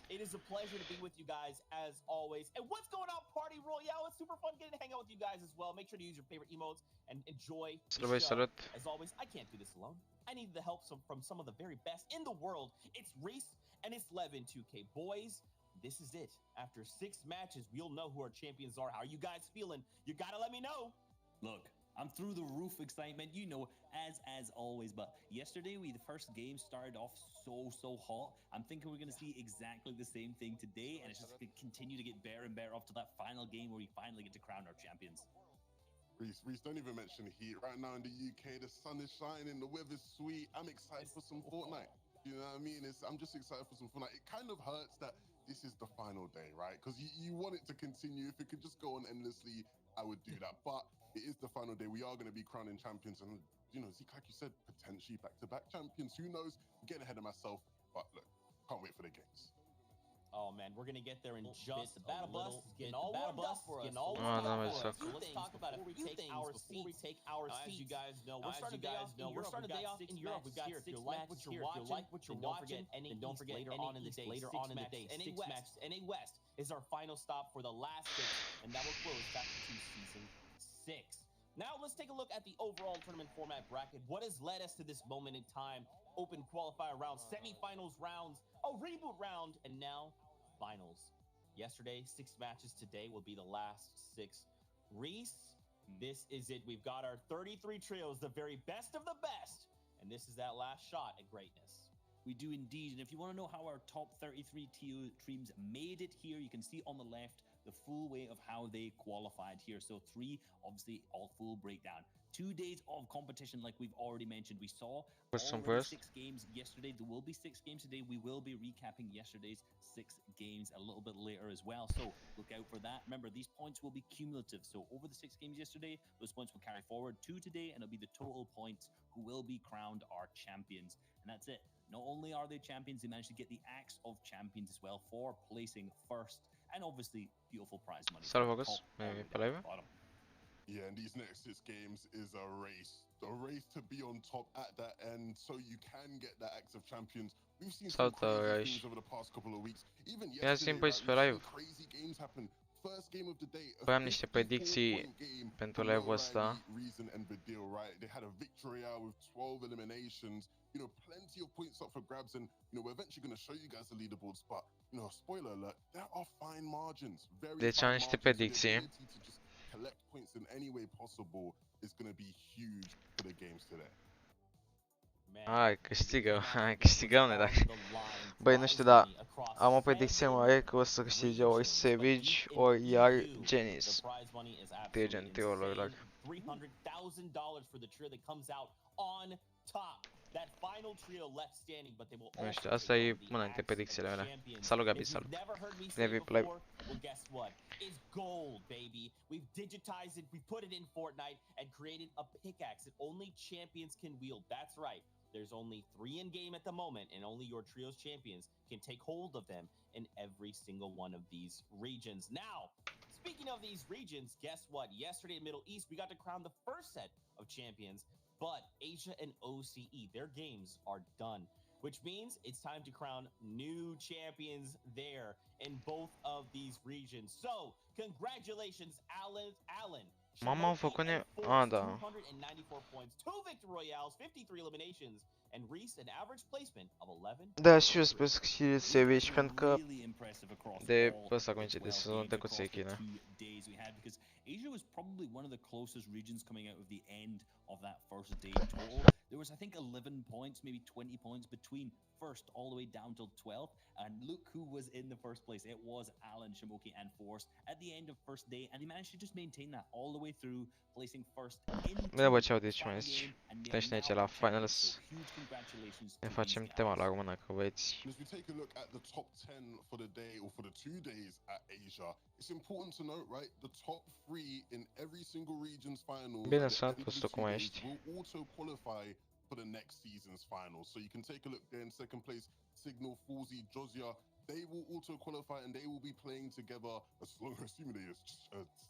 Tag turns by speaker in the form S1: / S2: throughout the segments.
S1: It is a pleasure to be with you guys as always. And what's going on, Party Royale? It's super fun getting to hang out with you guys as well. Make sure to use your favorite emotes and enjoy the show.
S2: Salut.
S1: As always, I can't do this alone. I need the help from some of the very best in the world. It's Reese and it's Levin 2K. Boys, this is it. After 6 matches, we'll know who our champions are. How are you guys feeling? You gotta let me know.
S3: Look, I'm through the roof excitement, you know, as always. But yesterday, the first game started off so hot. I'm thinking we're going to see exactly the same thing today, and it's just going to continue to get better and better up to that final game where we finally get to crown our champions.
S4: Reese, don't even mention heat. Right now in the UK, the sun is shining, the weather's sweet. I'm excited for some Fortnite. You know what I mean? I'm just excited for some Fortnite. It kind of hurts that this is the final day, right? Because you want it to continue. If it could just go on endlessly, I would do that. But it is the final day. We are going to be crowning champions. And, you know, Zeke, like you said, potentially back-to-back champions. Who knows? I'm getting ahead of myself. But look, can't wait for the games.
S1: Oh man, we're gonna get there in just
S5: the battle bus is getting all
S1: warmed
S5: warmed
S1: up
S5: up
S1: for us.
S5: getting all
S2: warmed up
S5: for
S2: for us.
S5: us.
S1: So let's talk about a few things before we take our seats.
S5: As you guys know,
S1: We're starting the day off in Europe. We've got 6 matches here. If you like what you're watching, and don't forget later on in the day, NA West. NA West is our final stop for the last 6, and that will close back to season 6. Now let's take a look at the overall tournament format bracket. What has led us to this moment in time? Open qualifier rounds, semifinals rounds, a reboot round, and now finals. Yesterday, 6 matches. Today will be the last 6. Reese, this is it. We've got our 33 trios, the very best of the best. And this is that last shot at greatness.
S3: We do indeed. And if you want to know how our top 33 teams made it here, you can see on the left the full way of how they qualified here. So 3, obviously, all full breakdown. 2 days of competition, like we've already mentioned. We saw already 6 games yesterday. There will be 6 games today. We will be recapping yesterday's 6 games a little bit later as well. So look out for that. Remember, these points will be cumulative. So over the 6 games yesterday, those points will carry forward to today, and it'll be the total points who will be crowned our champions. And that's it. Not only are they champions, they managed to get the Axe of Champions as well for placing first. And obviously, beautiful prize money.
S2: Salut focus,
S4: Yeah, and these next 6 games is a race to be on top at that end, so you can get that Axe of Champions. We've seen some crazy things over the past couple of weeks. Even yesterday, we've seen crazy games happen. First game of the day,
S2: Aveam niște predicții pentru live-ul ăsta.
S4: Reason and Badil, right? They had a victory hour with 12 eliminations. You know, plenty of points up for grabs, and you know, we're eventually going to show you guys the leaderboards. But you know, spoiler alert, there are fine margins.
S2: Deci am niște predicții.
S4: Collect points in any way possible is going to be huge for the games today.
S2: Hai, câștigăm ne dacă. Băi, nu știu, dar am o predicție mare că o să câștige ori Savage, ori iar Genis. Dirigent triolor.
S1: $300,000 for the trio that comes out on top. That final trio left standing, but they will
S2: Nu știu, asta e una dintre predicțiile mele. Salut Gabi, salut. Levi, play.
S1: Well, guess what? It's gold, baby. We've digitized it, we put it in Fortnite, and created a pickaxe that only champions can wield. That's right. There's only 3 in game at the moment, and only your trio's champions can take hold of them in every single one of these regions. Now, speaking of these regions, guess what? Yesterday in Middle East, we got to crown the first set of champions, but Asia and OCE, their games are done, which means it's time to crown new champions there in both of these regions. So, congratulations, Alan.
S2: Mama, am făcut da.
S1: 294 points, 2 victory royales, 53 eliminations, and Reese an average placement of 11.
S2: Da, și eu sper să câștige Savage, pentru că de ăsta coincide de sezonul trecut se China.
S3: Asia was probably one of the closest regions coming out of the end of that first day total. There was, I think, 11 points, maybe 20 points between first all the way down till 12th. And look who was in the first place. It was Alan, Shamoki, and Force at the end of first day. And he managed to just maintain that all the way through, placing first in.
S2: Da, bă, ce-au deci mai zici. Treci aici la finals. Ne facem tema la română, că băieți.
S4: As we take a look at the top 10 for the day or for the 2 days at Asia, it's important to note, right, the top 3 in every single region's finals.
S2: Bine s-a pus tu cum ești.
S4: Will also qualify for the next season's finals. So you can take a look there in second place, Signal, Foolsy, Josia. They will also qualify and they will be playing together as long as assuming they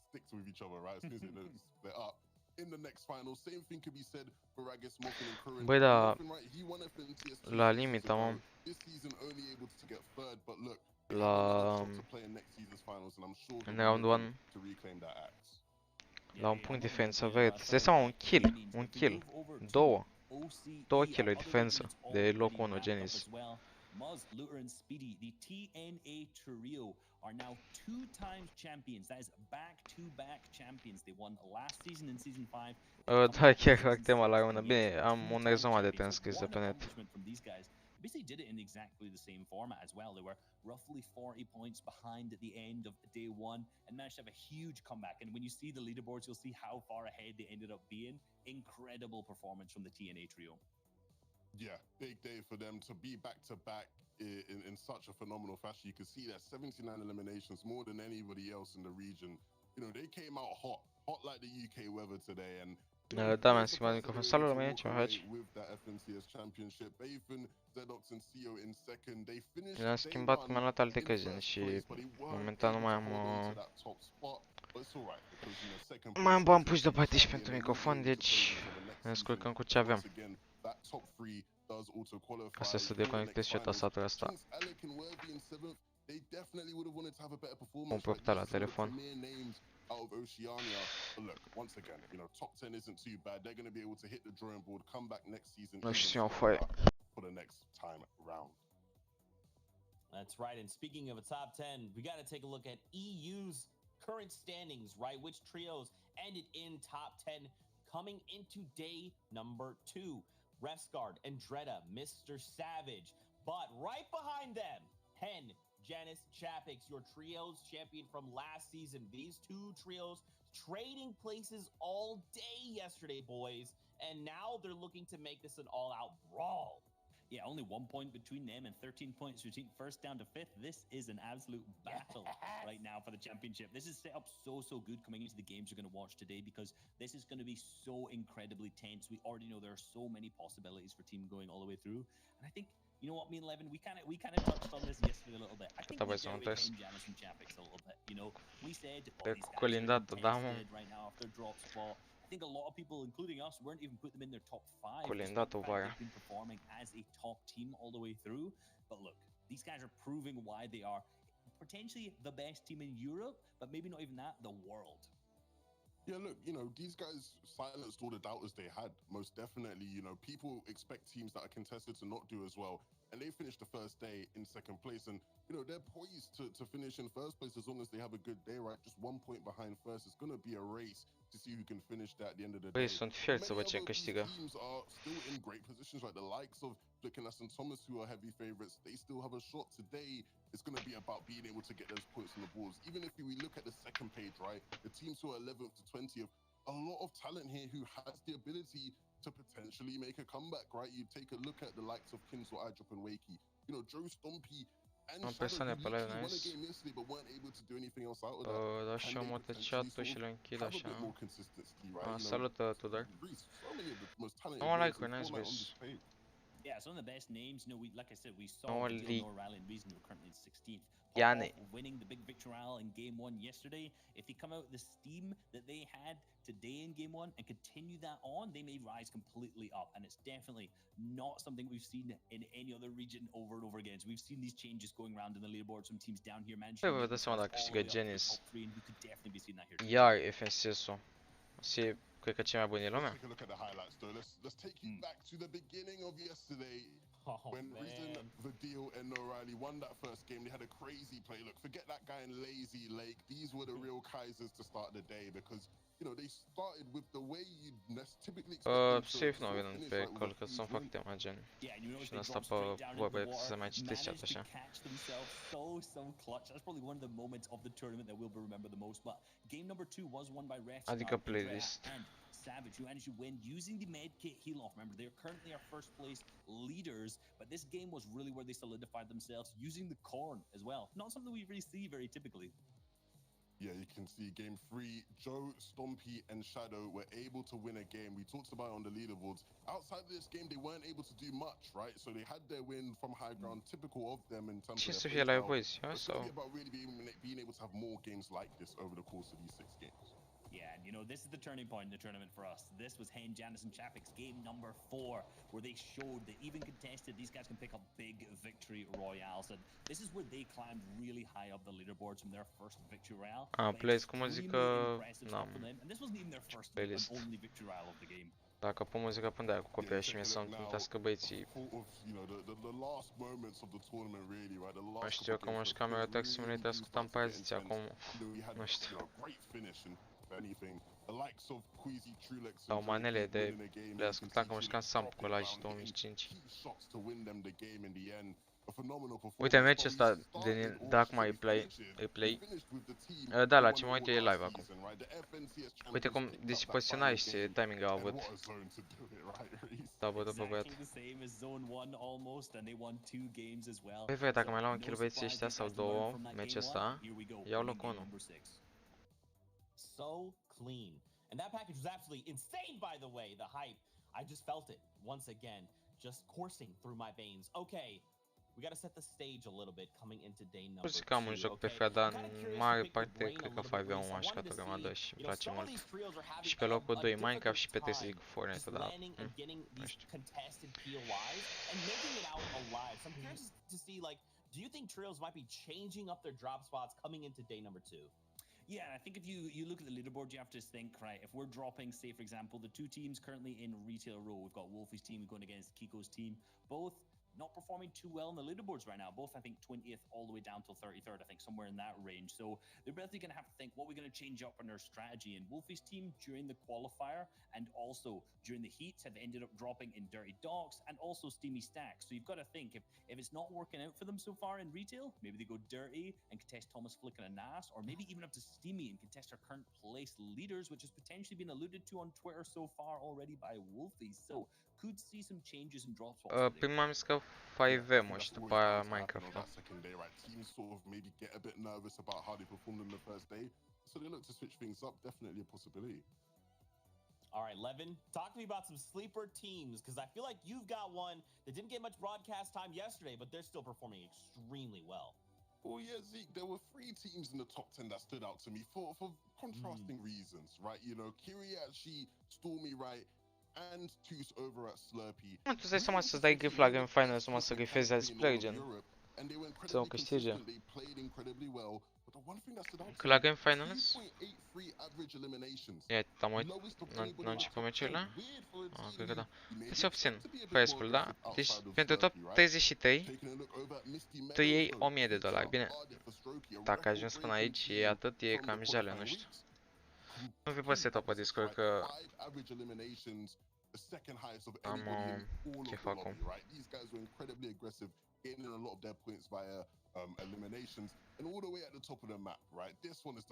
S4: sticks with each other, right? As soon as they split up. In the next final, same thing could be said for Ragus, Mokin, and Curran.
S2: Băi, da,
S4: He won FNTS
S2: la limita, mă.
S4: this season only able to get third, but look, To play in next season's finals, and I'm sure
S2: in round 1
S4: to reclaim that axe.
S2: la un punct defensa, vezi, stai seama, un kill, două kill-uri defensă de locul 1 Genis.
S3: Muzz, Looter, and Speedy, the TNA trio, are now 2 times champions. That is back-to-back champions. They won last season in season 5.
S2: Da, chiar fac tema la una. Bine, am un rezumat de transcris de pe net.
S3: Basically did it in exactly the same format as well. They were roughly 40 points behind at the end of day 1 and managed to have a huge comeback. And when you see the leaderboards, you'll see how far ahead they ended up being. Incredible performance from the TNA trio.
S4: Yeah, big day for them to be back-to-back in such a phenomenal fashion. You can see that 79 eliminations, more than anybody else in the region. You know, they came out hot like the UK weather today. And
S2: da, mi-am schimbat microfon. Salut, lumea, ce faci? Mi-am schimbat că mi-am luat alte căjini și momentan nu mai am... mai am bani puși deoparte și pentru microfon, deci ne descurcăm cu ce avem. Asta să deconectez și tastatura asta. Vom profita la telefon.
S4: Out of Oceania, but look, once again, you know, top 10 isn't too bad. They're going to be able to hit the drawing board, come back next season for the next time round.
S1: That's right. And speaking of a top 10, we got to take a look at EU's current standings, right? Which trios ended in top 10 coming into day number 2. Refsguard, Andretta, Mr. Savage, but right behind them, Hen, Janice, Chapix, your trios champion from last season. These 2 trios trading places all day yesterday, boys, and now they're looking to make this an all-out brawl.
S3: Yeah, only 1 point between them and 13 points between first down to 5th. This is an absolute battle right now for the championship. This is set up so good coming into the games you're going to watch today, because this is going to be so incredibly tense. We already know there are so many possibilities for team going all the way through, and I think, you know what, me and Levin, we kind of touched on this yesterday a little bit. I think we did Janice and Chapix a little bit. You know, we said, oh, these guys are contested right now off their drop spot. I think a lot of people, including us, weren't even putting them in their top 5. They've been performing as a top team all the way through. But look, these guys are proving why they are potentially the best team in Europe, but maybe not even that, the world.
S4: Yeah, look, you know, these guys silenced all the doubters they had, most definitely. You know, people expect teams that are contested to not do as well. And they finished the first day in 2nd place. And, you know, they're poised to finish in 1st place as long as they have a good day, right? Just 1 point behind first. It's going to be a race to see who can finish that at the end of the day.
S2: Sunt fier să văd ce câștigă.
S4: Teams are still in great positions, right? The likes of Flickenlass and Thomas, who are heavy favorites, they still have a shot today. It's going to be about being able to get those points on the boards. Even if we look at the 2nd page, right? The teams who are 11th to 20th, a lot of talent here who has the ability to potentially make a comeback, right? You take a look at the likes of Kins or iDrop and Wakey. You know, Joe Stompy and Shadow, who won a game yesterday but weren't able to do anything else out of that.
S2: Da și am mutat chat-ul și le închid așa. Salut, Tudor. No like-uri, nice guys.
S3: Yeah, some of the best names, you know, like I said, we saw no Rally and Reason, who are currently in 16th. Winning the big victory in game 1 yesterday. If they come out with the steam that they had today in game 1 and continue that on, they may rise completely up. And it's definitely not something we've seen in any other region over and over again. So we've seen these changes going around in the leaderboards from teams down here managing
S2: to vă seama dacă câștigă Genis.
S3: Iar
S2: FNCS-ul. Cred că cei mai buni în lumea.
S4: Let's take you back to the beginning of yesterday. When Reason, Vadil, and O'Reilly won that first game, they had a crazy play. Look, forget that guy in Lazy Lake. These were the real Kaisers to start the day, because, you know, they started with the way you'd typically expect.
S2: Safe nu vin pe call, că să-mi fac tema, gen. Și în asta pe vorbe să mai citesc chat așa.
S3: That's probably one of the moments of the tournament that we'll remember the most. But game number 2 was won by Refs.
S2: Adică playlist.
S3: Savage, who managed to win using the medkit heal off. Remember, they're currently our 1st place leaders, but this game was really where they solidified themselves using the corn as well. Not something we really see very typically.
S4: Yeah, you can see game 3, Joe, Stompy, and Shadow were able to win a game. We talked about it on the leaderboards. Outside of this game, they weren't able to do much, right? So they had their win from high ground, typical of them in terms of their play style. It's about really being able to have more games like this over the course of these 6 games.
S3: Yeah, and you know, this is the turning point in the tournament for us. This was Hen, Janice, and Chapik's game number 4, where they showed that even contested, these guys can pick up big victory royales. And this is where they climbed really high up the leaderboards from their first victory royale.
S2: Plays cu muzică, n-am
S3: And this wasn't even their first
S2: playlist.
S3: and only victory royale of the game.
S2: Dacă pun muzica, pun de-aia cu copia și mie să-mi cântească băieții. Nu știu, eu că mă jucam Euro Truck Simulator, ascultam pe aia, zicea acum, nu știu. Sau manele de le ascultam că mă jucam Samp Colaj 2005. Uite, meciul ăsta dacă mai îi play. Da, la ce mă uit e live acum. Uite cum dispoziționai și ce timing au avut. Da, bă, după băiat. Păi vei, dacă mai luau un kill băieții ăștia sau 2 meciul ăsta, iau locul 1.
S1: So clean. And that package was absolutely insane, by the way. The hype, I just felt it once again, just coursing through my veins. Okay, we gotta set the stage a little bit coming into day number 2.
S2: Cam un joc pe FEA, dar în mare parte cred că 5v1 am jucat o grămadă și îmi place mult. Și pe locul 2 Minecraft și pe 3 cu Fortnite, dar nu știu.
S1: Do you think Trios might be changing up their drop spots coming into day number 2?
S3: Yeah, I think if you look at the leaderboard, you have to think, right, if we're dropping, say, for example, the 2 teams currently in retail row, we've got Wolfie's team going against Kiko's team, both not performing too well in the leaderboards right now. Both, I think, 20th all the way down till 33rd, I think, somewhere in that range. So they're basically going to have to think, what are we going to change up in our strategy? And Wolfie's team, during the qualifier and also during the heats, have ended up dropping in Dirty Docks and also Steamy Stacks. So you've got to think, if it's not working out for them so far in retail, maybe they go Dirty and contest Thomas Flick and Anas, or maybe even up to Steamy and contest our current place leaders, which has potentially been alluded to on Twitter so far already by Wolfie. So could see some changes in drop spots.
S2: Prima am zis că 5v mă și după aia Minecraft.
S4: Teams sort of maybe get a bit nervous about how they performed in the first day, so they look to switch things up. Definitely a possibility.
S1: All right, Levin, talk to me about some sleeper teams, because I feel like you've got one that didn't get much broadcast time yesterday, but they're still performing extremely well.
S4: Well, yeah, Zeke, there were 3 teams in the top 10 that stood out to me for contrasting reasons, right? You know, Kiriachi, Stormy, right? And Toos over at Slurpee.
S2: Tu stai seama să-ți dai gift la Grand Finals, numai să grifezi alți play, gen. Să o câștige. Că la Grand Finals? Ia, am uitat, n-am început meciurile? Cred că da. Se obțin prize-ul, da? Deci, pentru top 33, tu iei $1000, bine. Dacă ai ajuns până aici, e atât, e cam jale, nu știu. Nu fi păsit top pe Discord, că am chef acum.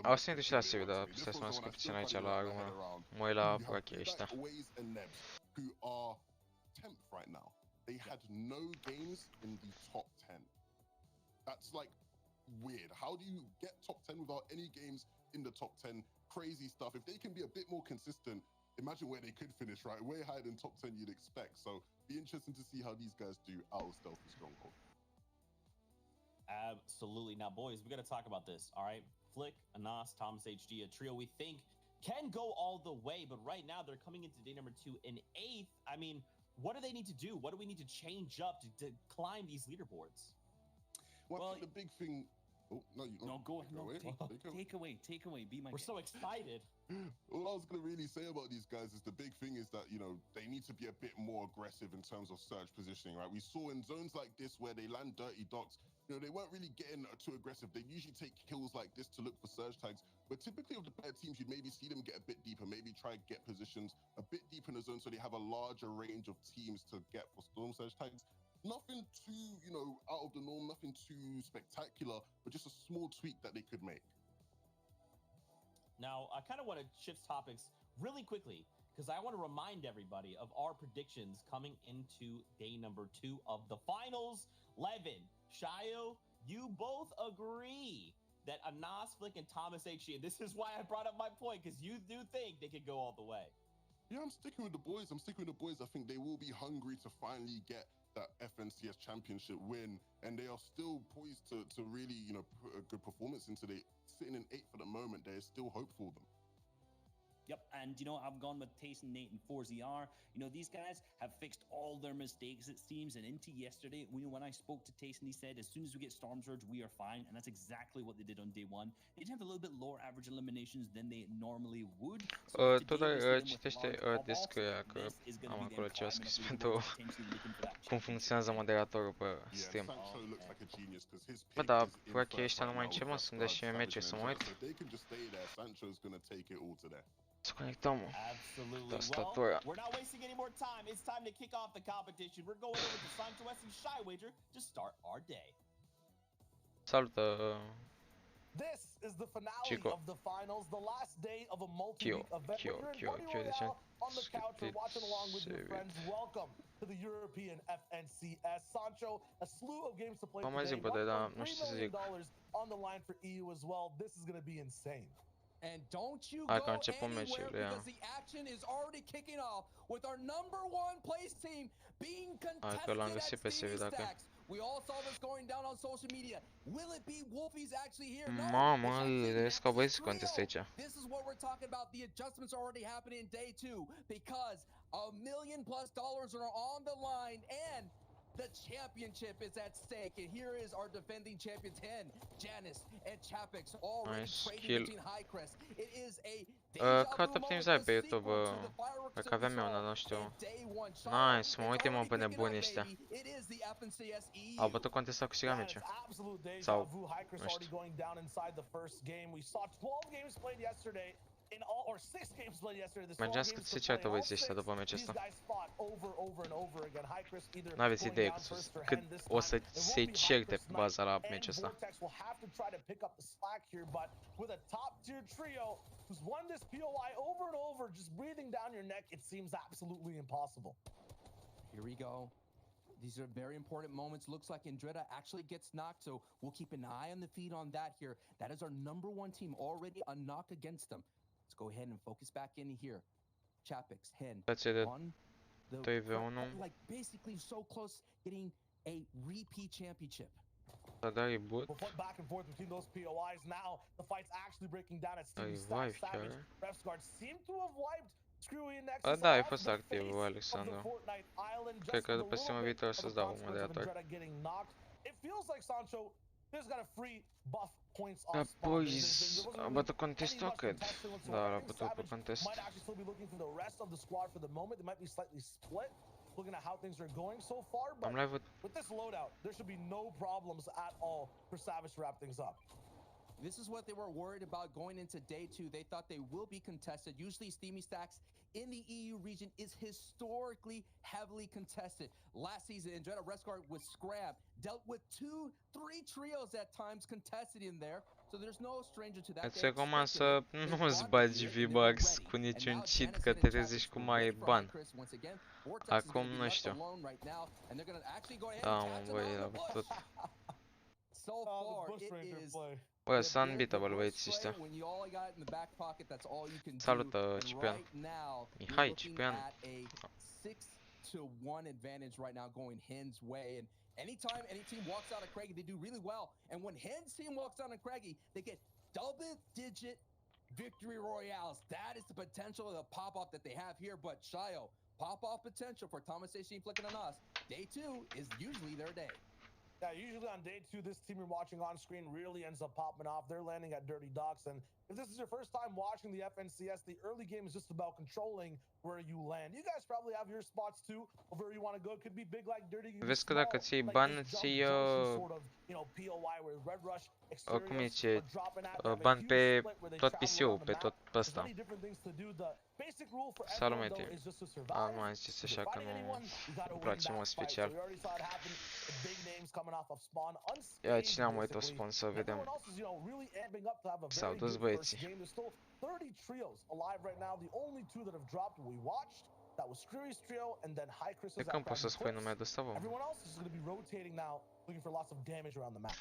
S2: Au să intru și la Salut, dar stai să mă ascult puțin aici la urmă. Mă uit la proachii ăștia.
S4: They had no games in the top 10. That's like weird. How do you get top 10 without any games in the top 10? Crazy stuff. If they can be a bit more consistent, imagine where they could finish, right? Way higher than top 10 you'd expect. So be interesting to see how these guys do out of Stealthy Stronghold.
S1: Absolutely. Now, boys, we got to talk about this. All right, Flick, Anas, Thomas HD, a trio we think can go all the way, but right now they're coming into day number 2 in 8th. I mean, what do they need to do? What do we need to change up to climb these leaderboards?
S4: Well, I think the big thing. Oh, no,
S3: go ahead. No, take away. Be my
S1: We're so excited.
S4: All I was going to really say about these guys is the big thing is that, you know, they need to be a bit more aggressive in terms of surge positioning, right? We saw in zones like this where they land dirty docks, you know, they weren't really getting too aggressive. They usually take kills like this to look for surge tags. But typically of the better teams, you'd maybe see them get a bit deeper, maybe try and get positions a bit deeper in the zone so they have a larger range of teams to get for storm surge tags. Nothing too, you know, out of the norm, nothing too spectacular, but just a small tweak that they could make.
S1: Now, I kind of want to shift topics really quickly, because I want to remind everybody of our predictions coming into day number 2 of the finals. Levin, Shayo, you both agree that Anas, Flick, and Thomas HD, and this is why I brought up my point, because you do think they could go all the way.
S4: Yeah, I'm sticking with the boys. I think they will be hungry to finally get that FNCS championship win, and they are still poised to really, you know, put a good performance into. They sitting in 8th for the moment. There is still hope for them.
S3: Yep, and you know, I've gone with Tayson, Nate, and 4ZR. You know, these guys have fixed all their mistakes, it seems. And into yesterday, when I spoke to Tayson, he said, as soon as we get Storm Surge, we are fine. And that's exactly what they did on day one. They did have a little bit lower average eliminations than they normally would. So
S2: Today citește descrie că am acolo ceva scris pentru cum funcționează moderatorul pe stream. Bă, dar proachii ăștia nu mai încep, mă, să-mi dea și mie meciuri să mă uit. Să conectăm tastatura.
S1: We're not wasting any more time. It's time to kick off the competition. We're going over to Sancho and Shy Wager to start our day.
S2: Salută,
S5: This is the finale
S2: Chico.
S5: of the finals, the last day of a multi-week event. You're on the couch or watching along with your friends. Welcome to the European FNCS. Sancho, a slew of games to play today. $1.3 million on the line for EU as well. This is going to be insane.
S6: And don't you go anywhere because the action is already kicking off with our #1 place team being contested at Cine stacks. We all saw this going down on social media. Will it be Wolfies actually here? No.
S2: Mamă, că băieți contestă aici.
S6: This is what we're talking about. The adjustments are already happening in day 2 because $1 million+ are on the line and the championship is at stake, and here is our defending champions, Hen, Janice, and Chapix, already trading between high crest. It is a
S2: Caută optimizare pe YouTube, dacă aveam eu una, nu știu. Nice, mă uite mă pe nebuni ăștia. Au bătut contesta cu siga meci. Sau, nu știu. Mergeam cât se ceartă băieții ăștia după meciul ăsta. N-aveți idee cât o să se certe pe baza la meciul ăsta.
S5: Who's won this POI over and over, just breathing down your neck, it seems absolutely impossible.
S6: Here we go. These are very important moments. Looks like Indreda actually gets knocked, so we'll keep an eye on the feed on that here. That is our #1 team, already a knock against them. Let's go ahead and focus back in here. Chapix, Hen, on the like basically so close getting a repeat championship.
S5: We'll flip back and forth between those POIs. Now the fight's actually breaking down at Steve Savage. Ref's guard seem to have wiped Screwy and Nexus.
S2: Da, ai fost activ, Alexandru. Cred că după streamul viitor o să-ți dau un moderator.
S5: It feels like Sancho just got a free buff points off.
S2: Apoi a bătut contestul, cred. Da, a bătut pe contest.
S5: Might actually still be looking for the rest of the squad for the moment. They might be slightly split. Looking at how things are going so far, but with this loadout, there should be no problems at all for Savage to wrap things up.
S6: This is what they were worried about going into day 2. They thought they will be contested. Usually Steamy Stacks in the EU region is historically heavily contested. Last season, Indreda Rescard with Scrab dealt with 2-3 trios at times contested in there. So there's no stranger to that.
S2: Îți recomand să nu-ți bagi V-Bucks cu niciun cheat, că te trezești cu mai ban. Acum nu știu. Da, mă, băi, a bătut. Bă, sunt unbeatable băieții ăștia. Salută, Ciprian. Mihai, Ciprian.
S6: 6-1 advantage right now going Hen's way, and anytime any team walks out of Craigie, they do really well. And when Hen's team walks out of Craigie, they get double-digit victory royales. That is the potential of the pop-off that they have here. But Shio, pop-off potential for Thomas Station flicking on us. Day 2 is usually their day.
S5: Yeah, usually on day 2, this team you're watching on screen really ends up popping off. They're landing at Dirty Docks, and if this is your first time watching the FNCS, the early game is just about controlling where you land. You guys probably have your spots too, of where you want to go. It could be big like Dirty.
S2: Vezi că dacă ți-ai bani, ți-ai cum zice, bani pe tot PC-ul, pe tot ăsta. Salut, mate. Nu mai ziceți așa că nu-mi place mult special. Ia, cine am uitat spawn să vedem. S-au dus băieții.
S5: 30 trios alive right now. The only 2 that have dropped we watched, that was Screwy's trio and then High Chris's.
S2: E când poți să spui numele de ăsta, bă?
S5: Everyone else is going to be rotating now, looking for lots of damage around the map.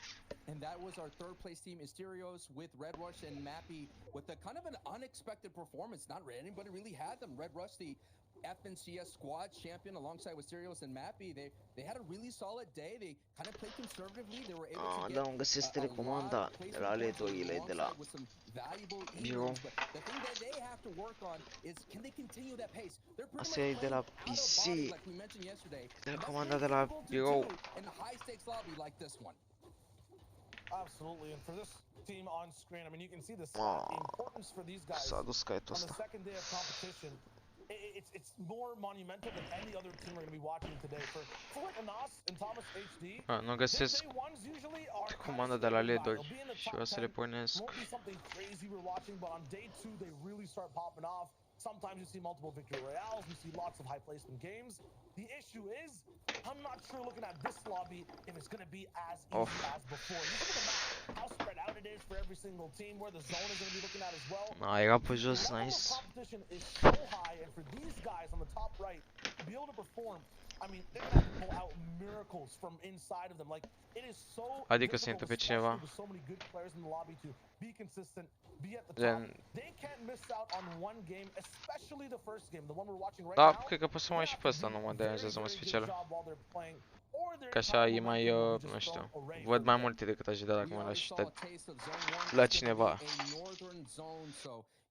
S6: And that was our 3rd place team, Mysterios with Red Rush and Mappy with a kind of an unexpected performance. Not anybody really had them. Red Rush, the FNCS squad champion alongside with Sirius and Mappy. They had a really solid day. They kind of played conservatively. They were able to get
S2: Da, găsesc telecomanda de la aleatorile de la birou. Asta e de la PC. Telecomanda de la birou.
S5: Absolutely, and for this team on screen, I mean, you can see the importance for these guys
S2: S-a dus kite-ul
S5: on the
S2: ăsta.
S5: second day of competition. It's more monumental than any other team we're going to be watching today. For like Anas and Thomas HD,
S2: Nu găsesc
S5: day ones usually are
S2: comanda de la LED-uri și o să le pornesc.
S5: won't be something crazy we're watching, but on day 2 they really start popping off. Sometimes you see multiple victory royales, you see lots of high placement games. The issue is, I'm not sure looking at this lobby if it's going to be as easy as before. You look at the map, how spread out it is for every single team, where the zone is going to be looking at as well.
S2: Era pe jos,
S5: The level
S2: nice.
S5: of competition is so high, and for these guys on the top right to be able to perform, I mean, they're going to have to pull out miracles from inside of them. Like, it is so
S2: Adică se întâmplă
S5: difficult,
S2: cineva.
S5: especially with so many good players in the lobby, to be consistent, be at the top.
S2: Gen...
S5: They can't miss out on one game, especially the first game, the one we're watching right
S2: Da,
S5: now.
S2: cred că pot să mă uit și pe ăsta, nu mă deranjează mă special. Că așa
S5: Că
S2: e mai, nu știu, văd mai multe decât aș vedea dacă mă lași la cineva.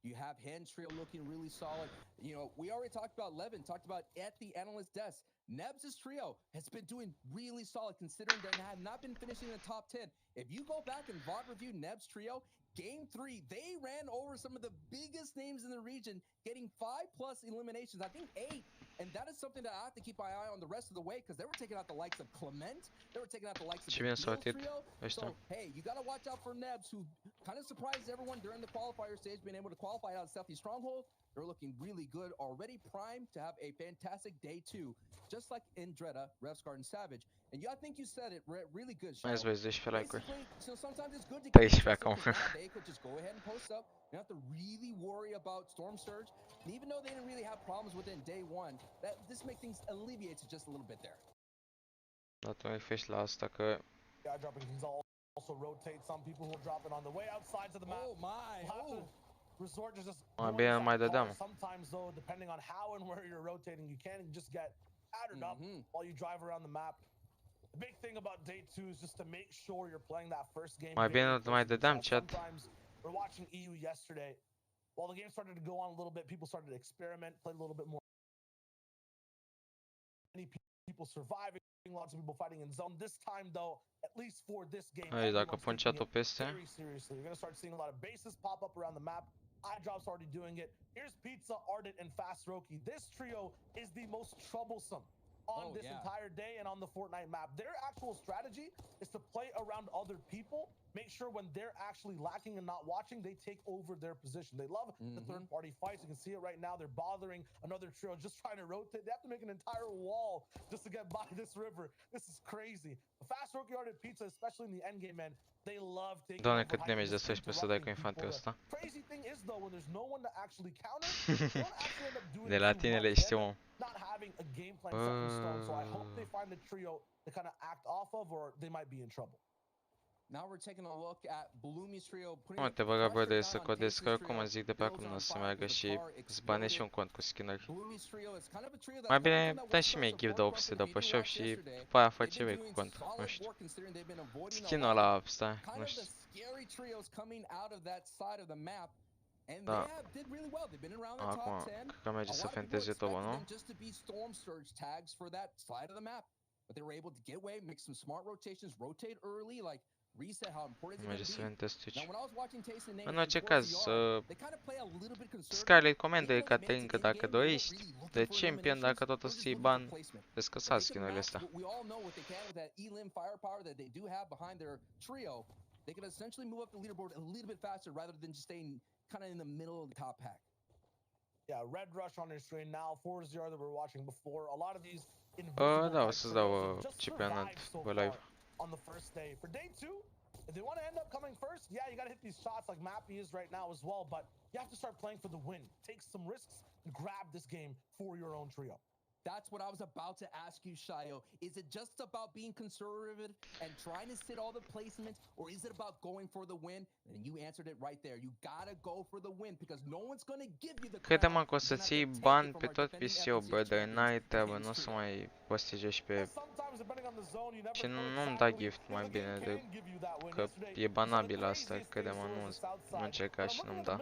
S6: You have Hen Trio looking really solid. You know, we already talked about Levin, talked about at the analyst desk. Nebs' trio has been doing really solid considering they have not been finishing in the top 10. If you go back and VOD review Nebs' trio, Game 3, they ran over some of the biggest names in the region, getting 5+ eliminations, I think 8. And that is something that I have to keep my eye on the rest of the way, because they were taking out the likes of Clement, they were taking out the likes of the Deal trio. So, hey, you got to watch out for Nebs, who kind of surprised everyone during the qualifier stage, being able to qualify out of Stealthy Stronghold. They're looking really good, already primed to have a fantastic day 2, just like in Dreda, Revsguard, and Savage. And I think you said it really good, Shadow.
S2: Mai vezi 12 like-uri.
S6: So sometimes it's good to
S2: 13 acum.
S6: they could just go ahead and post up. You don't have to really worry about Storm Surge. And even though they didn't really have problems within day 1, this makes things alleviates it just a little bit there.
S2: Da, tu refresh la asta că...
S5: Yeah, dropping things also rotate. Some people will drop it on the way outsides of the map.
S6: Oh my!
S5: Resort to just
S2: Mai bine mai dădeam.
S5: Sometimes though, depending on how and where you're rotating, you can just get addered up while you drive around the map. The big thing about day 2 is just to make sure you're playing that first game.
S2: Mai bine mai dădeam chat.
S5: Sometimes we're watching EU yesterday. While the game started to go on a little bit, people started to experiment, play a little bit more. Many people surviving, lots of people fighting in zone. This time though, at least for this game,
S2: Dacă pun chat-ul peste.
S5: very seriously. You're gonna start seeing a lot of bases pop up around the map. iDrop's already doing it. Here's Pizza, Ardent, and Fast Roki. This trio is the most troublesome on this entire day and on the Fortnite map. Their actual strategy is to play around other people, make sure when they're actually lacking and not watching, they take over their position. They love the third-party fights. You can see it right now. They're bothering another trio, just trying to rotate. They have to make an entire wall just to get by this river. This is crazy. Fast Roki, Ardent, Pizza, especially in the endgame, man, they love taking
S2: Doamne, cât damage de 12 să dai cu infantul ăsta.
S5: Crazy thing is though, when there's no one to actually counter, you don't actually end up doing
S2: De la tine le știu.
S5: not having a game plan set in stone. So I hope they find a trio to kind of act off of, or they might be in trouble.
S6: Now we're taking a look at Bloomy's trio.
S2: Mă, te băga bă de să codesc, că oricum zic de pe acum nu o să meargă și îți bane și un cont cu skin-uri. Mai bine dai și mie gift de 800 de pe shop și după aia faci ce vrei cu cont, nu știu. Skin-ul ăla, stai, nu știu. Da. Acum, cred că merge să fenteze toba, nu?
S6: But they were able to get away, make some smart rotations, rotate early, like reset how important it's going to be. Now, when I was watching Taste and Name,
S2: În orice caz,
S6: they kind of play a little bit conservative.
S2: Scarlet comandă Caterin că dacă dorești de champion, dacă tot o să iei ban, descăsați skin-urile astea.
S6: We all know what they can with that elim firepower that they do have behind their trio. They can essentially move up the leaderboard a little bit faster rather than just staying kind of in the middle of the top pack.
S5: Yeah, Red Rush on their screen now, 4-0 that we were watching before. A lot of these
S2: da, o să-ți dau championat pe live.
S5: On the first day. For day 2, if they want to end up coming first, yeah, you got to hit these shots like Mappy is right now as well, but you have to start playing for the win. Take some risks and grab this game for your own trio.
S6: That's what I was about to ask you, Shayo. Is it just about being conservative and trying to sit all the placements, or is it about going for the win? And you answered it right there. You gotta go for the win because no one's gonna give you the crown.
S2: Crede-mă că o să-ți iei bani pe tot PC-ul, brother, n-ai treabă, nu o să mai postigești pe... Și nu-mi da gift mai bine, de... că e banabil asta, crede-mă, nu încerca și nu-mi da.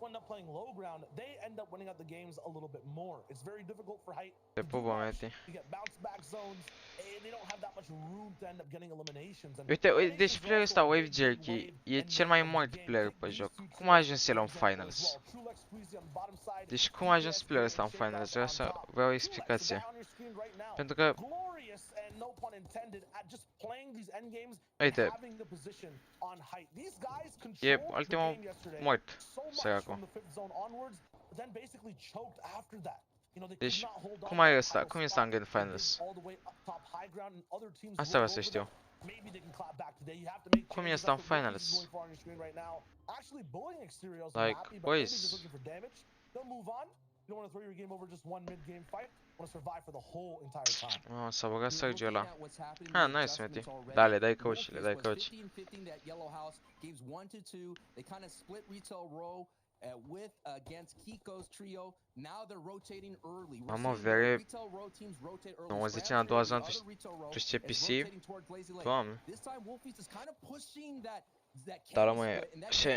S5: End up playing low ground, they end up winning out the games a little bit more. It's very difficult for height.
S2: Te pupă, Meti.
S5: You get bounce back zones, and they don't have that much room to end up getting eliminations.
S2: Uite, deci playerul ăsta, Wave Jerky, e cel mai mort player pe joc. Cum a ajuns el în finals? Deci cum a ajuns playerul ăsta în finals? Vreau o explicație. Pentru că... Uite, e ultimul mort, săracul. Deci, cum ai ăsta? Cum e ăsta în Grand Finals? Asta vreau să știu. Cum e ăsta în Finals? Like, boys... S-a băgat Sergio ăla. Ah, nice, Meti. Dale, dai coach, le dai coach. Mamă, vere 90 în a doua zonă, tu știi ce PC? Doamne. Dar rămâne și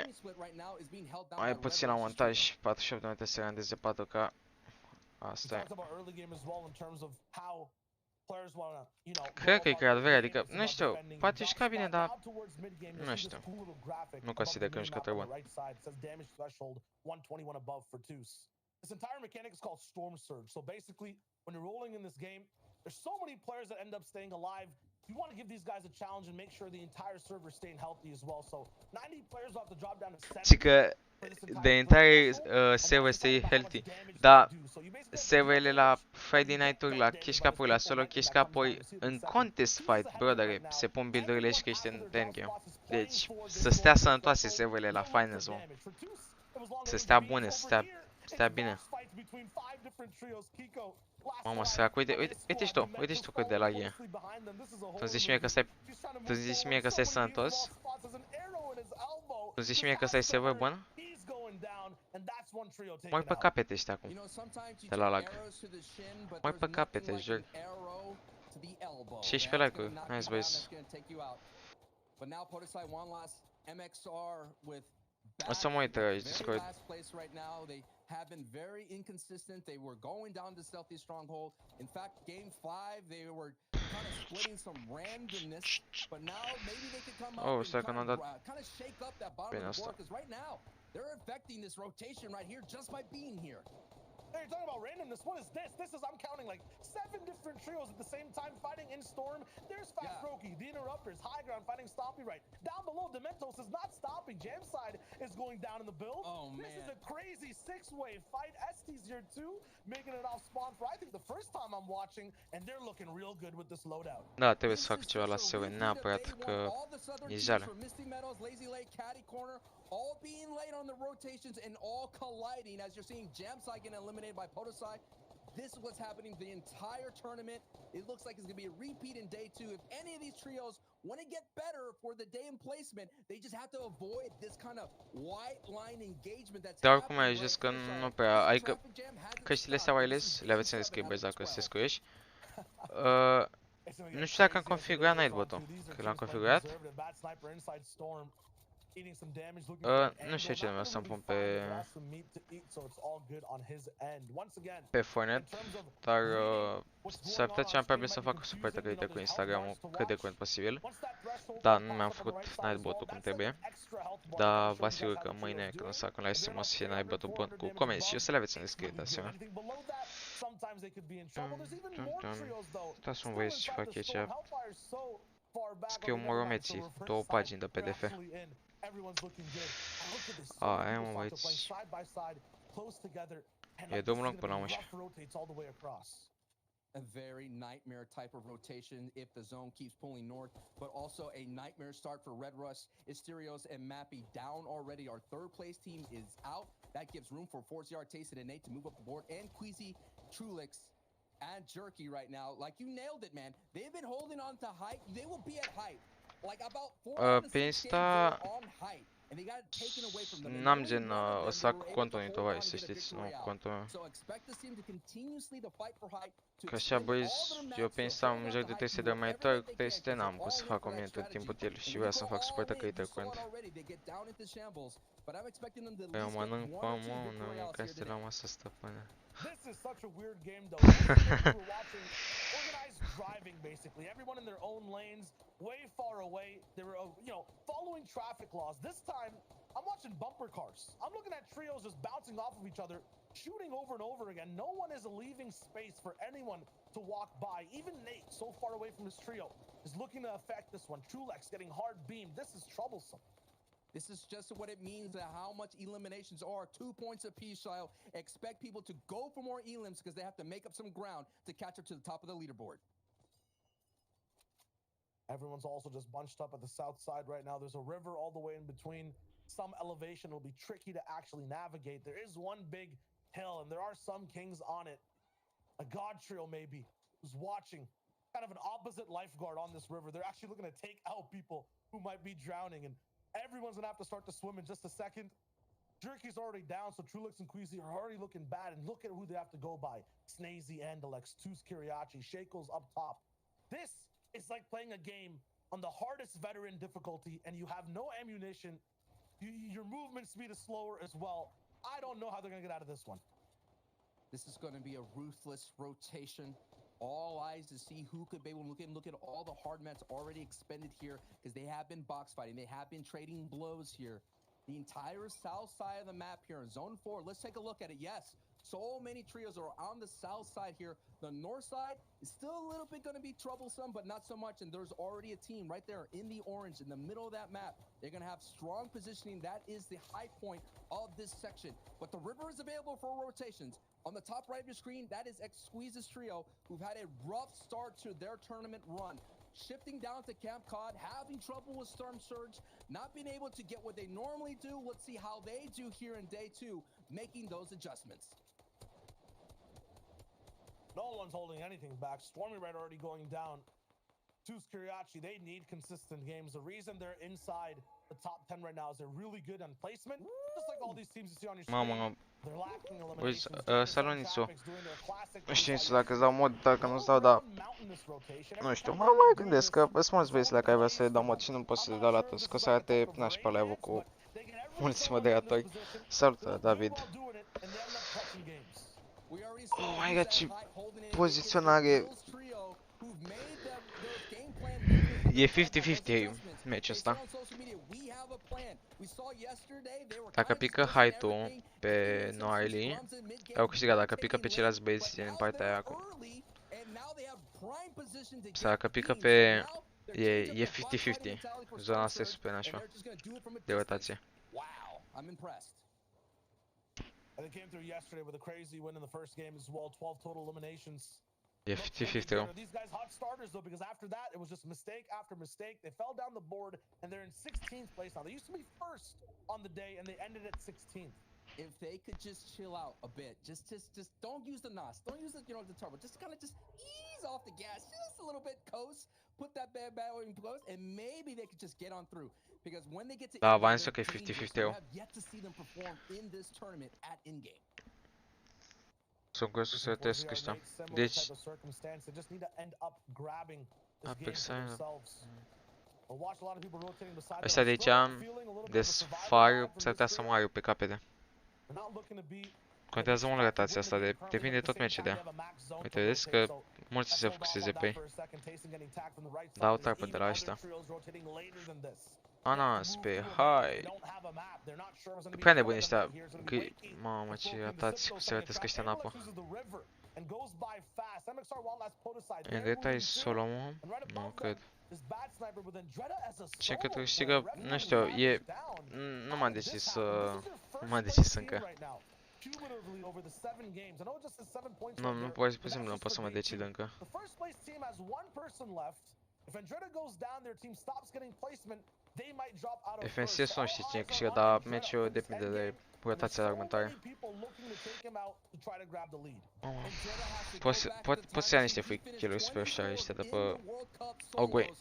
S2: mai puțin la montaj, 48 de minute să rendeze 4K. Asta e. Cred că e creat vere, adică, nu știu, poate juca bine, dar nu știu. Nu consider că un jucător bun.
S5: This entire mechanic is called Storm Surge. So basically, when you're rolling in this game, there's so many players that end up staying alive. You want to give these guys a challenge and make sure the entire server is staying healthy as well. So 90 players will have to drop down to 7.
S2: Ci că the entire server stay healthy. Dar serverele la Friday Night-uri, la Cash Cup-uri, la Solo Cash Cup-uri, în contest fight, brother, se pun build-urile și crește în endgame. Deci, să stea sănătoase serverele la finals, mă. Să stea bune, să stea bine. Mamă, sărac, uite și tu cât de lag e. Tu zici mie că stai sănătos? Tu zici mie că stai server bun? Mori pe capete ăștia acum, de la lag. Mori pe capete, jur. 16 like-uri, nice boys. O să mă uit aici, Discord.
S6: Have been very inconsistent. They were going down to Stealthy Stronghold. In fact, game 5, they were kind of splitting some randomness, but now maybe they could come up and kind of shake up that bottom of the board, because right now, they're affecting this rotation right here just by being here.
S5: Hey, you're talking about randomness. What is this? This is, I'm counting like 7 different trios at the same time fighting in Storm. There's Fast Roki, the Interrupters, High Ground fighting Stompy right. Down below, Dementos is not stopping. Jamside is going down in the build.
S6: Oh, man.
S5: This is a crazy 6-way fight. Este's here too, making it off spawn for I think the first time I'm watching, and they're looking real good with this loadout.
S2: Da, trebuie să fac ceva la server neapărat, că e jale.
S6: All being late on the rotations and all colliding as you're seeing Jamside getting eliminated by Potosai. This is what's happening the entire tournament. It looks like it's going to be a repeat in day 2. If any of these trios want to get better for the day in placement, they just have to avoid this kind of white line engagement that's
S2: Dar oricum ai zis că nu prea, adică căștile astea wireless le aveți în descriere dacă sunteți curioși. Nu știu dacă am configurat Nightbot-ul, că l-am configurat. Nu știu ce nume să-mi pun pe Fortnite, dar s-ar putea cel mai probabil să fac o super tăcărită cu Instagram-ul cât de curând posibil. Dar nu mi-am făcut Nightbot-ul cum trebuie. Dar vă asigur că mâine când o să fac un live stream o să fie Nightbot-ul bun cu comenzi și o să le aveți în descriere de asemenea. Uitați mă băieți ce fac aici. Scriu moromeții, 2 pagini de PDF. Aia mă băieți. E drumul lung până la 11.
S6: A very nightmare type of rotation if the zone keeps pulling north, but also a nightmare start for Red Rush. Asterios and Mappy down already. Our third place team is out. That gives room for Forziar, Taste, and Innate to move up the board, and Queasy, Trulix, and Jerky right now. Like, you nailed it, man. They've been holding on to height. They will be at height. Like, about 4 out of 6 games, they're on height. And they got it taken away from them.
S2: N-am gen ăsta cu contul monitorat, să știți, nu contul meu. Că așa, băieți, eu pe Insta am un joc de teste de monitor, cu teste n-am cum să fac oameni tot timpul el și vreau să fac suport că cont. Eu mănânc pomul, nu mâncați de la masă stăpână.
S5: This is such a weird game, though. We're watching organized driving, basically. Everyone in their own lanes, way far away. They were, following traffic laws. This time, I'm watching bumper cars. I'm looking at trios just bouncing off of each other, shooting over and over again. No one is leaving space for anyone to walk by. Even Nate, so far away from his trio, is looking to affect this one. Trulex getting hard beamed. This is troublesome.
S6: This is just what it means, how much eliminations are. 2 points apiece, Shio. Expect people to go for more elims because they have to make up some ground to catch up to the top of the leaderboard.
S5: Everyone's also just bunched up at the south side right now. There's a river all the way in between. Some elevation will be tricky to actually navigate. There is one big hill, and there are some kings on it. A god trio, maybe, who's watching. Kind of an opposite lifeguard on this river. They're actually looking to take out people who might be drowning, and everyone's gonna have to start to swim in just a second. Jerky's already down, so Trulix and Queasy are already looking bad, and look at who they have to go by. Snazy, Andalex, Tus Kiriachi, Shaco's up top. This is like playing a game on the hardest veteran difficulty, and you have no ammunition. Your movement speed is slower as well. I don't know how they're gonna get out of this one.
S6: This is gonna be a ruthless rotation. All eyes to see who could be able to look at all the hard mats already expended here because they have been box fighting. They have been trading blows here. The entire south side of the map here in zone 4. Let's take a look at it. Yes, so many trios are on the south side here. The north side is still a little bit going to be troublesome, but not so much. And there's already a team right there in the orange in the middle of that map. They're going to have strong positioning. That is the high point of this section. But the river is available for rotations. On the top right of your screen, that is X-Squeeze's trio, who've had a rough start to their tournament run. Shifting down to Camp Cod, having trouble with Storm Surge, not being able to get what they normally do. Let's see how they do here in day 2, making those adjustments.
S5: No one's holding anything back. Stormy Red already going down. Tus Kiriachi, they need consistent games. The reason they're inside the top 10 right now is they're really good on placement. Just like all these teams you see on your screen. They're lacking eliminations.
S2: Salonițu. Nu știu dacă îți dau mod, dacă nu-ți dau, dar... Nu știu, mă mai gândesc că sunt mulți băieți la care vreau să le dau mod și nu pot să le dau la toți, că o să arate nașpa la evul cu mulți moderatori. Salut, David. Oh my god, ce poziționare... E 50-50 meciul ăsta. Dacă pică height-ul pe Noirely, au câștigat. Dacă pică pe ceilalți băieți din partea aia acum. Sau dacă pică pe... E 50-50. Zona asta e super nașpa de rotație. E 50-50.
S5: These guys hot starters though, because after that it was just mistake after mistake. They fell down the board and they're in 16th place now. They used to be first on the day and they ended at 16th.
S6: If they could just chill out a bit, just don't use the NOS, don't use the the turbo, just kind of just ease off the gas just a little bit, coast, put that bad in close, and maybe they could just get on through. Because when they get to
S2: da, v-am zis că e 50-50.
S6: have yet to see them perform in this tournament at in-game.
S2: Sunt curios să testez ăștia. Deci... Apex ăștia de aici, desfar, s-ar putea să moară pe capete. Contează mult rotația asta, depinde tot meciul de ea. Uite, vezi că mulți se focuseze pe ei. Dau tarpă de la ăștia. Ana, sper, hai! Prea nebuni ăștia. Mamă, ce ratați, cum se rătesc ăștia în apă. Engreta e solo, mă? Nu cred. Ce cred că câștigă, nu știu, e... Nu m-am decis încă. Nu, pur și simplu nu pot să mă decid încă. FNCS nu știi cine câștigă, dar meciul depinde de rotația de argumentare. Poți să ia niște free kill-uri super ușoare ăștia de pe Ogway.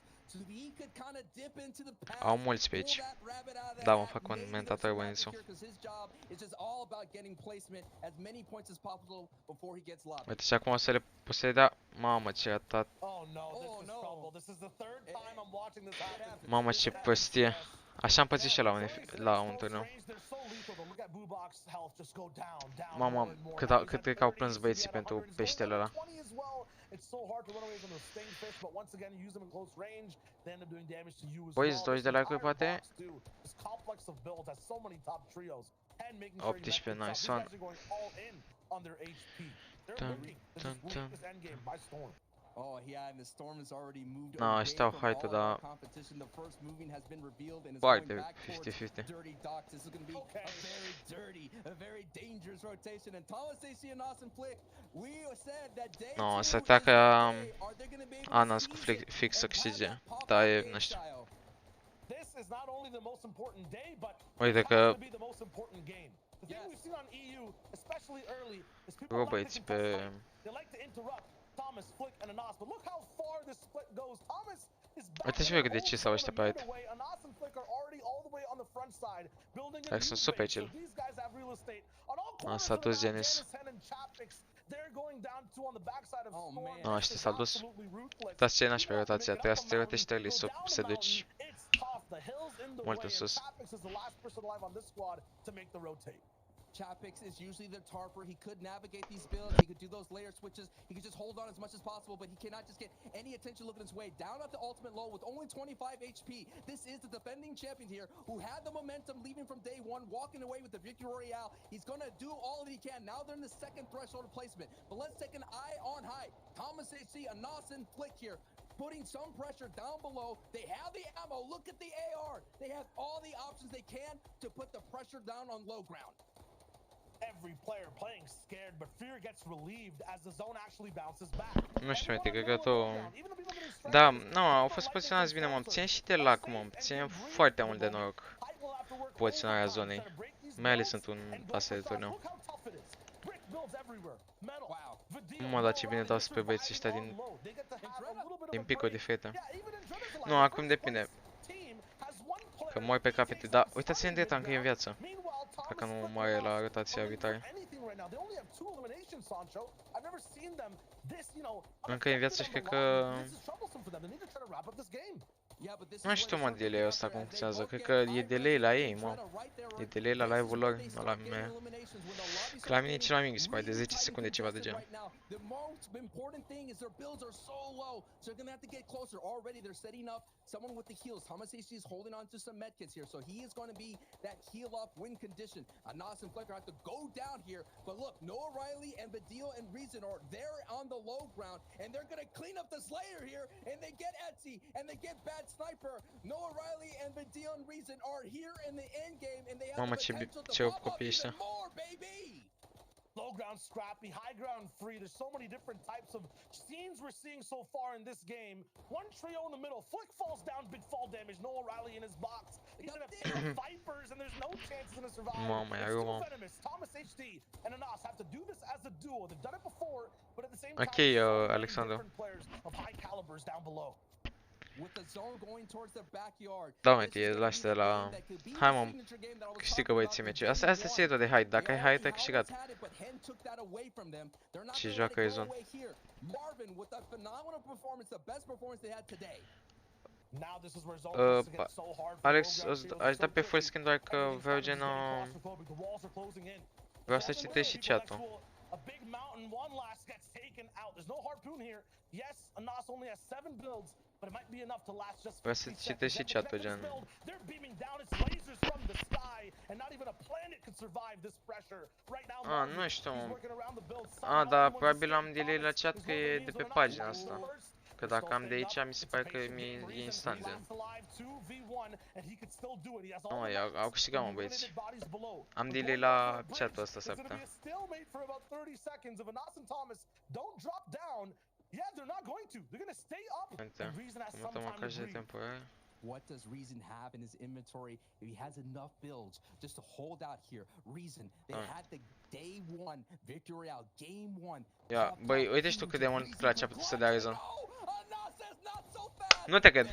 S2: Au mulți pe aici. Da, mă fac un Moderator bănițu. Uite și acum o să le poți să le dea. Mamă ce ratat. Mamă ce prostie. Așa am pățit și la un turneu. Mamă, cât cred că au plâns băieții pentru peștele ăla. Boys, 20 de like-uri poate? 18, nice one. No, ăștia au height-ul, dar foarte 50-50. No, se atacă Anas cu fix să câștige, dar e, nu știu. Uite că vreo băieții pe... Uite și voi cât de ce s-au ăștia pe aici. Dacă sunt super chill. S-a dus Genis. Nu, ăștia s-a dus. Uitați ce n-aș pe rotația, trebuia să te rotești early să se duci mult în sus.
S6: Chapix is usually the tarper. He could navigate these builds. He could do those layer switches. He could just hold on as much as possible, but he cannot just get any attention looking his way. Down at the ultimate low with only 25 HP. This is the defending champion here who had the momentum leaving from day one, walking away with the victory royale. He's going to do all that he can. Now they're in the second threshold of placement. But let's take an eye on high. Thomas HC, a Nasen flick here, putting some pressure down below. They have the ammo. Look at the AR. They have all the options they can to put the pressure down on low ground. Every player playing scared, but fear gets relieved as the zone actually bounces back.
S2: Nu știu, uite, cred că tu... Da, nu, au fost poziționați bine, mă țin și de lac, mă țin foarte mult de noroc poziționarea zonei, mai ales într-un astfel de turneu. Mă, dar ce bine dau spre băieții ăștia din picuri diferite. Nu, acum depinde. Că mori pe capete, dar uitați-ne de încă e în viață. Dacă nu moare la rotația viitoare. Încă e în viață și cred că... Nu știu, mă, delay-ul ăsta cum funcționează. Cred că e delay la ei, mă. E delay la live-ul lor, nu la mine. Că la mine e cel mai mic, se pare de 10 secunde, ceva de gen. Someone with the heals. Thomas AC is holding on to some medkits here, so he is going to be that heal up win condition. Anas and Flicker have to go down here, but look, Noah Riley and Badil and Reason are there on the low ground, and they're going to clean up the Slayer here, and they get Etsy, and they get Bad Sniper. Noah Riley and Badil and Reason are here in the end game, and they have the potential to pop up even more, baby! Low ground scrappy, high ground free. There's so many different types of scenes we're seeing so far in this game. One trio in the middle. Flick falls down, big fall damage. Noah Riley in his box. He's gonna have Vipers, and there's no chance in a survival. It's too venomous. Thomas HD and Anas have to do this as a duo. They've done it before, but at the same time, different players of high calibers down below. Da, mă, e la astea la... Hai, mă, câștigă băieții meciul. Asta se iedă de hide. Dacă ai hide, ai câștigat. Și joacă rezon. Alex, aș da pe full skin doar că vreau gen... Vreau să citesc și chat-ul. Vreau să citesc și chat-ul, gen. Nu știu. Dar probabil am delay la chat că e de pe pagina asta. Că dacă am de aici, mi se pare că e instant, gen. Au câștigat, mă, băieți. Am delay la chat-ul ăsta, s-ar putea.
S5: Yeah, they're not going to. They're going to stay up. And Reason has some time to breathe.
S6: What does Reason have in his inventory if he has enough builds just to hold out here? Reason, they had the day one victory royale, game one.
S2: Ia, băi, uite și tu cât de mult clutch a putut să dea Reason. Nu te cred.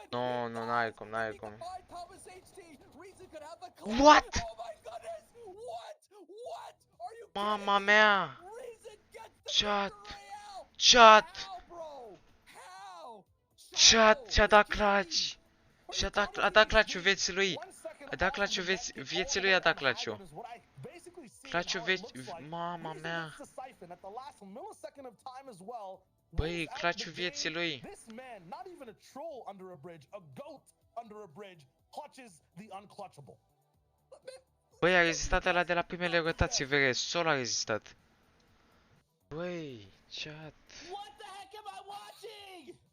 S2: Nu, nu, n-ai cum, n-ai cum. What? Mama mea! Chat! Chat! Chat! Și-a dat clutch! A dat clutch-ul vieții lui! A dat clutch-ul vieții lui, a dat clutch-ul! Clutch-ul vieții... Mama mea! Băi, clutch-ul vieții lui! Băi, a rezistat ăla de la primele rotații, vreo, solo a rezistat. Băi, chat.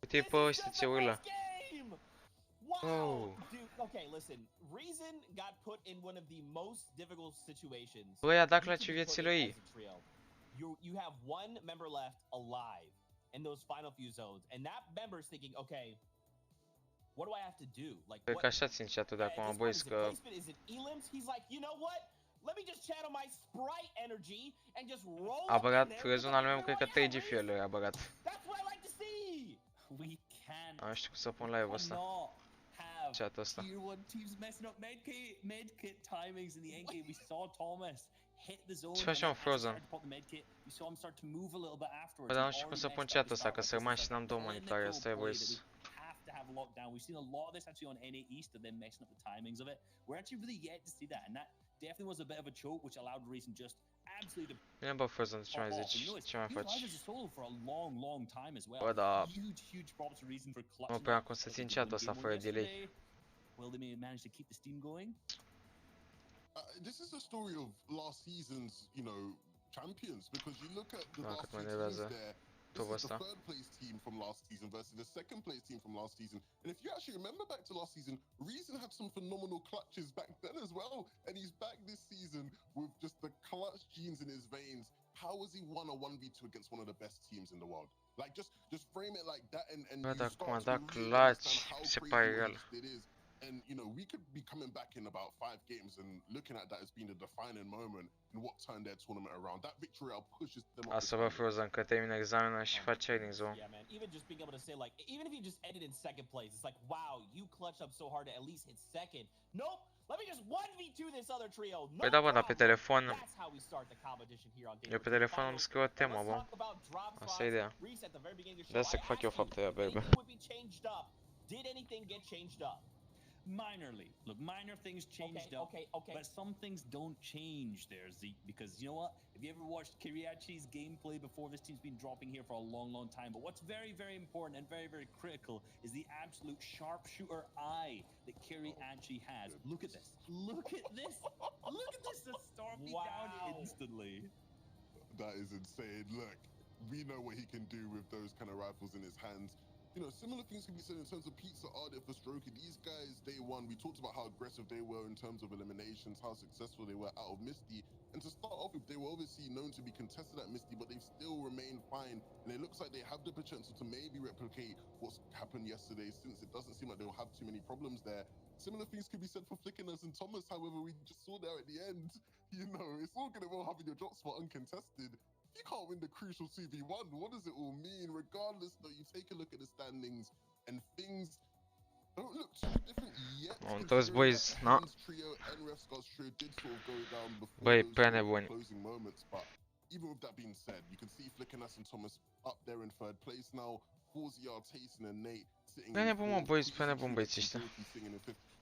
S2: Uite-i pe ăștia ce urlă.
S1: Wow, dude. Okay, listen. Reason got put in one of the most difficult situations.
S2: Băi, a dat clutch-ul vieții lui.
S1: You have one member left alive in those final few zones, and that member's thinking, okay, what do I have to do? Like,
S2: cred că așa țin chat-ul de acum, boys, că...
S1: He's like, you know what? Let me just channel my sprite energy and just roll.
S2: A băgat rezonul al meu, cred că 3 GF-uri a băgat.
S1: That's what I like to see.
S3: We can.
S2: Nu știu cum să pun live-ul ăsta. Chat-ul ăsta.
S3: Tier 1 teams messing up medkit timings in the end game. We saw Thomas hit the zone.
S2: Ce facem, Frozen?
S3: We saw him start to move a little bit afterwards.
S2: Bă, dar nu știu cum să pun chat-ul ăsta, că să rămân și n-am două monitoare, asta e, boys.
S3: To have lockdown. We've seen a lot of this actually on NA East of them messing up the timings of it. We're actually really yet to see that, and that definitely was a bit of a choke, which allowed Reason just absolutely to.
S2: Bine, bă, Frozen, ce mai zici? Ce mai faci? Bă, da. Nu prea cum să țin chat-ul ăsta fără delay.
S3: Will they manage to keep the steam going?
S4: This is the story of last season's, champions, because you look at the last two teams there. This is the third place team from last season versus the second place team from last season. And if you actually remember back to last season, Reason had some phenomenal clutches back then as well. And he's back this season with just the clutch genes in his veins. How has he won a 1v2 against one of the best teams in the world? Like, just frame it like that and you start to really understand how crazy it is. And, we could be coming back in about 5 games and looking at that as being the defining moment in what turned their tournament around. That victory out pushes them up.
S2: Asta vă, Frozen, că termină examenul și faci trading zone.
S1: Yeah, man. Even just being able to say, like, even if you just ended in second place, it's like, wow, you clutched up so hard to at least hit second. Nope. Let me just 1v2 this other trio.
S2: Păi da, bă, dar pe telefon... Eu pe telefon îmi scriu o temă, bă. Asta e ideea. De asta fac eu faptele, baby.
S1: Did anything get changed up?
S3: Minorly. Look, minor things changed up, but some things don't change there, Zeke, because you know what? Have you ever watched Kiriachi's gameplay before? This team's been dropping here for a long, long time, but what's very, very important and very, very critical is the absolute sharpshooter eye that Kiriachi has. Look at this. Look at this. Look at this. That's storming down instantly.
S4: That is insane. Look, we know what he can do with those kind of rifles in his hands. Similar things can be said in terms of Pizza Ardit for Strokey. These guys, day one, we talked about how aggressive they were in terms of eliminations, how successful they were out of Misty. And to start off with, they were obviously known to be contested at Misty, but they've still remained fine. And it looks like they have the potential to maybe replicate what's happened yesterday, since it doesn't seem like they'll have too many problems there. Similar things could be said for Flickiness and Thomas, however, we just saw there at the end. It's all going to well having your drop spot uncontested. You can't win the crucial 2v1. What does it all mean? Regardless, though, you take a look at the standings and things don't look too different yet.
S2: Those boys, no.
S4: Trio and Refscott's trio did sort of go down before those closing moments. But even with that being said, you can see Flickiness and Thomas up there in third place now. Forziar, Tayson and Nate sitting in
S2: boys, băieți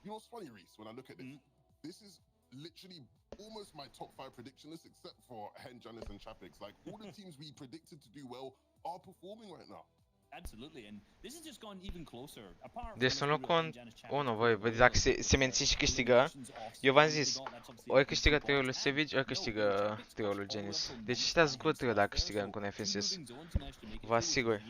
S4: You know what's funny, Reese, when I look at this? This is literally almost my top 5 prediction list, except for Hen, Janis, and Chapix. Like, all the teams we predicted to do well are performing right now.
S3: Absolutely, and this has just gone even closer. Apart
S2: Deci
S3: from
S2: un loc
S3: Janice Chapman,
S2: unul, voi vedeți dacă se menține și câștigă. Eu v-am zis, ori câștigă triul lui Savage, ori câștigă triul lui Genis. Deci ăștia sunt good trio dacă câștigă încă un FNCS. Vă asigur.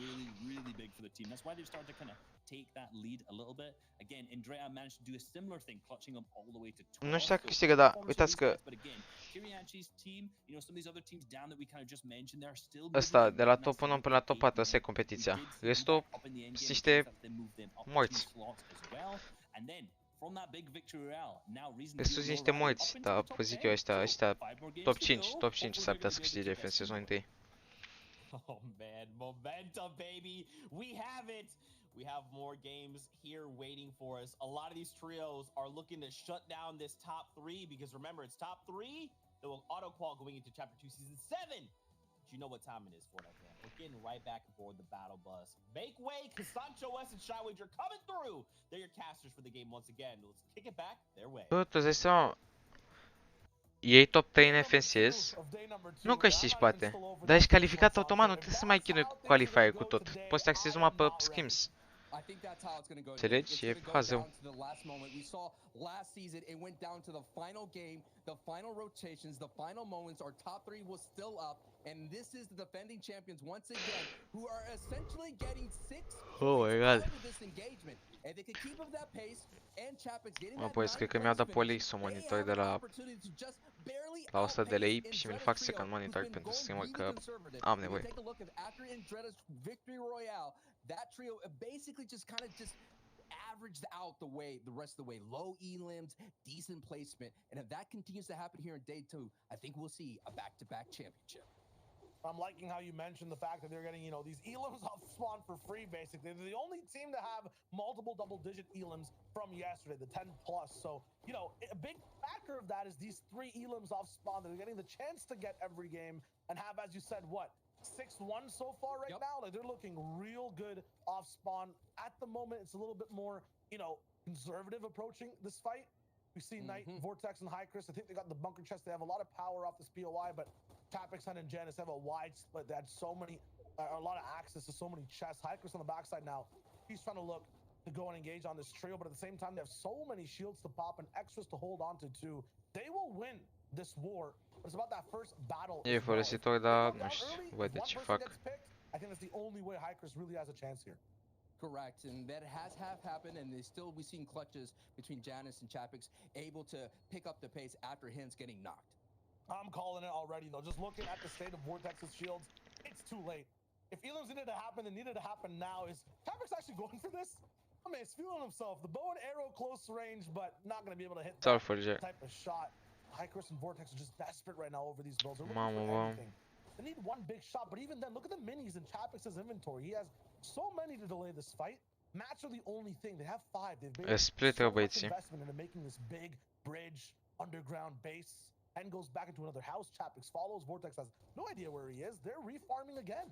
S2: Nu știu dacă câștigă, dar uitați că ăsta, de la top 1 până la top 4, asta e competiția. Restul sunt niște morți. Restul sunt niște morți, dar vă zic eu, ăștia top 5 s-ar putea să câștige în sezonul 1.
S1: Oh man, momentum, baby. We have it. We have more games here waiting for us. A lot of these trios are looking to shut down this top 3 because remember, it's top 3 that will auto-qual going into Chapter 2 Season 7. But you know what time it is for that, man. We're getting right back aboard the battle bus. Make way, because Sancho West and Shywage are coming through. They're your casters for the game once again. Let's kick it back their way.
S2: Bă, tu îți dai seama, ei top 3 în FNCS, nu câștigi poate, dar ești calificat automat, nu trebuie să mai chinui cu qualifier cu tot. Poți să accesi numai pe scrims.
S6: I think that's how it's going to go.
S2: Înțelegi? E
S6: It's
S2: hazeu.
S6: down to the last moment. We saw last season it went down to the final game, the final rotations, the final moments. Our top 3 was still up, and this is the defending champions once again, who are essentially getting 6
S2: Oh my god.
S6: out of this engagement. And they can keep up that pace, and Chapek's getting
S2: Mă,
S6: that
S2: băieți, cred că mi-au dat Polix un monitor de la 100 de lei și mi-l fac second monitor pentru streamer că am nevoie.
S6: That trio basically just kind of averaged out the rest of the way. Low elims, decent placement, and if that continues to happen here in day 2, I think we'll see a back-to-back championship.
S5: I'm liking how you mentioned the fact that they're getting, these elims off spawn for free, basically. They're the only team to have multiple double-digit elims from yesterday, the 10+. So, a big factor of that is these 3 elims off spawn. They're getting the chance to get every game and have, as you said, 6-1 so far right now. Like, they're looking real good off spawn. At the moment, it's a little bit more, conservative approaching this fight. We see Knight, Vortex, and High Chris. I think they got the bunker chest. They have a lot of power off this POI, but Chapek's and Janice have a wide split. They had so many, a lot of access to so many chests. High Chris on the backside now. He's trying to look to go and engage on this trio, but at the same time, they have so many shields to pop and extras to hold on to too. They will win this war. But it's about that first battle.
S2: E folositor, dar nu știu, văd de ce fac.
S5: I think that's the only way High Chris really has a chance here.
S6: Correct, and that has happened, and we've seen clutches between Janice and Chapek's able to pick up the pace after Hint's getting knocked.
S5: I'm calling it already, though. Just looking at the state of Vortex's shields, it's too late. If elims needed to happen, it needed to happen now. Is Chapek's actually going for this? I mean, he's feeling himself. The bow and arrow close range, but not going to be able to hit that type of shot. High Chris and Vortex are just desperate right now over these builds. They're looking for anything. They need one big shot, but even then, look at the minis in Chapek's inventory. He has so many to delay this fight. Mats are the only thing. They have 5. They've made so much investment into making this big bridge, underground base. And goes back into another house. Chapek's follows. Vortex has no idea where he is. They're refarming again.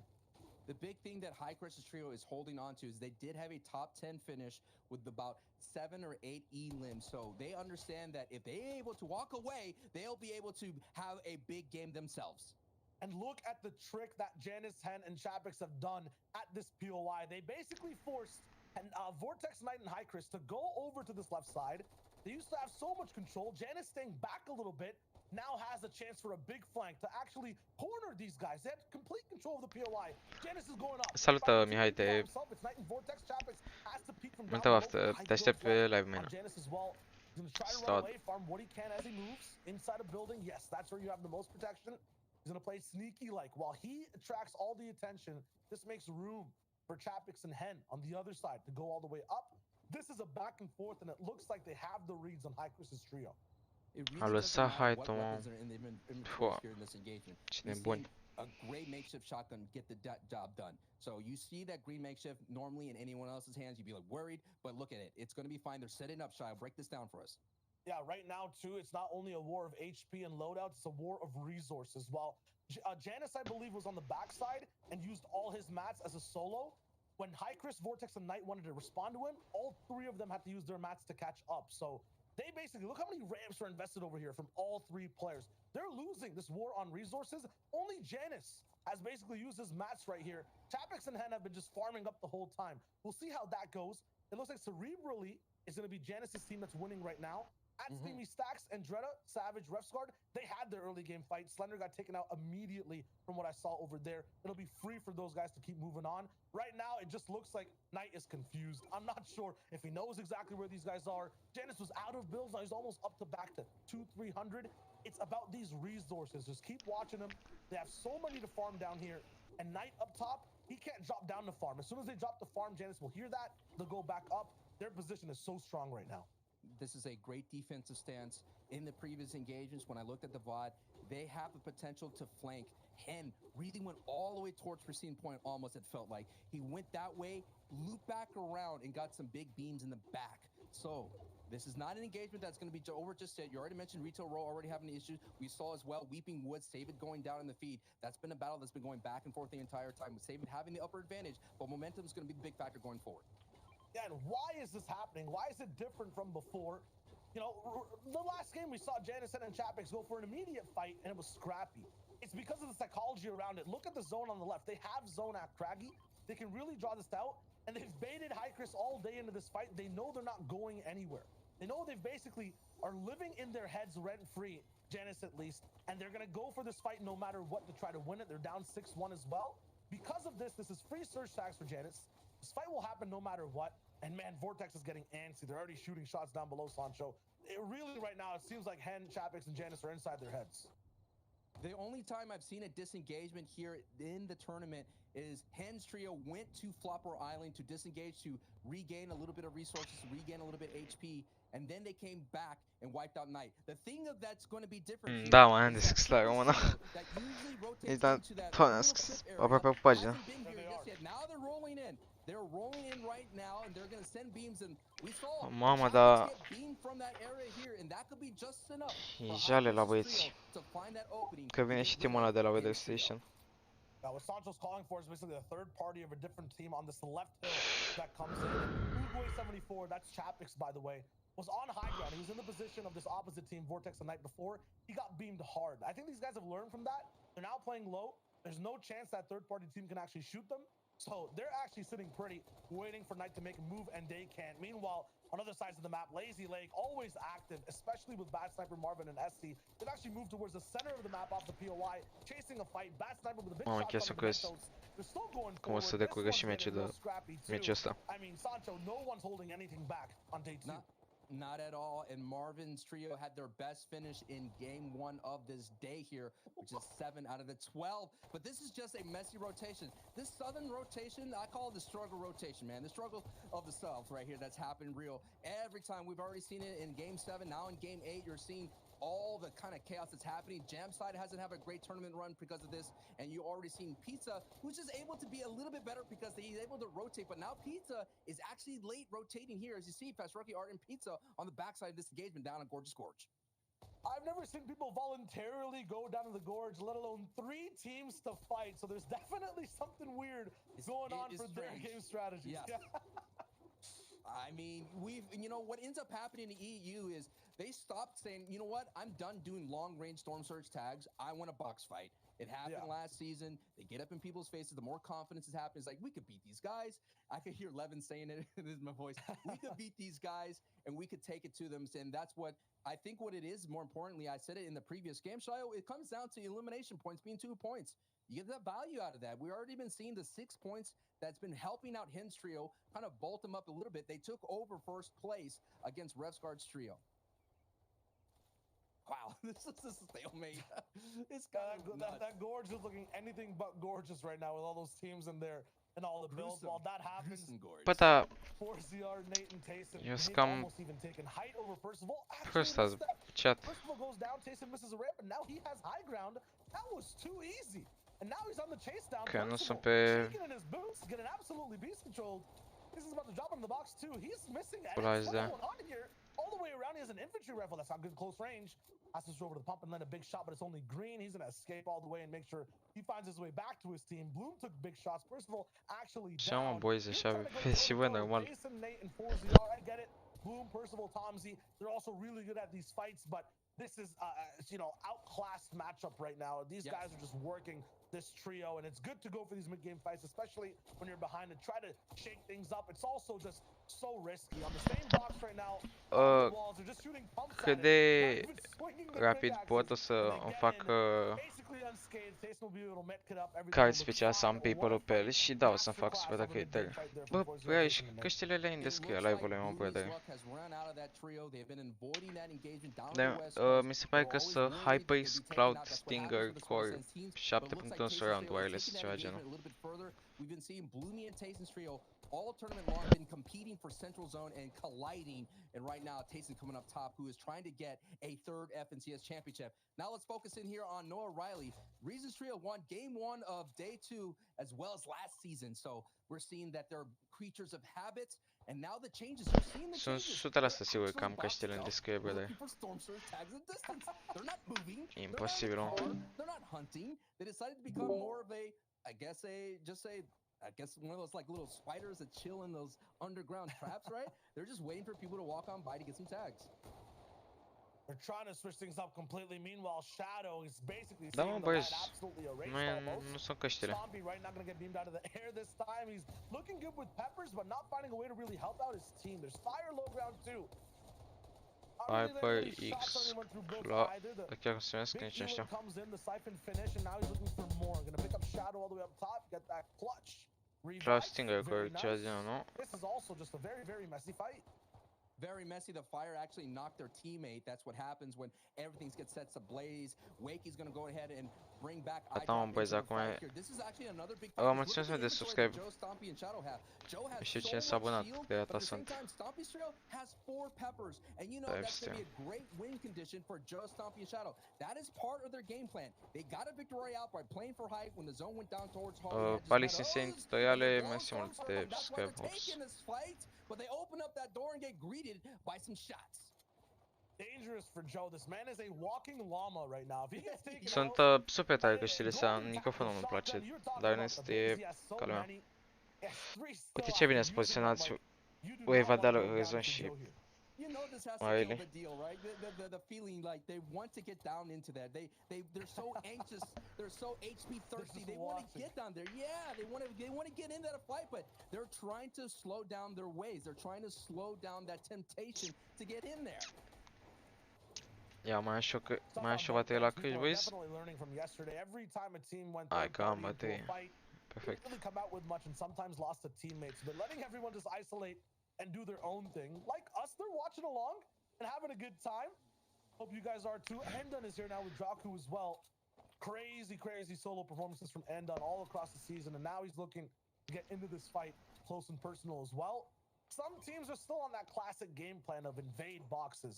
S6: The big thing that High Chris's trio is holding on to is they did have a top 10 finish with about 7 or 8 elims. So they understand that if they're able to walk away, they'll be able to have a big game themselves.
S5: And look at the trick that Janice, Hen, and Chapek's have done at this POI. They basically forced Vortex, Knight, and High Chris to go over to this left side. They used to have so much control. Janice staying back a little bit now has a chance for a big flank to actually corner these guys. They had complete control of the POI. Janice is going up.
S2: Salut, Mihai, te... te aștept pe live, man. Start.
S5: What he can as he moves inside a building. Yes, that's where you have the most protection. He's going to play sneaky like. While he attracts all the attention, this makes room for Chapek's and Hen on the other side to go all the way up. This is a back and forth, and it looks like they have the reads on High Chris's trio.
S2: A lăsat Haitom. Cine bun.
S6: A great makeshift shotgun get the job done. So you see that green makeshift normally in anyone else's hands, you'd be like worried, but look at it. It's going to be fine. They're setting up shy. Break this down for us.
S5: Yeah, right now too, it's not only a war of HP and loadouts, it's a war of resources. While Janice, I believe, was on the backside and used all his mats as a solo. When High Chris, Vortex, and Knight wanted to respond to him, all 3 of them had to use their mats to catch up. So they basically, look how many ramps are invested over here from all 3 players. They're losing this war on resources. Only Janice has basically used his mats right here. Chapix and Hen have been just farming up the whole time. We'll see how that goes. It looks like Cerebrally is going to be Janice's team that's winning right now. At Steamy Stacks and Dreda, Savage, Refsguard, they had their early game fight. Slender got taken out immediately from what I saw over there. It'll be free for those guys to keep moving on. Right now, it just looks like Knight is confused. I'm not sure if he knows exactly where these guys are. Janice was out of builds. Now he's almost up to back to 200-300. It's about these resources. Just keep watching them. They have so many to farm down here. And Knight up top, he can't drop down to farm. As soon as they drop the farm, Janice will hear that. They'll go back up. Their position is so strong right now.
S6: This is a great defensive stance. In the previous engagements, when I looked at the VOD, they have the potential to flank. Hen really went all the way towards Pristine Point, almost, it felt like. He went that way, looped back around, and got some big beams in the back. So, this is not an engagement that's going to be over just yet. You already mentioned Retail Row already having issues. We saw as well Weeping Woods, Save It going down in the feed. That's been a battle that's been going back and forth the entire time, with Save It having the upper advantage, but momentum is going to be the big factor going forward.
S5: Yeah, and why is this happening? Why is it different from before? You know, the last game we saw Janice and Chapix go for an immediate fight, and it was scrappy. It's because of the psychology around it. Look at the zone on the left. They have zone at Craggy. They can really draw this out, and they've baited High Chris all day into this fight. They know they're not going anywhere. They know they've basically are living in their heads rent-free, Janice at least, and they're going to go for this fight no matter what to try to win it. They're down 6-1 as well. Because of this is free surge tags for Janice. This fight will happen no matter what. And man, Vortex is getting antsy. They're already shooting shots down below Sancho. Really, right now, it seems like Hen, Chapix, and Janice are inside their heads.
S6: The only time I've seen a disengagement here in the tournament is Hen's trio went to Flopper Island to disengage, to regain a little bit of resources, to regain a little bit HP, and then they came back and wiped out Knight. The thing of that's going to be different
S2: Da, mühendislikler ona. İzden Tonask. Apa pagina.
S6: Now they're rolling in. They're rolling in right now, and they're going to send beams, and we saw
S2: Mamma da.
S6: beam from that area here, and that could be just enough
S2: Žalila băieți. Că vine și teamul ăla de la Weather Station.
S5: What Sancho's calling for is basically a third party of a different team on this left hill that comes in. Uruguay 74, that's Chapix, by the way, was on high ground. He was in the position of this opposite team, Vortex, the night before. He got beamed hard. I think these guys have learned from that. They're now playing low. There's no chance that third party team can actually shoot them. So they're actually sitting pretty, waiting for Knight to make a move, and they can't. Meanwhile, on other sides of the map, Lazy Lake, always active, especially with Bad Sniper Marvin and SC. They've actually moved towards the center of the map off the POI, chasing a fight. Bad Sniper with a big shot on the Mentos. They're still going forward. This one's getting real scrappy too. I mean, Sancho, no one's holding anything back on day 2.
S6: Not at all, and Marvin's trio had their best finish in game 1 of this day here, which is 7 out of the 12. But this is just a messy rotation. This southern rotation, I call it the struggle rotation, man. The struggle of the south right here that's happened real. Every time we've already seen it in game 7, now in game 8, you're seeing all the kind of chaos that's happening. Jamside hasn't had a great tournament run because of this, and you already seen Pizza, who's just able to be a little bit better because he's able to rotate, but now Pizza is actually late rotating here, as you see Fast Rookie Art and Pizza on the backside of this engagement down on Gorgeous Gorge.
S5: I've never seen people voluntarily go down to the gorge, let alone 3 teams to fight, so there's definitely something weird going on for their game strategies.
S6: Yeah. I mean, you know, what ends up happening in the EU is they stopped saying, you know what, I'm done doing long-range Storm Surge tags. I want a box fight. It happened last season. They get up in people's faces. The more confidence is happening, it's like, we could beat these guys. I could hear Levin saying it. This is my voice. We could beat these guys, and we could take it to them. And that's what I think what it is. More importantly, I said it in the previous game, Shayo, it comes down to elimination points being 2 points. You get that value out of that. We've already been seeing the 6 points that's been helping out Hen's trio, kind of bolt them up a little bit. They took over first place against Revsguard's trio. Wow, this is a stalemate. It's
S5: that gorge is looking anything but gorgeous right now with all those teams in there and all the builds. While that happens,
S2: but
S5: 4CR, Nate and Tayson,
S2: almost
S5: even taken height over Percival.
S2: Percival
S5: goes down, Tayson misses a ramp, and now he has high ground. That was too easy. And now he's on the chase down.
S2: Okay, no są
S5: shaking in his boots, getting absolutely beast controlled. This is about to drop him in the box too. He's missing it. What's going on here? All the way around, he has an infantry rifle. That's not good close range. Has to throw over to the pump and land a big shot, but it's only green. He's gonna escape all the way and make sure he finds his way back to his team. Bloom took big shots. Percival actually down.
S2: Boys, нормально.
S5: Jason, Nate, and 4ZR. I get it. Bloom, Percival, Tomsy. They're also really good at these fights, but this is you know, outclassed matchup right now. These guys are just working this trio, and it's good to go for these mid-game fights, especially when you're behind and try to shake things up. It's also just so risky. On the same box right now, the walls are just shooting pumps
S2: Cât
S5: at
S2: de
S5: it, not even swinging their
S2: rapid
S5: pickaxes,
S2: pot o să
S5: and they
S2: îmi
S5: get
S2: fac
S5: in basically unscathed. Jason will be able to met up everything.
S2: card
S5: will look
S2: special să am
S5: fine.
S2: paper-ul pe el și da, o să-mi fac
S5: Masterclass
S2: super
S5: of a
S2: dacă e
S5: mid-game
S2: tare.
S5: fight there
S2: Bă,
S5: from Forza
S2: păi aici
S5: Jason in the mid.
S2: căștile în descrie live-ul meu, bă, de. Mi se pare că să Hypex Cloud Stinger Core 7.1 surround wireless, ceva genul.
S6: We've been seeing Bloomy and Taysen's trio all tournament long been competing for Central Zone and colliding. And right now, Taysen coming up top, who is trying to get a third FNCS championship. Now let's focus in here on Noah Riley. Reasons Trio won game 1 of day 2 as well as last season. So we're seeing that they're creatures of habits. And now the changes, you're seeing the changes.
S2: Sunt 100% sigur că am căștile în descrie, brother. Imposibil, om.
S6: They're not hunting. They decided to become more of a, I guess one of those like little spiders that chill in those underground traps, right? They're just waiting for people to walk on by to get some tags.
S5: They're trying to switch things up completely. Meanwhile, Shadow is basically
S2: Da, mă, băi, nu sunt căștile.
S5: Stompy right now gonna get beamed out of the air this time. He's looking good with peppers, but not finding a way to really help out his team. There's fire low ground too.
S2: Hyper X chiar se numesc, nici nu știu.
S5: Comes in the siphon finish, and now he's looking for more. Gonna pick up Shadow all the way up top, get that clutch.
S2: Cloud Stinger Core, ceva genul, nu?
S5: This is also just a very, very messy fight.
S6: Very messy. The fire actually knocked their teammate. That's what happens when everything gets set ablaze. Wakey's going to go ahead and bring back
S2: uitam, băieți, acum e... Vă mulțumesc de subscribe. Nu știu cine s-a abonat, de data sunt. Live stream. Palising Saint tutoriale, mersi mult de subscribe, hops.
S6: But they open up that door and get greeted by some shots.
S5: Dangerous for Joe. This man is a walking llama right now. If he gets taken
S2: Sunt super tare căștile astea, microfonul nu-mi place, dar în rest e ca lumea. Uite ce bine sunt poziționați Wave de la Rezon și Marile.
S6: The feeling like they want to get down into that. They're so anxious. They're so HP thirsty. They want to get down there. Yeah, they want to get into that fight, but they're trying to slow down their ways. They're trying to slow down that temptation to get in there.
S2: Ia, mai am și o baterie la câși, boys? Hai că am baterie. Perfect.
S5: Come out with much and sometimes lost to teammates. They're letting everyone just isolate and do their own thing. Like us, they're watching along and having a good time. Hope you guys are too. Endon is here now with Draku as well. Crazy solo performances from Endon all across the season, and now he's looking to get into this fight close and personal as well. Some teams are still on that classic game plan of invade boxes,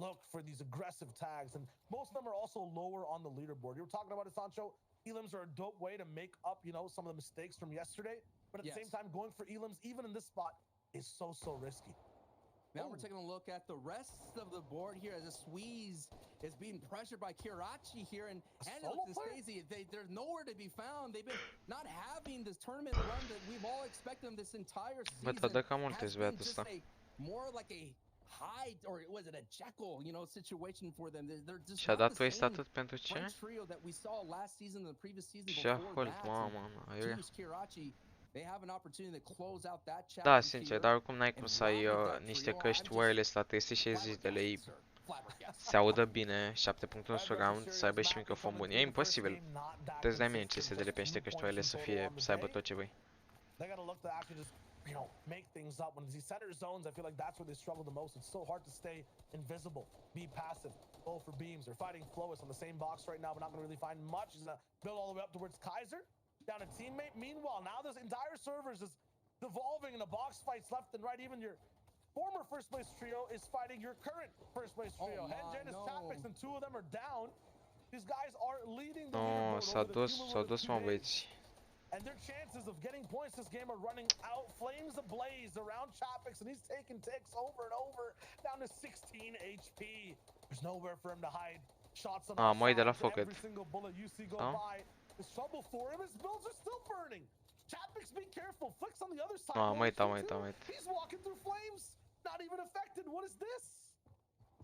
S5: look for these aggressive tags, and most of them are also lower on the leaderboard. You were talking about it, Sancho. Elims are a dope way to make up, some of the mistakes from yesterday, but at the same time, going for Elims, even in this spot, is so risky.
S6: Now we're taking a look at the rest of the board here as a squeeze is being pressured by Kirachi here, and look, this Daisy, they're nowhere to be found. They've been not having this tournament run that we've all expected them this entire season.
S2: Bă, dar cam multe zbeat ăsta.
S6: More like a hide, or was it a Jekyll, situation for them. They're just
S2: Și-a dat waste atât pentru ce?
S6: Trio that we saw last season, the previous season
S2: Și-a
S6: before
S2: hold,
S6: that.
S2: mamă, aiurea.
S6: Kirachi, they have an opportunity to close out that chapter.
S2: Da, sincer, dar oricum n-ai cum să ai niște căști wireless la 360 de lei, se audă bine, 7.1 surround, să aibă și microfon bun. E imposibil. Trebuie să dai mie CSD de pe niște căști wireless să aibă tot ce vrei.
S5: Make things up. When these center zones, I feel like that's where they struggle the most. It's so hard to stay invisible, be passive, go for beams. They're fighting Flois on the same box right now, but not going to really find much. He's going to build all the way up towards Kaiser, down a teammate. Meanwhile, now this entire servers is devolving into box fights left and right. Even your former first place trio is fighting your current first place trio. Hengen is Chapix, and two of them are down. These guys are leading the leaderboard.
S2: S-au dus, mă, băieți.
S5: And their chances of getting points this game are running out. Flames ablaze around Chapix, and he's taking ticks over and over, down to 16 HP. There's nowhere for him to hide. Shots on all sides. Every single bullet you see go by is trouble for him. His builds are still burning. Chapix, be careful. Flicks on the other side. He's walking through flames, not even affected. What is this?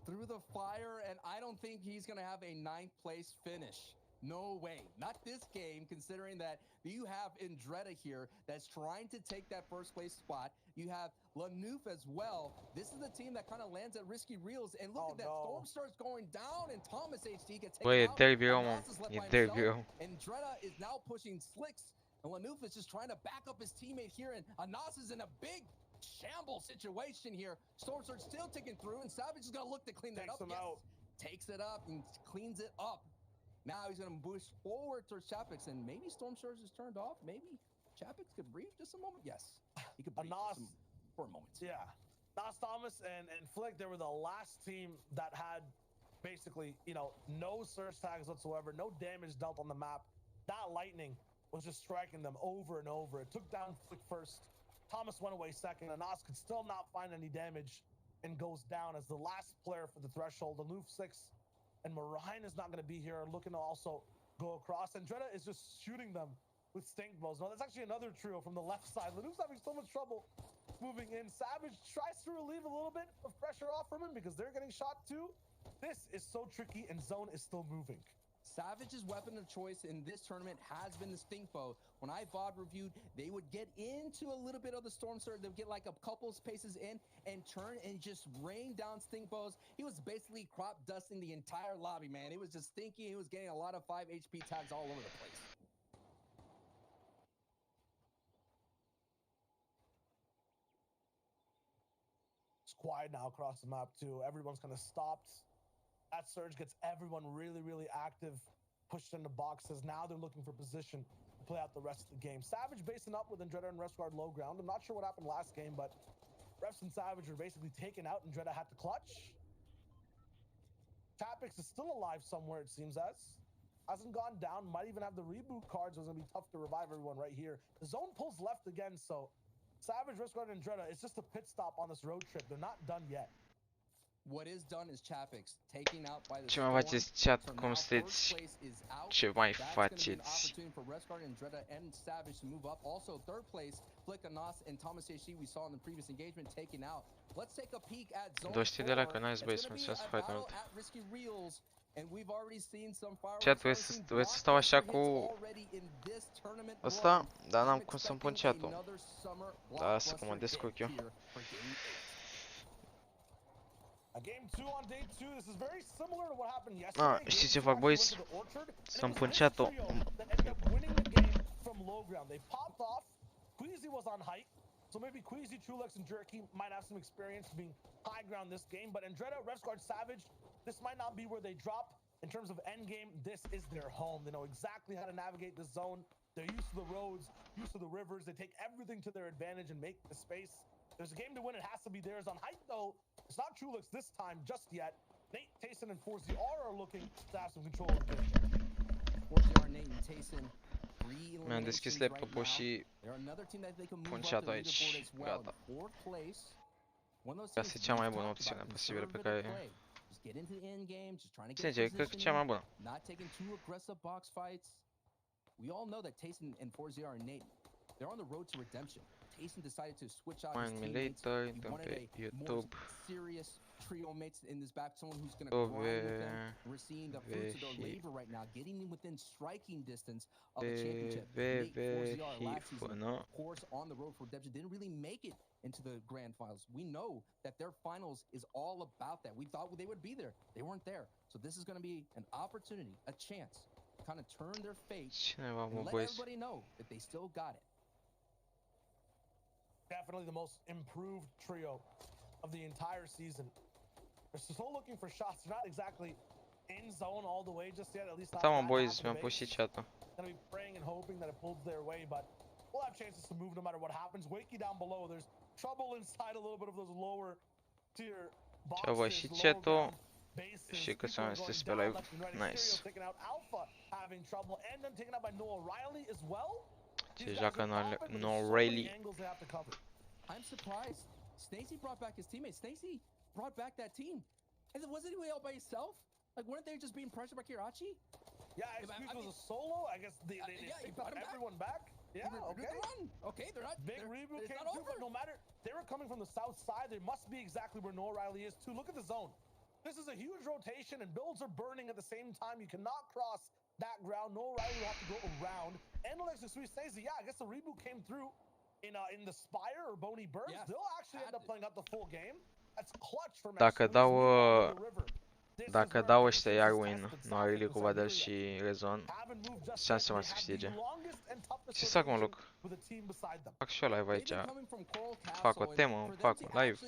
S6: Through the fire, and I don't think he's going to have a 9th place finish. No way. Not this game, considering that you have Indreda here that's trying to take that first place spot. You have Lenovo as well. This is the team that kind of lands at risky reels. And look at that. Storm starts going down, and Thomas HT gets taken
S2: Băi, e
S6: out.
S2: derby rău, mă.
S6: Anas is left
S2: E
S6: by
S2: derby
S6: himself.
S2: rău.
S6: Indreda is now pushing Slicks. And Lenovo is just trying to back up his teammate here. And Anas is in a big shamble situation here. Storm Surge still ticking through, and Savage is going to look to clean that up. Takes it up and cleans it up. Now he's going to push forward towards Chapix, and maybe Storm Surge is turned off. Maybe Chapix could breathe just a moment. Yes, he could breathe for a moment.
S5: Yeah. Nas Thomas and Flick, they were the last team that had basically, you know, no surge tags whatsoever, no damage dealt on the map. That lightning was just striking them over and over. It took down Flick first. Thomas went away second, and Nas could still not find any damage and goes down as the last player for the threshold. The Loof 6 and Marine is not going to be here, looking to also go across. And Dreda is just shooting them with stink bows. No, that's actually another trio from the left side. Lenovo's having so much trouble moving in. Savage tries to relieve a little bit of pressure off from him because they're getting shot too. This is so tricky, and Zone is still moving.
S6: Savage's weapon of choice in this tournament has been the stink bow. When I VOD reviewed, they would get into a little bit of the storm surge. They'd get like a couple spaces in and turn and just rain down stink bows. He was basically crop dusting the entire lobby, man. It was just stinky. He was getting a lot of 5 HP tags all over the place.
S5: It's quiet now across the map too. Everyone's kind of stopped. That surge gets everyone really, really active, pushed into boxes. Now they're looking for position to play out the rest of the game. Savage basing up with Indreda and Resguard low ground. I'm not sure what happened last game, but Refs and Savage were basically taken out. Indreda had to clutch. Tapix is still alive somewhere, it seems as. Hasn't gone down, might even have the reboot cards. It was going to be tough to revive everyone right here. The zone pulls left again, so Savage, Resguard, and Indreda, it's just a pit stop on this road trip. They're not done yet.
S6: What is done is Chapix taking out by the
S2: Ce mai faceți chat, cum sunteți? Ce mai faceți?
S6: For Resguard and Dreda and Savage to move up. Also third place, Flick, Anas, and Thomas HC we saw in the previous engagement taken out. Let's take a peek at zone
S2: 200 de like, nice băi, mulțumesc foarte mult. Chat, vreți să stau așa cu ăsta? Dar n-am cum să-mi pun chat-ul. Da, lasă că mă descurc eu. Știți ce fac, boys? Să-mi pun chat-ul.
S5: So maybe Queasy, Trulex, and Jerky might have some experience being high ground this game, but Indreda, Refsguard, Savage, this might not be where they drop. In terms of end game, this is their home. They know exactly how to navigate the zone. They're used to the roads, used to the rivers. They take everything to their advantage and make the space. There's a game to win. It has to be theirs. On height, though, it's not Trulex this time just yet. Nate, Tayson, and 4ZR are looking to have some control of the game.
S6: 4ZR, Nate, and Tayson.
S2: Mi-am deschis laptopul și pun chat aici, gata. Asta e cea mai bună opțiune posibilă pe care... Sincer, cred că cea mai bună.
S6: We all know that Tayson and 4ZR and Nate, they're on the road to redemption. Tayson decided to switch out his teammates. He wanted a more serious trio mates in this back, someone who's going to grind with them. We're seeing the fruits of their labor right now, getting within striking distance of the championship. Nate, 4ZR last season, of course, on the road for redemption, didn't really make it into the grand finals. We know that their finals is all about that. We thought they would be there. They weren't there. So this is going to be an opportunity, a chance to kind of turn their fate and let everybody know that they still got it.
S5: Definitely the most improved trio of the entire season. They're still looking for shots. They're not exactly in zone all the way just yet. At least not.
S2: Da, mă, boys, mi-am pus și chat-ul.
S5: Gonna be praying and hoping that it pulls their way, but we'll have chances to move no matter what happens. Wakey down below. There's trouble inside a little bit of those lower tier boxes.
S2: Ce-a văzut și chat-ul și că s-a este pe live. Nice.
S5: Having trouble and then taken out by Noah Riley as well.
S2: Ce joacă Noah Riley.
S6: I'm surprised. Stacey brought back his teammates. Stacey brought back that team. And wasn't he all by himself? Like, weren't they just being pressured by Kirachi?
S5: Yeah, it was a solo. I guess they brought everyone back. Yeah, okay.
S6: Okay, they're not.
S5: Big reboot came too, but no matter, they were coming from the south side. They must be exactly where Noah Riley is too. Look at the zone. This is a huge rotation, and builds are burning at the same time. You cannot cross that ground. No O'Reilly will have to go around. And like we say, yeah, I guess the reboot came through in the Spire or Bony Burst.
S6: Yes,
S5: They'll actually end up playing out the full game. That's clutch from
S2: Dacă
S5: MSI.
S2: dau Dacă dau ăștia iar win, noile cu Badel și Rezon, șanse mari să câștige. Ce să fac, mă, Luc? Fac și eu live aici. Fac o temă, fac un live.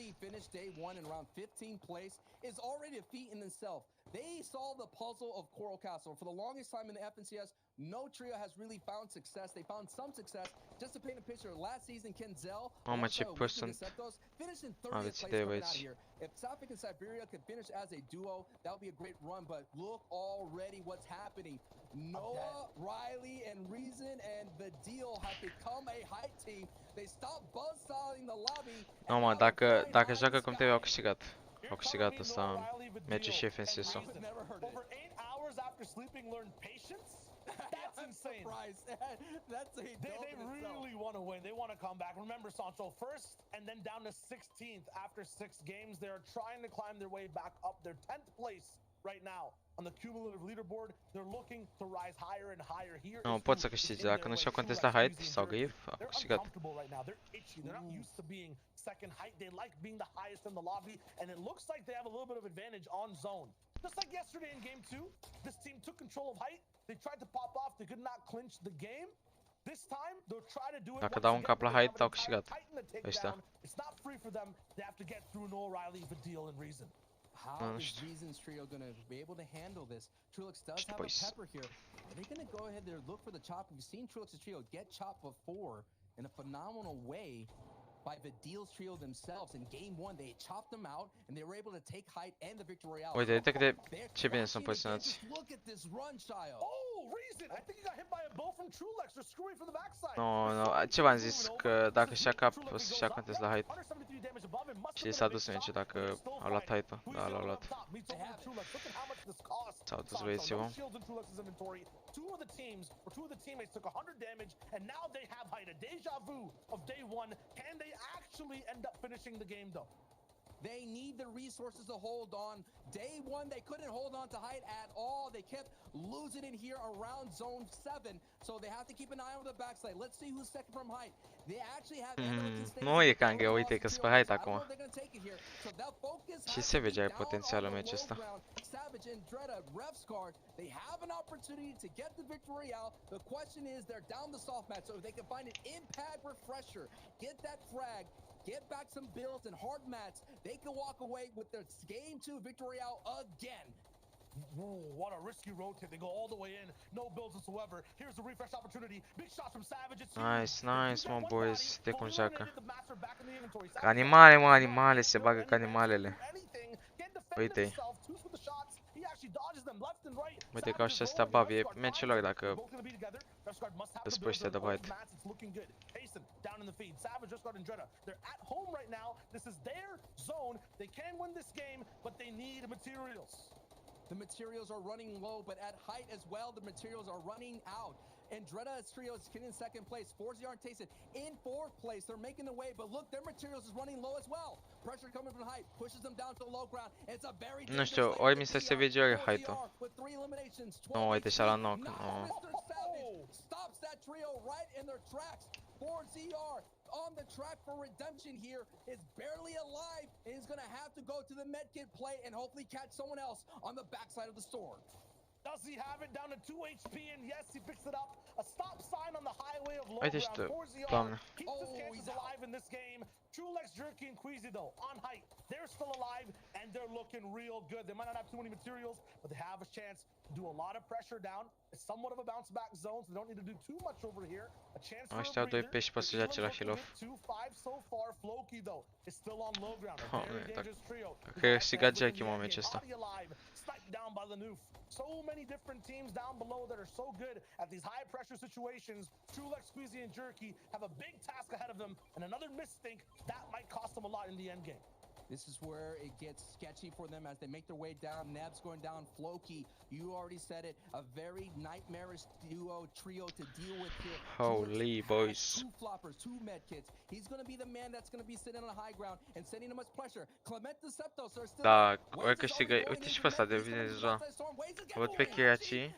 S6: They solved the puzzle of Coral Castle. For the longest time in the FNCS, no trio has really found success. They found some success. Just to paint a picture, last season, Kenzel finished in 30th place right out here. If Safik and Siberia could finish as a duo, that would be a great run. But look already what's happening. Noah, Riley, and Reason and the Deal have become a hype team. They stopped buzzsawing the lobby.
S2: Nu, mă, dacă joacă cum trebuie, au câștigat. Au câștigat ăsta meciul și FNCS-ul.
S5: Over 8 hours after sleeping, learned patience? That's insane. They really want to win. They want to come back. Remember, Sancho, first and then down to 16th after 6 games. They're trying to climb their way back up. They're 10th place right now on the cumulative leaderboard. They're looking to rise higher and higher here.
S2: Nu, pot să câștige. Dacă nu și-au contest la height sau grif, au câștigat.
S5: They're itchy. They're not used to being second height. They like being the highest in the lobby, and it looks like they have a little bit of advantage on zone. Just like yesterday in game 2, this team took control of height. They tried to pop off. They could not clinch the game. This time, they'll try to do it.
S2: Dacă dau un cap la height, au câștigat. Ăștia.
S5: It's not free for them. They have to get through Noah Riley, the Deal, and Reason.
S6: How is Reason's trio going to be able to handle this? Trulix does have a pepper here. Are they going to go ahead there, look for the chop? We've seen Trulix's trio get chopped before in a phenomenal way by the Deal's trio themselves. In game 1, they chopped them out, and they were able to take height and the victory royale.
S2: Uite, uite cât de ce bine sunt poziționați.
S6: Look at this run, child.
S5: Oh, Reason! I think he got hit by a bow from Trulex or screwing from the backside.
S2: Nu, ce v-am zis? Că dacă și-a cap, o să-și ia contest la height. Și s-a dus în dacă au luat height-ul. Da, l-au luat. S-au dus băieții, bă.
S5: Two of the teams, or two of the teammates took 100 damage, and now they have height. A deja vu of day 1. Can they actually end up finishing the game, though?
S6: They need the resources to hold on. Day 1, they couldn't hold on to height at all. They kept losing it here around zone 7, so they have to keep an eye on the backside. Let's see who's second from height. They actually have
S2: nu e ca în greu, uite că spre height acum. Și Savage are potențial în meciul ăsta.
S6: Savage and Dreda, Revscard, they have an opportunity to get the victory out. The question is, they're down the soft match, so if they can find an impact refresher, get that frag, get back some builds and hard mats, they can walk away with their game 2 victory out again.
S5: Whoa, what a risky rotate. They go all the way in. No builds whatsoever. Here's the refresh opportunity. Big shots from Savage.
S2: Nice, nice, mă, boys. De cum joacă. Animale, mă, animale. Se bagă ca animalele. Uite-i. Uite că au și astea bavi. E meciul lor dacă îți pui ăștia de bite.
S6: The materials are running low, but at height as well, the materials are running out. Andretta trio is in second place. Forzy aren't tasted in 4th place. They're making the way, but look, their materials is running low as well. Pressure coming from height pushes them down to the low ground. It's a very
S2: nu știu, ori mi se Savage ori height-ul. Nu, uite și la knock.
S6: Stops that trio right in their tracks. 4ZR on the track for redemption here is barely alive, and he's gonna have to go to the medkit play and hopefully catch someone else on the backside of the storm.
S5: Does he have it down to 2 HP? And yes, he picks it up. A stop sign on the highway of low ground. 4ZR keeps his chances alive in this game. Trulex, Jerky, and Queasy, though, on height. They're still alive, and they're looking real good. They might not have too many materials, but they have a chance to do a lot of pressure down. It's somewhat of a bounce-back zone, so they don't need to do too much over here. A chance for a breather. 2-5 so far. Floki, though, is still on low ground. A very dangerous trio.
S2: Câștigat Jerky momentul ăsta.
S5: Sniped down by Lenovo. So many different teams down below that are so good at these high-pressure situations. Trulex, Squeezy, and Jerky have a big task ahead of them, and another misthink that might cost them a lot in the end game.
S6: This is where it gets sketchy for them as they make their way down. Neb's going down. Floki, you already said it. A very nightmarish trio to deal with here.
S2: Holy boys.
S6: Two floppers, two med kits. He's going to be the man that's going to be sitting on the high ground and sending him much pressure. Clement the Septos are still
S2: Da, ori câștigă, uite și pe ăsta de vine deja. Văd pe Kirachi.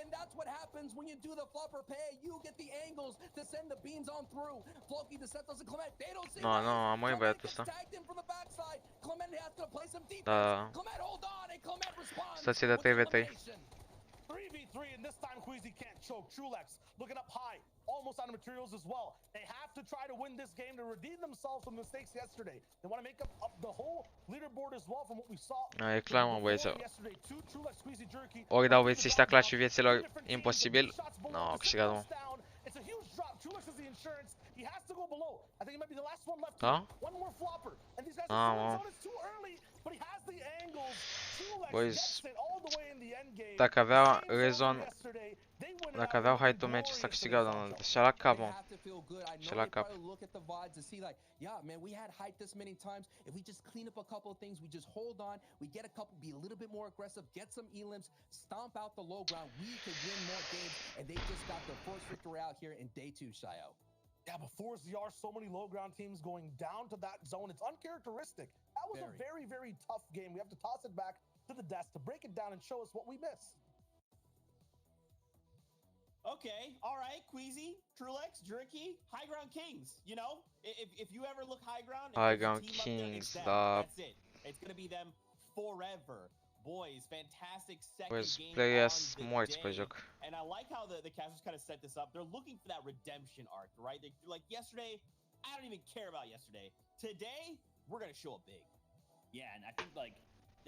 S6: And that's what happens when you do the flopper pay. You get the angles to send the beams on through. Floki, the Septos, and Clement, they don't see
S2: No, am murit băiatul ăsta.
S6: Clement has to play some defense.
S2: Da.
S6: Clement, hold on, and Clement responds.
S2: Stație de 3v3.
S5: 3v3, and this time Queasy can't choke. Trulex looking up high, almost out of materials as well. They have to try to win this game to redeem themselves from mistakes yesterday. They want to make up the whole leaderboard as well from what we saw.
S2: E clar, mă, băieți. Ori dau băieții ăștia clash-ul vieților, imposibil. No, câștigat, mă.
S5: It's a huge drop. Trulex has the insurance. He has to go below. I think it might be the last one left.
S2: Da?
S5: One more flopper. And these guys are it's too early, but he has the angles. Trulex gets it all the way in the end game.
S2: Dacă avea rezon, dacă aveau high to match ăsta câștigat, doamnă. Și la cap, mă. Și la cap.
S6: Yeah, man, we had hype this many times. If we just clean up a couple of things, we just hold on, we get a couple, be a little bit more aggressive, get some elims, stomp out the low ground, we could win more games. And they just got their first victory out here in day 2, Shayo.
S5: Yeah, but 4ZR, so many low ground teams going down to that zone. It's uncharacteristic. That was a very, very tough game. We have to toss it back to the desk to break it down and show us what we missed.
S1: Okay, all right, Queasy, Trulex, Jerky, High Ground Kings. You know, if you ever look High Ground,
S2: High Ground Kings,
S1: that's it. It's gonna be them forever. Boys, fantastic second game
S2: players
S1: morți
S2: pe joc.
S1: And I like how the casters kind of set this up. They're looking for that redemption arc, right? They're like, yesterday, I don't even care about yesterday. Today, we're gonna show up big.
S3: Yeah, and I think like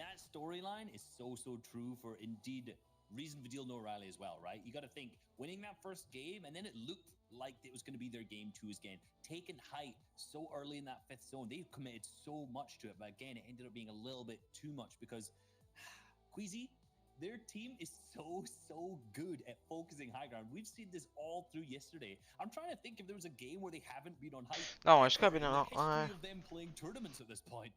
S3: that storyline is so true for indeed reason to deal no Riley as well, right? You got to think winning that first game, and then it looked like it was going to be their game 2 again. Taking height so early in that 5th zone, they committed so much to it, but again, it ended up being a little bit too much because Queasy, their team is so good at focusing high ground. We've seen this all through yesterday. I'm trying to think if there was a game where they haven't been on height.
S2: No, acho que
S3: the history of them playing tournaments at this point.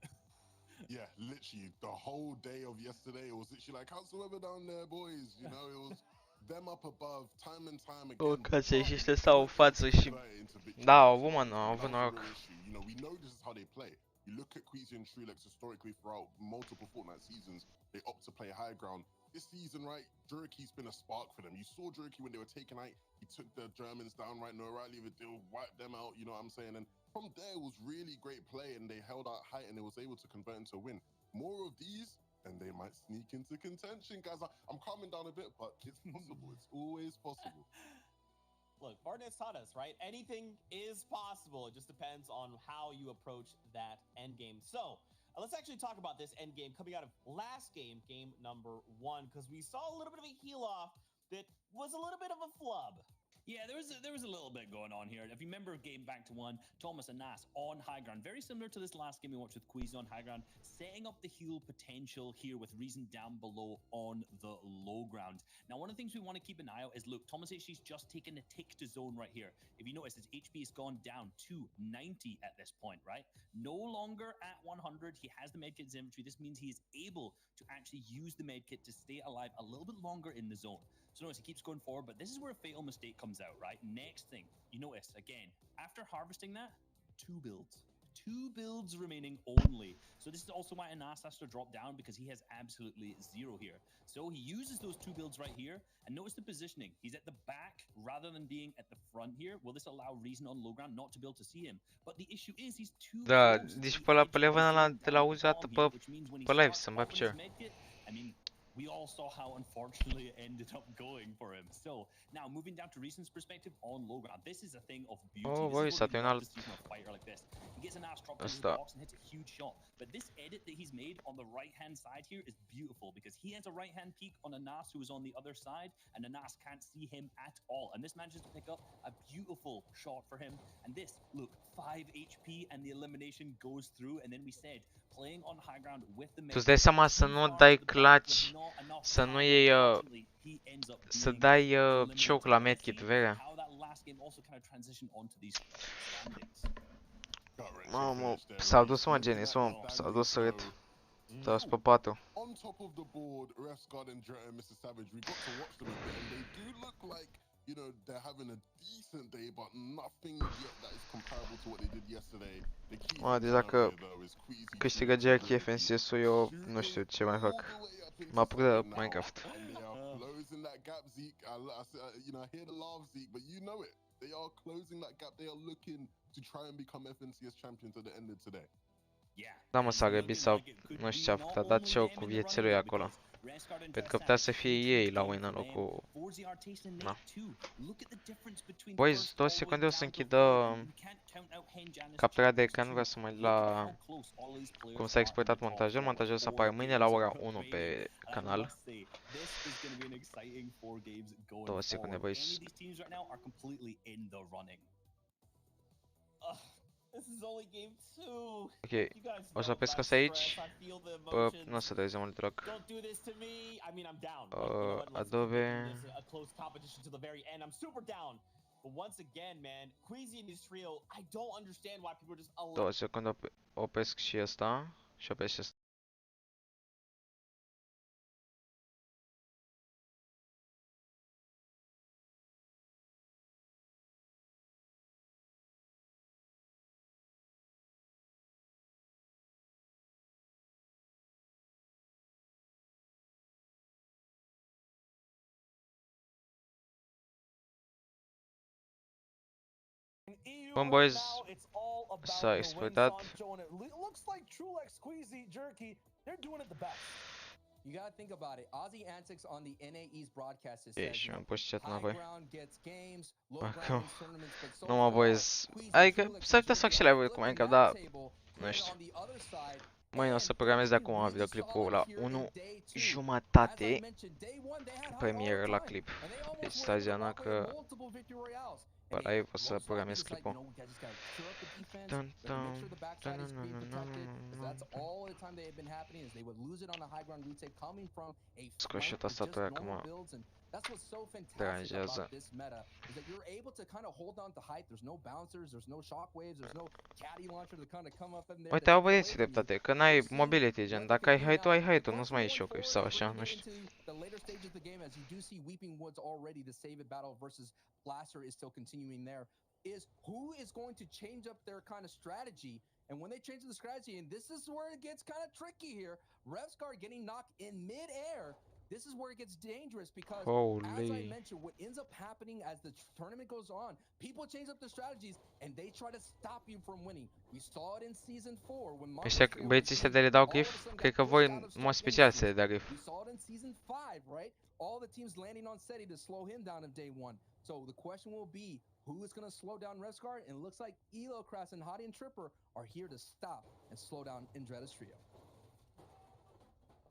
S4: Yeah, literally the whole day of yesterday, it was literally like, how's the weather down there, boys? You know, it was them up above, time and time again.
S2: Ca să ieși să stau în față și... Da, au avut, mă, au avut noroc.
S4: You know, we know this is how they play. You look at Queasy and Trulex historically throughout multiple Fortnite seasons, they opt to play high ground. This season, right, Jerky's been a spark for them. You saw Jerky when they were taking height, he took the Germans down, right? No Riley, they wiped them out, you know what I'm saying? And from there, it was really great play, and they held out height, and they was able to convert into a win. More of these, and they might sneak into contention, guys. I'm calming down a bit, but it's possible. It's always possible.
S1: Look, Fortnite's taught us, right? Anything is possible. It just depends on how you approach that end game. So, let's actually talk about this end game coming out of last game, game number 1, because we saw a little bit of a heel off that was a little bit of a flub.
S3: Yeah, there was a little bit going on here. If you remember game back to 1, Thomas and Nas on high ground. Very similar to this last game we watched with Queasy on high ground, setting up the heal potential here with Reason down below on the low ground. Now, one of the things we want to keep an eye out is, look, Thomas HC's just taken a tick to zone right here. If you notice, his HP has gone down to 90 at this point, right? No longer at 100. He has the medkit's inventory. This means he is able to actually use the medkit to stay alive a little bit longer in the zone. So notice he keeps going forward, but this is where a fatal mistake comes out, right? Next thing, you notice, again, after harvesting that, 2 builds. 2 builds remaining only. So this is also why Anas has to drop down, because he has absolutely 0 here. So he uses those 2 builds right here, and notice the positioning. He's at the back rather than being at the front here. Will this allow Reason on low ground not to be able to see him? But the issue is he's too close.
S2: Deci pe level de la uzat pe live să-mi bag picior.
S3: I mean, we all saw how unfortunately it ended up going for him. So now moving down to Reason's perspective on low ground, this is a thing of beauty.
S2: Oh, boy,
S3: this is what we love to see from a fighter like this. He gets an ass dropped into the box and hits a huge shot. But this edit that he's made on the right-hand side here is beautiful, because he has a right-hand peek on Anas who is on the other side, and Anas can't see him at all. And this manages to pick up a beautiful shot for him. And this, look, 5 HP, and the elimination goes through. And then we said, playing on high ground with the...
S2: Tu îți dai seama să nu dai clutch, să nu iei... să dai choke la medkit, vrea. Mamă, s-au dus mă Genis, mă, s-au dus sărit. S-au dus pe patru.
S4: On top of the board, Refsgard and Dretta and Mr. Savage, we got to watch them a bit, and they do look like, you know, they're having a decent day, but nothing yet that is comparable to what they did yesterday. The key
S2: Mă, deci dacă
S4: though is Queasy
S2: câștigă Jackie FNCS-ul, eu nu știu ce mai fac. Mă apuc de Minecraft.
S4: And they are closing that gap, Zeke. You know, I hear the laugh, Zeke, but you know it. They are closing that gap. They are looking to try and become FNCS champions at the end of today.
S2: Da, mă, s-a grăbit sau nu știu ce a făcut, a dat show cu viețile lui acolo. Pentru că putea să fie ei la win în locul... Na. Boys, 2 secunde o să închidă captura de ecran, vreau să mai la cum s-a exportat montajul. Montajul o să apară mâine la ora 1 pe canal. 2 secunde, boys. Ok, o să opresc asta aici. Nu o să trezim mult deloc. Adobe. Două secunde, opresc și asta. Și opresc și asta. Bun, boys, s-a exploitat.
S6: You gotta think about it. Aussie antics on the NAE's broadcast is
S2: Și mi-am pus chat înapoi.
S6: Acum.
S2: Nu mă, boys. Adică s-ar putea să fac și live-uri cu Minecraft, dar nu știu. Mâine o să programez de acum videoclipul la 1:30 premieră la clip. Deci stai Ziana că pe live o să programez clipul. Scoși tastatura acum deranjează. Uite, au băieții dreptate, că n-ai mobility, gen, dacă ai height-ul, ai height-ul, nu-ți mai ieși șocuri sau așa, nu știu.
S6: Blaster is still continuing there, is who is going to change up their kind of strategy. And when they change the strategy, and this is where it gets kind of tricky here, Revscar getting knocked in mid-air, this is where it gets dangerous because, as I mentioned, what ends up happening as the tournament goes on, people change up their strategies and they try to stop you from winning. We saw it in Season 4 when
S2: băieții ăștia de le dau grif, cred că voi în mod special să le dea grif.
S6: We saw it in Season 5, right? All the teams landing on SETI to slow him down in day 1. So the question will be, who is going to slow down Revscar? And it looks like Elocrass and Hottie and Tripper are here to stop and slow down Indreda's trio.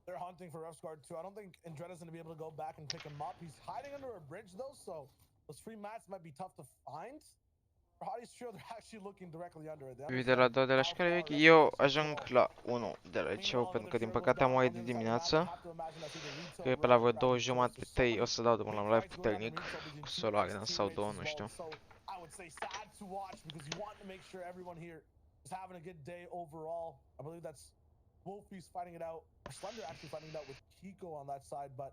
S5: They're hunting for Revscar too. I don't think Indreda's going to be able to go back and pick him up. He's hiding under a bridge though, so those free mats might be tough to find. For Hottie's trio, they're actually looking directly under it.
S2: De la 2 de la școală vechi, eu ajung la 1 de la liceu, pentru că din păcate am oaie de dimineață. Cred că pe la vreo 2:30, 3 o să dau drumul la un live puternic, cu solo arena sau 2, nu știu.
S5: Wolfie's fighting it out. Slender actually fighting it out with Kiko on that side, but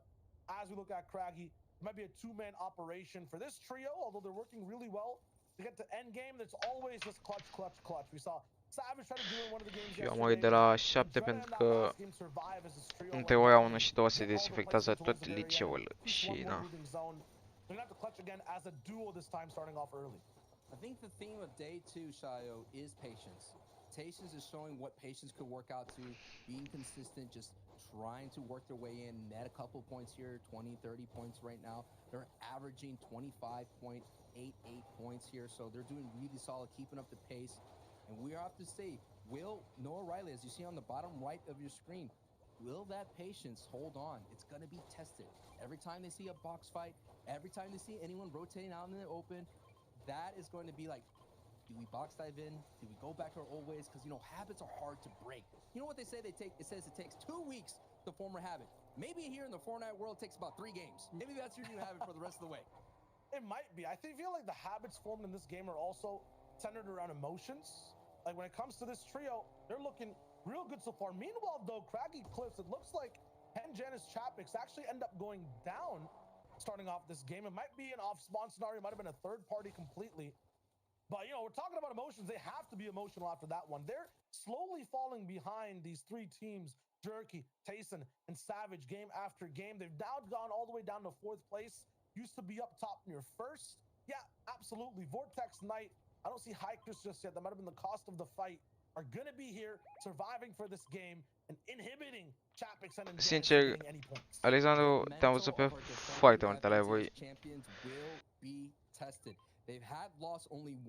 S5: as we look at Craggy, it might be a two-man operation for this trio, although they're working really well to get to end game. That's always just clutch, clutch, clutch. We saw Savage try to do in one of the games yesterday.
S2: Eu am oaie de la 7 pentru că între ora 1 și 2 se dezinfectează tot liceul și na.
S5: They're not to clutch again as a duo this time, starting off early.
S6: I think the theme of day 2, Shayo, is patience. Patience is showing what patience could work out to, being consistent, just trying to work their way in, net a couple points here, 20, 30 points right now. They're averaging 25.88 points here, so they're doing really solid, keeping up the pace. And we have to say, will Noah Riley, as you see on the bottom right of your screen, will that patience hold on? It's going to be tested. Every time they see a box fight, every time they see anyone rotating out in the open, that is going to be like, do we box dive in? Do we go back to our old ways? Because, you know, habits are hard to break. You know what they say? It says it takes 2 weeks to form a habit. Maybe here in the Fortnite world, it takes about 3 games. Maybe that's your new habit for the rest of the way.
S5: It might be. I feel like the habits formed in this game are also centered around emotions. Like when it comes to this trio, they're looking real good so far. Meanwhile, though, Craggy Cliffs, it looks like Janice Chapix actually end up going down starting off this game. It might be an off-spawn scenario, it might have been a third party completely. But, you know, we're talking about emotions. They have to be emotional after that one. They're slowly falling behind these three teams, Jerky, Tayson, and Savage, game after game. They've now gone all the way down to 4th place. Used to be up top near 1st. Yeah, absolutely. Vortex Knight, I don't see Hikers just yet. That might have been the cost of the fight. Are going to be here, surviving for this game, and inhibiting Chapix and
S2: Sincer,
S5: getting any points.
S2: Alexandru, te-am văzut pe foarte multe live-uri.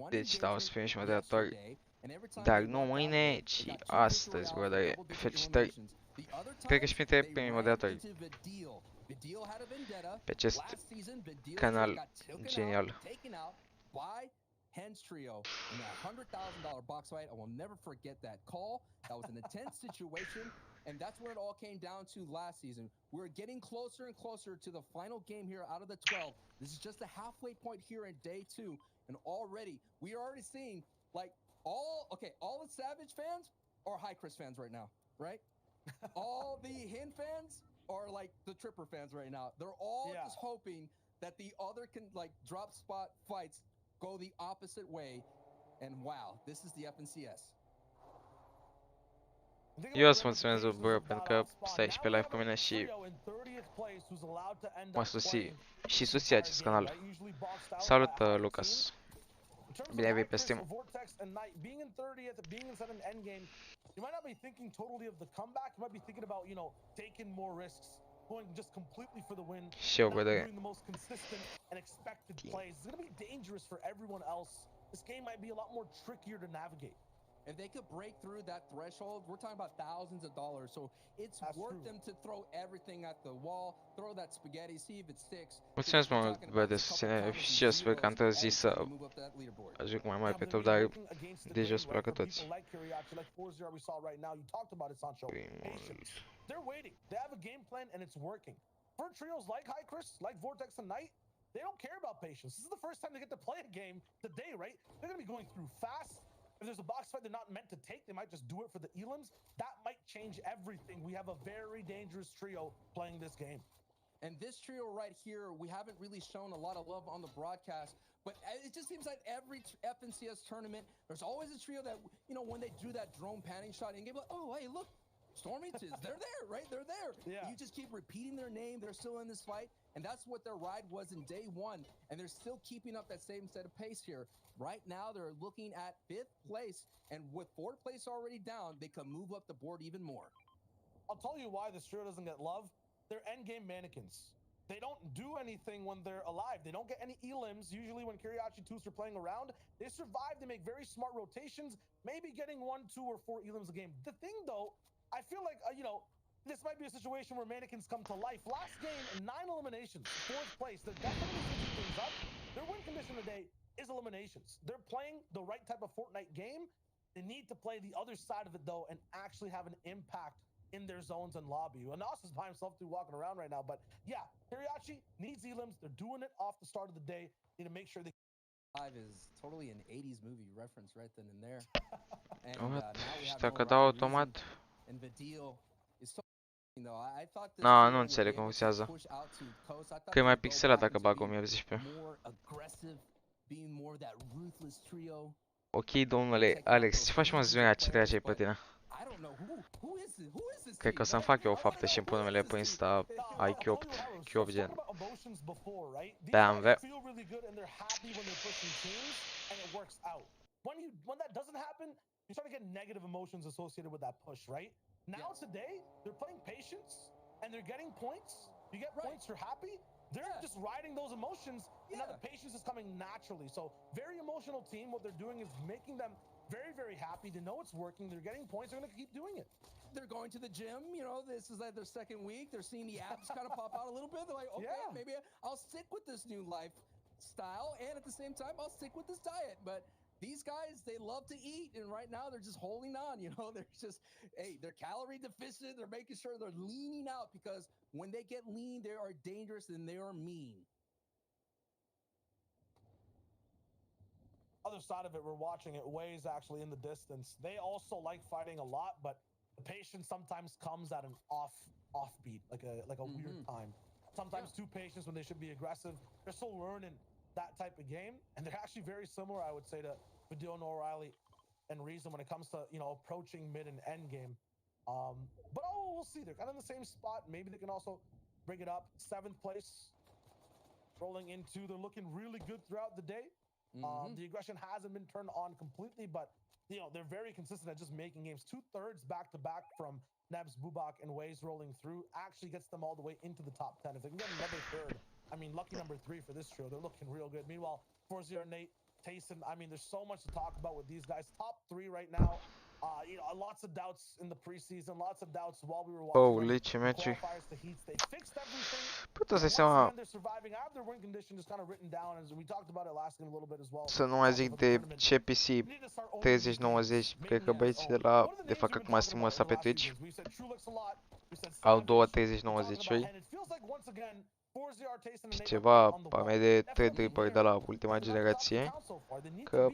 S2: Deci stau să fim și moderatori. Dar nu mâine, ci astăzi, brother. Felicitări. Cred că și printre primii moderatori pe acest canal genial.
S6: Hens trio in that $100,000 box fight. I will never forget that call. That was an intense situation, and that's what it all came down to last season. We're getting closer and closer to the final game here out of the 12. This is just the halfway point here in day 2, and already we are already seeing like all the Savage fans are High Chris fans right now, right? All the Hin fans are like the Tripper fans right now. They're all just hoping that the other can like drop spot fights go the opposite way, and wow, this is the FNCS.
S2: Eu îți mulțumesc, bro, pentru că stai și pe live cu mine și mă susții și susții acest canal. Salut, Lucas. Bine ai venit pe stream.
S5: You might not be thinking totally of the comeback. You might be thinking about, you know, taking more risks, going just completely for the win,
S2: Sure,
S5: not
S2: brother.
S5: doing the most consistent and expected plays. It's going to be dangerous for everyone else. This game might be a lot more trickier to navigate.
S6: If they could break through that threshold, we're talking about thousands of dollars. So it's worth them to throw everything at the wall, throw that spaghetti, see if it sticks.
S2: Mulțumesc mult, bă, de susținere și eu sper că într-o zi să ajung mai mare pe top, dar deja sper că toți.
S5: They're waiting. They have a game plan and it's working. For trios like High Chris, like Vortex and Knight, they don't care about patience. This is the first time they get to play a game today, right? They're going to be going through fast. If there's a box fight they're not meant to take, they might just do it for the elims. That might change everything. We have a very dangerous trio playing this game.
S6: And this trio right here, we haven't really shown a lot of love on the broadcast, but it just seems like every FNCS tournament, there's always a trio that, you know, when they do that drone panning shot in game, like, oh, hey, look, Stormingtons, they're there, right? They're there. Yeah. You just keep repeating their name. They're still in this fight, and that's what their ride was in day 1, and they're still keeping up that same set of pace here. Right now, they're looking at 5th place, and with 4th place already down, they can move up the board even more.
S5: I'll tell you why this trio doesn't get love. They're endgame mannequins. They don't do anything when they're alive. They don't get any elims. Usually when Kiriachi 2s are playing around, they survive. They make very smart rotations, maybe getting 1, 2, or 4 elims a game. The thing, though, I feel like, you know, this might be a situation where mannequins come to life. Last game, 9 eliminations, 4th place. They're definitely switching things up. Their win condition today is eliminations. They're playing the right type of Fortnite game. They need to play the other side of it, though, and actually have an impact in their zones and lobby. Anas is by himself too, walking around right now. But yeah, Kiriachi needs elims. They're doing it off the start of the day. Need to make sure they...
S6: Live is totally an 80s movie reference right then and there. And
S2: Și dacă dau automat...
S6: No,
S2: nu înțeleg cum funcționează. Că e mai pixelat dacă bag 1080p. Ok, domnule Alex, ce faci, mă, Zvirea, ce trage pe tine? Cred că o să-mi fac eu o faptă și îmi pun numele pe Insta IQ8, Q8 gen. BMW.
S5: When that doesn't happen, you start to get negative emotions associated with that push, right? Now today, they're playing patience and they're getting points. You get points, you're happy. They're just riding those emotions, and now the patience is coming naturally. So very emotional team. What they're doing is making them very, very happy. They know it's working. They're getting points. They're going to keep doing it.
S6: They're going to the gym. You know, this is like their 2nd week. They're seeing the abs kind of pop out a little bit. They're like, okay, maybe I'll stick with this new lifestyle, and at the same time, I'll stick with this diet. But these guys, they love to eat, and right now they're just holding on, you know? They're just, hey, they're calorie deficient. They're making sure they're leaning out, because when they get lean, they are dangerous and they are mean.
S5: other side of it, we're watching it. Way's actually in the distance. They also like fighting a lot, but the patience sometimes comes at an offbeat, like a weird time. Sometimes too patient when they should be aggressive. They're still learning that type of game, and they're actually very similar, I would say, to Video, O'Reilly, and Reason when it comes to approaching mid and end game. But we'll see. They're kind of in the same spot. Maybe they can also bring it up. 7th place, rolling into. They're looking really good throughout the day. The aggression hasn't been turned on completely, but they're very consistent at just making games. 2/3 back to back from Nebs, Bubak, and Waze rolling through actually gets them all the way into the top 10. If they can get another third, I mean, lucky number 3 for this trio. They're looking real good. Meanwhile, 4-0 Nate, Tayson, I mean, there's so much to talk about with these guys. Top 3 right now. Lots of doubts in the preseason, lots of doubts while we were watching qualifiers to heats. They fixed everything.
S2: Puta, să
S5: They're surviving. I have their win condition just kind of written down, as we talked about it last game a little bit as well.
S2: Să nu mai zic de CPC 30-90, cred că băieții de la, de fapt acum streamul ăsta pe Twitch, au 2 30-90-uri și ceva pame de threadripper de la ultima generație, că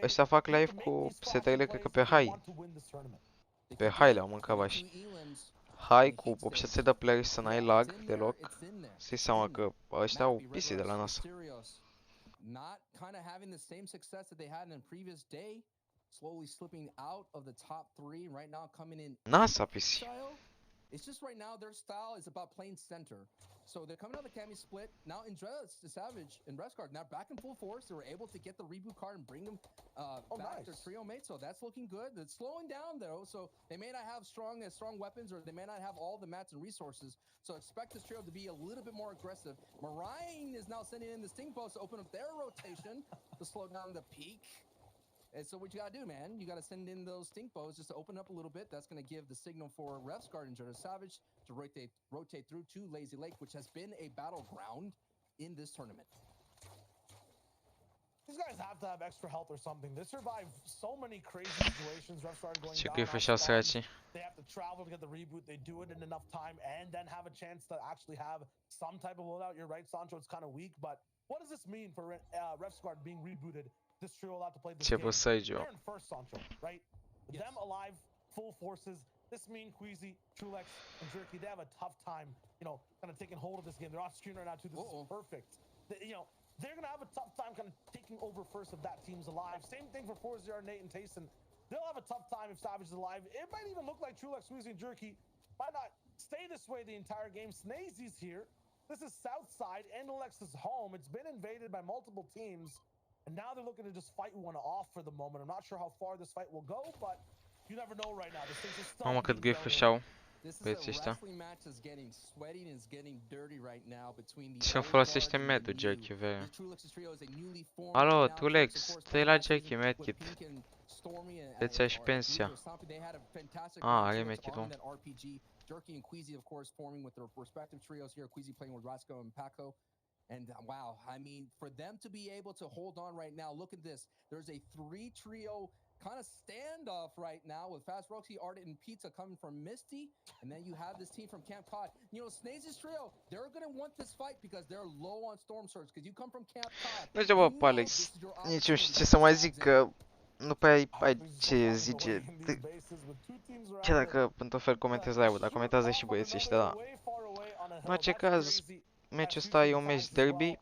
S2: ăștia fac live cu setările, cred că pe high. Pe high le-au mâncat și high cu 800 de playeri să n-ai lag deloc. Să-i seama că ăștia au PC de la NASA.
S6: Not kind of having the same success that they had in the previous day, slowly slipping out of the top 3 and right now coming in
S2: NASA PC.
S6: It's just right now their style is about playing center. So they're coming out of the Cami split. Now Indres, the Savage, and Rescard now back in full force. They were able to get the reboot card and bring them back their trio mate. So that's looking good. It's slowing down though. So they may not have strong weapons, or they may not have all the mats and resources. So expect this trio to be a little bit more aggressive. Marine is now sending in the Sting Post to open up their rotation to slow down the peak. And so what you gotta do, man, you gotta send in those stink bows just to open up a little bit. That's gonna give the signal for Refsguard and Jordan Savage to rotate through to Lazy Lake, which has been a battleground in this tournament.
S5: These guys have to have extra health or something. They survive so many crazy situations. Refsguard going down. They have to travel to get the reboot. They do it in enough time and then have a chance to actually have some type of loadout. You're right, Sancho, it's kind of weak, but what does this mean for Refsguard being rebooted? This trio allowed to play this game. They're in first, Sancho, right? With them alive, full forces. This mean Queasy, Trulex, and Jerky, they have a tough time, kind of taking hold of this game. They're on screen right now too. This is perfect. They're gonna have a tough time kind of taking over first if that team's alive. Same thing for 4-0 Nate and Tayson. They'll have a tough time if Savage is alive. It might even look like Trulex, Queasy, and Jerky might not stay this way the entire game. Snazy's here. This is Southside and Alex's home. It's been invaded by multiple teams. And now they're looking to just fight one off for the moment. I'm not sure how far this fight will go, but you never know right now. This thing's just
S2: Mamă, cât grief își-au băieții ăștia. Și-mi folosește med-ul Jerky, vreo. Alo, Trulex, stai la Jerky, medkit. Îți ai și pensia. Are medkit-ul.
S6: Jerky and Queasy, of course, forming with their respective trios here. Queasy playing with Rasco and Paco. And wow, I mean, for them to be able to hold on right now, look at this. There's a 3-trio kind of standoff right now with Fast Roxy, Ardent, and Pizza coming from Misty. And then you have this team from Camp Cod. Snazy's trio, they're going to want this fight because they're low on Storm Surge. Because you come from Camp Cod.
S2: Nu știu, bă, Alex, nici nu știu ce să mai zic, că nu prea ai ce zice. Ce dacă, într-un fel, comentezi live-ul, dar comentează și băieții ăștia, da. În orice caz, meciul ăsta e un meci derby.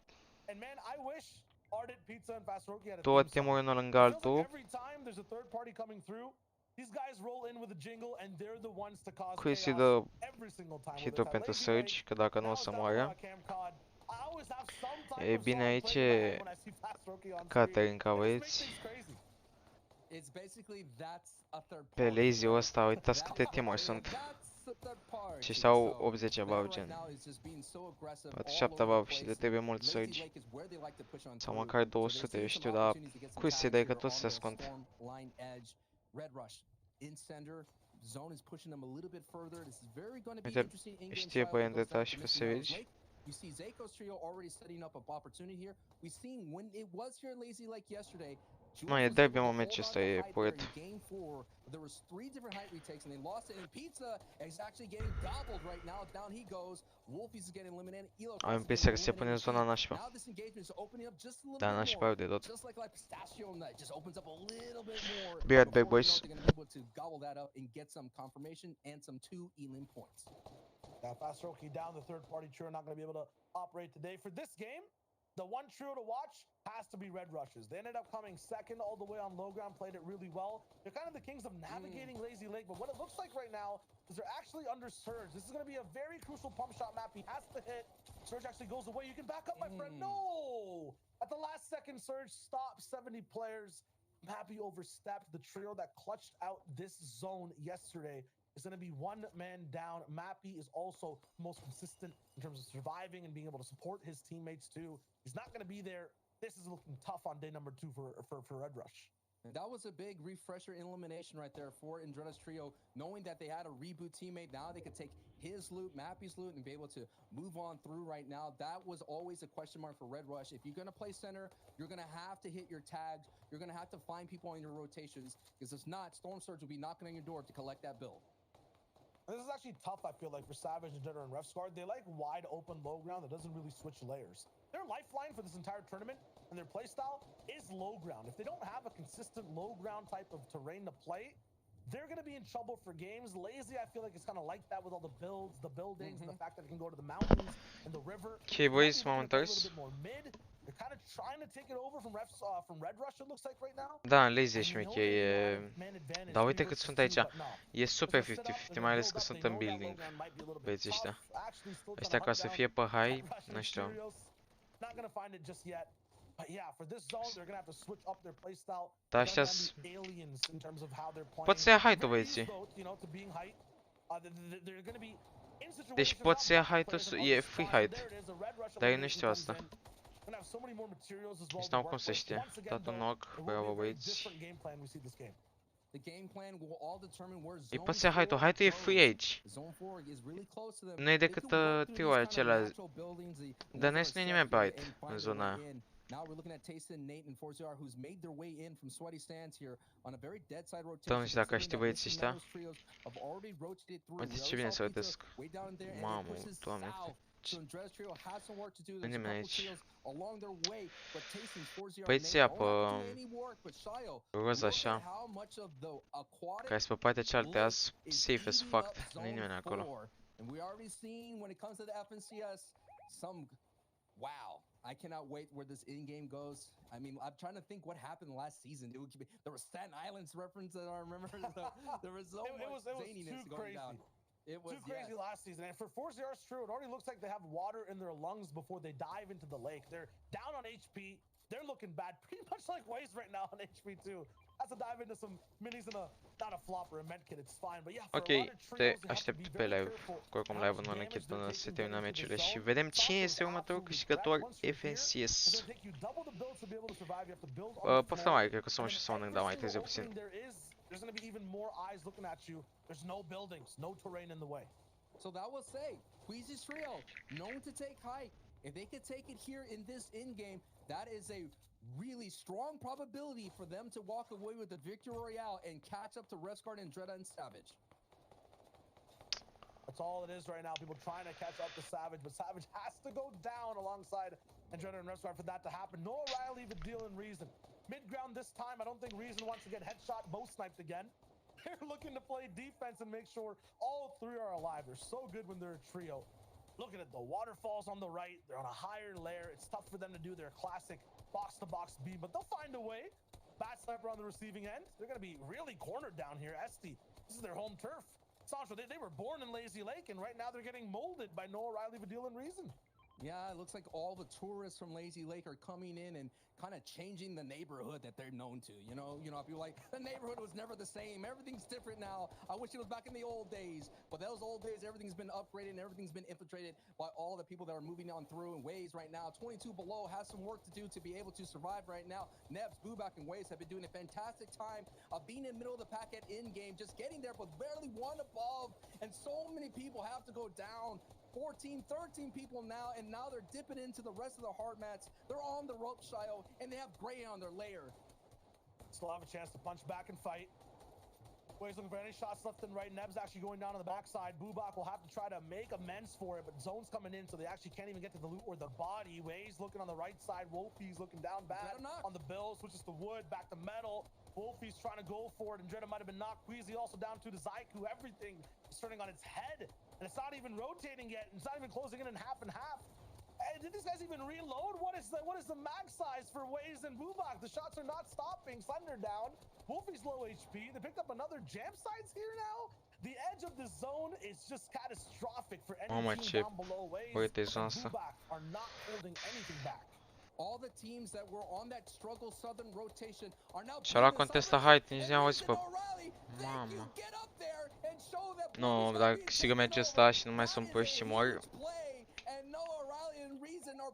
S2: Două teamuri unul lângă altul. Queasy dă hit-uri pentru Surge, că dacă nu o să moară. E bine aici e Catering ca băieți. Pe lazy-ul ăsta, uitați câte teamuri sunt. Și stau 80 above, gen 47 above și de trebuie mult surge. Sau măcar 200, eu știu, dar cui se dai că tot se ascund. Uite, știe pe Vendetta și pe Savage.
S6: You see Zako's trio already setting up an opportunity here. We've seen when it was here Lazy Lake yesterday,
S2: Ma e derby moment ăsta e poet.
S6: There was 3 different height retakes and they lost it, and Pizza is actually getting gobbled right now. Down he goes. Wolfies is getting eliminated.
S2: Am impresia că se pune în zona nașpa.
S6: Now this engagement is opening up just a little
S2: Da,
S6: bit
S2: nașpa
S6: more.
S2: de tot.
S6: Just like pistachio nut, just opens up a little bit more.
S2: Be right back, boys.
S6: They're gonna be able to gobble that up and get some confirmation and some 2 elim points.
S5: Fast Roki down, the third party trio not going to be able to operate today. For this game, the one trio to watch has to be Red Rushes. They ended up coming second all the way on low ground, played it really well. They're kind of the kings of navigating Lazy Lake, but what it looks like right now is they're actually under Surge. This is going to be a very crucial pump shot map. He has to hit. Surge actually goes away. You can back up, my friend. No! At the last second, Surge stopped 70 players. Mappy overstepped. The trio that clutched out this zone yesterday is going to be 1 man down. Mappy is also most consistent in terms of surviving and being able to support his teammates too. He's not going to be there. This is looking tough on day number 2 for Red Rush.
S6: And that was a big refresher elimination right there for Indreda's trio, knowing that they had a reboot teammate. Now they could take his loot, Mappy's loot, and be able to move on through right now. That was always a question mark for Red Rush. If you're going to play center, you're going to have to hit your tags. You're going to have to find people on your rotations, because if not, Storm Surge will be knocking on your door to collect that build.
S5: This is actually tough, I feel like, for Savage and Jetter and Refsguard. They like wide open low ground that doesn't really switch layers. Their lifeline for this entire tournament and their playstyle is low ground. If they don't have a consistent low ground type of terrain to play, they're going to be in trouble for games. Lazy, I feel like it's kind of like that with all the builds, the buildings, and the fact that it can go to the mountains and the river.
S2: Okay, boys, momentars.
S5: They're kind of trying to take it over from Red Rush, it looks like right now.
S2: Da, Lazy e șmecher. Dar uite cât sunt aici. E super 50-50, mai ales că sunt în building. Băieții ăștia. Ăștia ca să fie pe high, nu știu. Dar ăștia pot să ia high tu, băieții. Deci pot să ia high tu, e free hide. Dar ei nu știu asta. Nici n-au cum să știe. Dat un knock, bravo băieți. Îi poți să ia hide-ul, hide-ul e free aici. Nu e decât trio acela. Dar nu e nimeni pe hide în zona aia.
S6: Now we're looking at Tayson, Nate, and Forziar, who's made their way in from sweaty stands here on a very dead side rotation.
S2: Doamne, și dacă știi băieții ăștia. Uite ce bine se uitesc. Mamă, doamne. Nu nimeni aici. Băieții ia pe roz așa. Care sunt pe partea cealaltă azi, safe as fuck. Nu e nimeni acolo.
S6: Wow. I cannot wait where this in-game goes. I mean, I'm trying to think what happened last season. There was Staten Island's reference that I remember. There was so much zaniness going down. It was
S5: too crazy last season. And for Forziar's true, it already looks like they have water in their lungs before they dive into the lake. They're down on HP. They're looking bad, pretty much like Waze right now on HP too. Has to dive into some minis and not a flop or a med kit, it's fine. But yeah, for
S2: ok, te aștept pe live. Oricum live-ul nu l închid până se termină meciurile și vedem cine este următorul câștigător FNCS. Poftă mare, cred că o să mă și să mănânc, dar mai târziu puțin.
S5: There's going to be even more eyes looking at you. There's no buildings, no terrain in the way.
S6: So that will say, Queasy's trio, known to take height. If they could take it here in this in-game, that is a really strong probability for them to walk away with the Victory Royale and catch up to Refsguard, Indreda, and Savage.
S5: That's all it is right now. People trying to catch up to Savage, but Savage has to go down alongside Indreda and Refsguard for that to happen. No O'Reilly even dealing Reason. Mid-ground this time, I don't think Reason wants to get headshot, both sniped again. They're looking to play defense and make sure all 3 are alive. They're so good when they're a trio. Looking at the waterfalls on the right. They're on a higher layer. It's tough for them to do their classic box-to-box beam, but they'll find a way. Bad sniper on the receiving end. They're going to be really cornered down here. Este, this is their home turf. Sancho, they were born in Lazy Lake, and right now they're getting molded by no O'Reilly, Vidil, and Reason.
S6: Yeah, it looks like all the tourists from Lazy Lake are coming in and kind of changing the neighborhood that they're known to. You know, people like, the neighborhood was never the same. Everything's different now. I wish it was back in the old days. But those old days, everything's been upgraded and everything's been infiltrated by all the people that are moving on through and Waze right now. 22 below has some work to do to be able to survive right now. Nebs, Bubak, and Waze have been doing a fantastic time of being in the middle of the pack at in-game, just getting there, but barely one above. And so many people have to go down. 14, 13 people now, and now they're dipping into the rest of the hard mats. They're on the rope, Shio, and they have gray on their layer.
S5: Still have a chance to punch back and fight. Wade's looking for any shots left and right. Neb's actually going down on the backside. Bubak will have to try to make amends for it, but zone's coming in, so they actually can't even get to the loot or the body. Wade's looking on the right side. Wolfie's looking down bad on the bill. Switches to wood, back to metal. Wolfie's trying to go for it, and Dreda might have been knocked. Queasy also down to Zaiku. Everything is turning on its head, and it's not even rotating yet. It's not even closing in half and half. Hey, did these guys even reload? What is the mag size for Waze and Bubak? The shots are not stopping. Slender down. Wolfie's low HP. They picked up another jam sites here now. The edge of the zone is just catastrophic for any team down below. Waze and Bubak are not holding anything back.
S6: All the teams that were on that struggle southern rotation are now.
S2: Și-a contesta height, nici n-am auzit pe... Mamă. Nu, dar câștigă meciul ăsta și nu mai sunt puși și mor.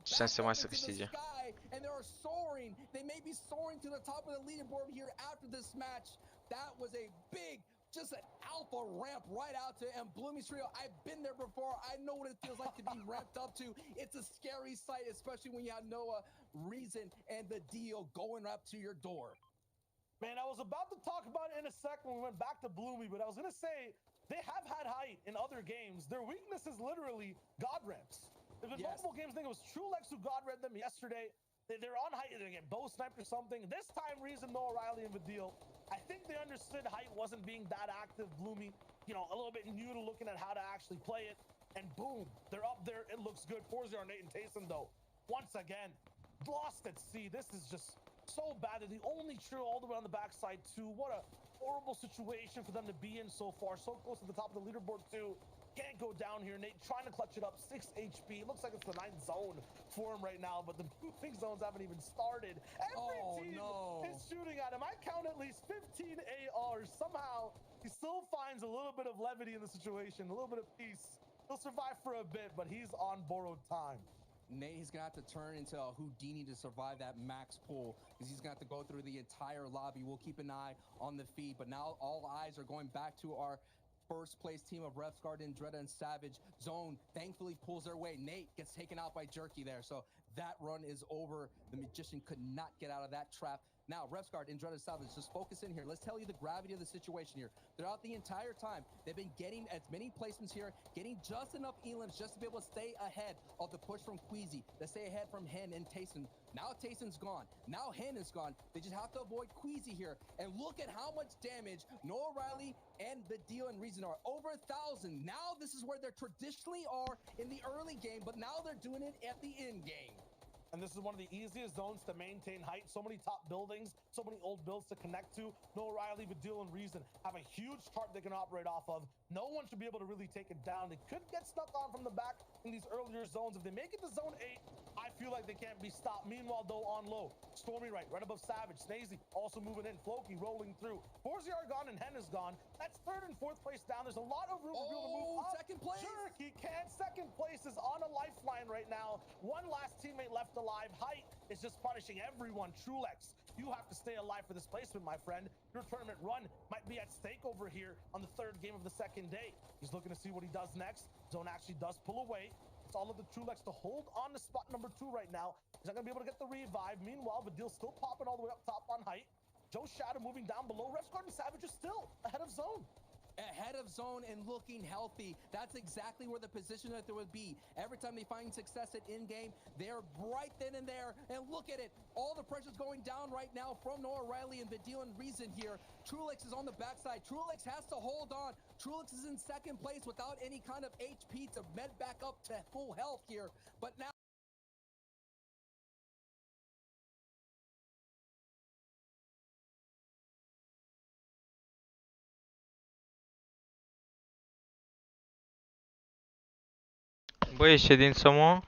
S2: Ce șanse mai să câștige?
S6: And they are soaring. They may be soaring to the top of the leaderboard here after this match. That was a big, just an alpha ramp right out to and Bloomy's trio. I've been there before. I know what it feels like to be ramped up to. It's a scary sight, especially when you have no reason and the deal going up to your door.
S5: Man, I was about to talk about it in a second when we went back to Bloomy, but I was gonna say they have had height in other games. Their weakness is literally god ramps. There's been multiple games. I think it was Trulex who god read them yesterday. They're on height. They get bow sniped or something. This time, Reason, Noah Riley, and Vidil. I think they understood height wasn't being that active. Bloomy, you know, a little bit new to looking at how to actually play it. And boom, they're up there. It looks good. 4-0 on Nate and Taysom, though. Once again, lost at sea. This is just so bad. They're the only trio all the way on the backside, too. What a horrible situation for them to be in so far. So close to the top of the leaderboard, too. Can't go down here. Nate trying to clutch it up. 6 HP. It looks like it's the 9th zone for him right now, but the moving zones haven't even started. Every team is shooting at him. I count at least 15 ARs. Somehow, he still finds a little bit of levity in the situation, a little bit of peace. He'll survive for a bit, but he's on borrowed time.
S6: Nate, he's gonna have to turn into a Houdini to survive that max pull, because he's gonna have to go through the entire lobby. We'll keep an eye on the feed, but now all eyes are going back to our first place team of Refsguard, Dreda, and Savage. Zone thankfully pulls their way. Nate gets taken out by Jerky there, so that run is over. The Magician could not get out of that trap. Now, Refsguard, Dreda, Savage, just focus in here. Let's tell you the gravity of the situation here. Throughout the entire time, they've been getting as many placements here, getting just enough elims just to be able to stay ahead of the push from Queasy, to stay ahead from Hen and Tayson. Now Tayson's gone. Now Hen is gone. They just have to avoid Queasy here. And look at how much damage Noah Riley and the Deal and Reason are. Over 1,000. Now this is where they traditionally are in the early game, but now they're doing it at the end game.
S5: And this is one of the easiest zones to maintain height. So many top buildings, so many old builds to connect to. Noah Riley, Vidil, and Reason have a huge tarp they can operate off of. No one should be able to really take it down. They could get stuck on from the back in these earlier zones. If they make it to zone 8, I feel like they can't be stopped. Meanwhile, though, on low, Stormy right above Savage. Snazy also moving in. Floki rolling through. 4ZR gone and Hen is gone. That's 3rd and 4th place down. There's a lot of room for people to move up.
S6: Second place.
S5: Jerky can't. 2nd place is on a lifeline right now. One last teammate left alive. Height is just punishing everyone. Trulex, you have to stay alive for this placement, my friend. Your tournament run might be at stake over here on the 3rd game of the 2nd day. He's looking to see what he does next. Zone actually does pull away. It's all of the Trulex to hold on to spot number 2 right now. He's not going to be able to get the revive. Meanwhile, Vidil's still popping all the way up top on height. Joe Shadow moving down below. Refsguard and Savage are still ahead of zone.
S6: Ahead of zone and looking healthy. That's exactly where the position that there would be. Every time they find success at in-game, they're right then and there. And look at it. All the pressure's going down right now from Noah Riley and Vidil and Reason here. Trulex is on the backside. Trulex has to hold on. Trulex is in 2nd place without any kind of HP to med back up to full health here. But now
S2: Băi, e ședință, mă?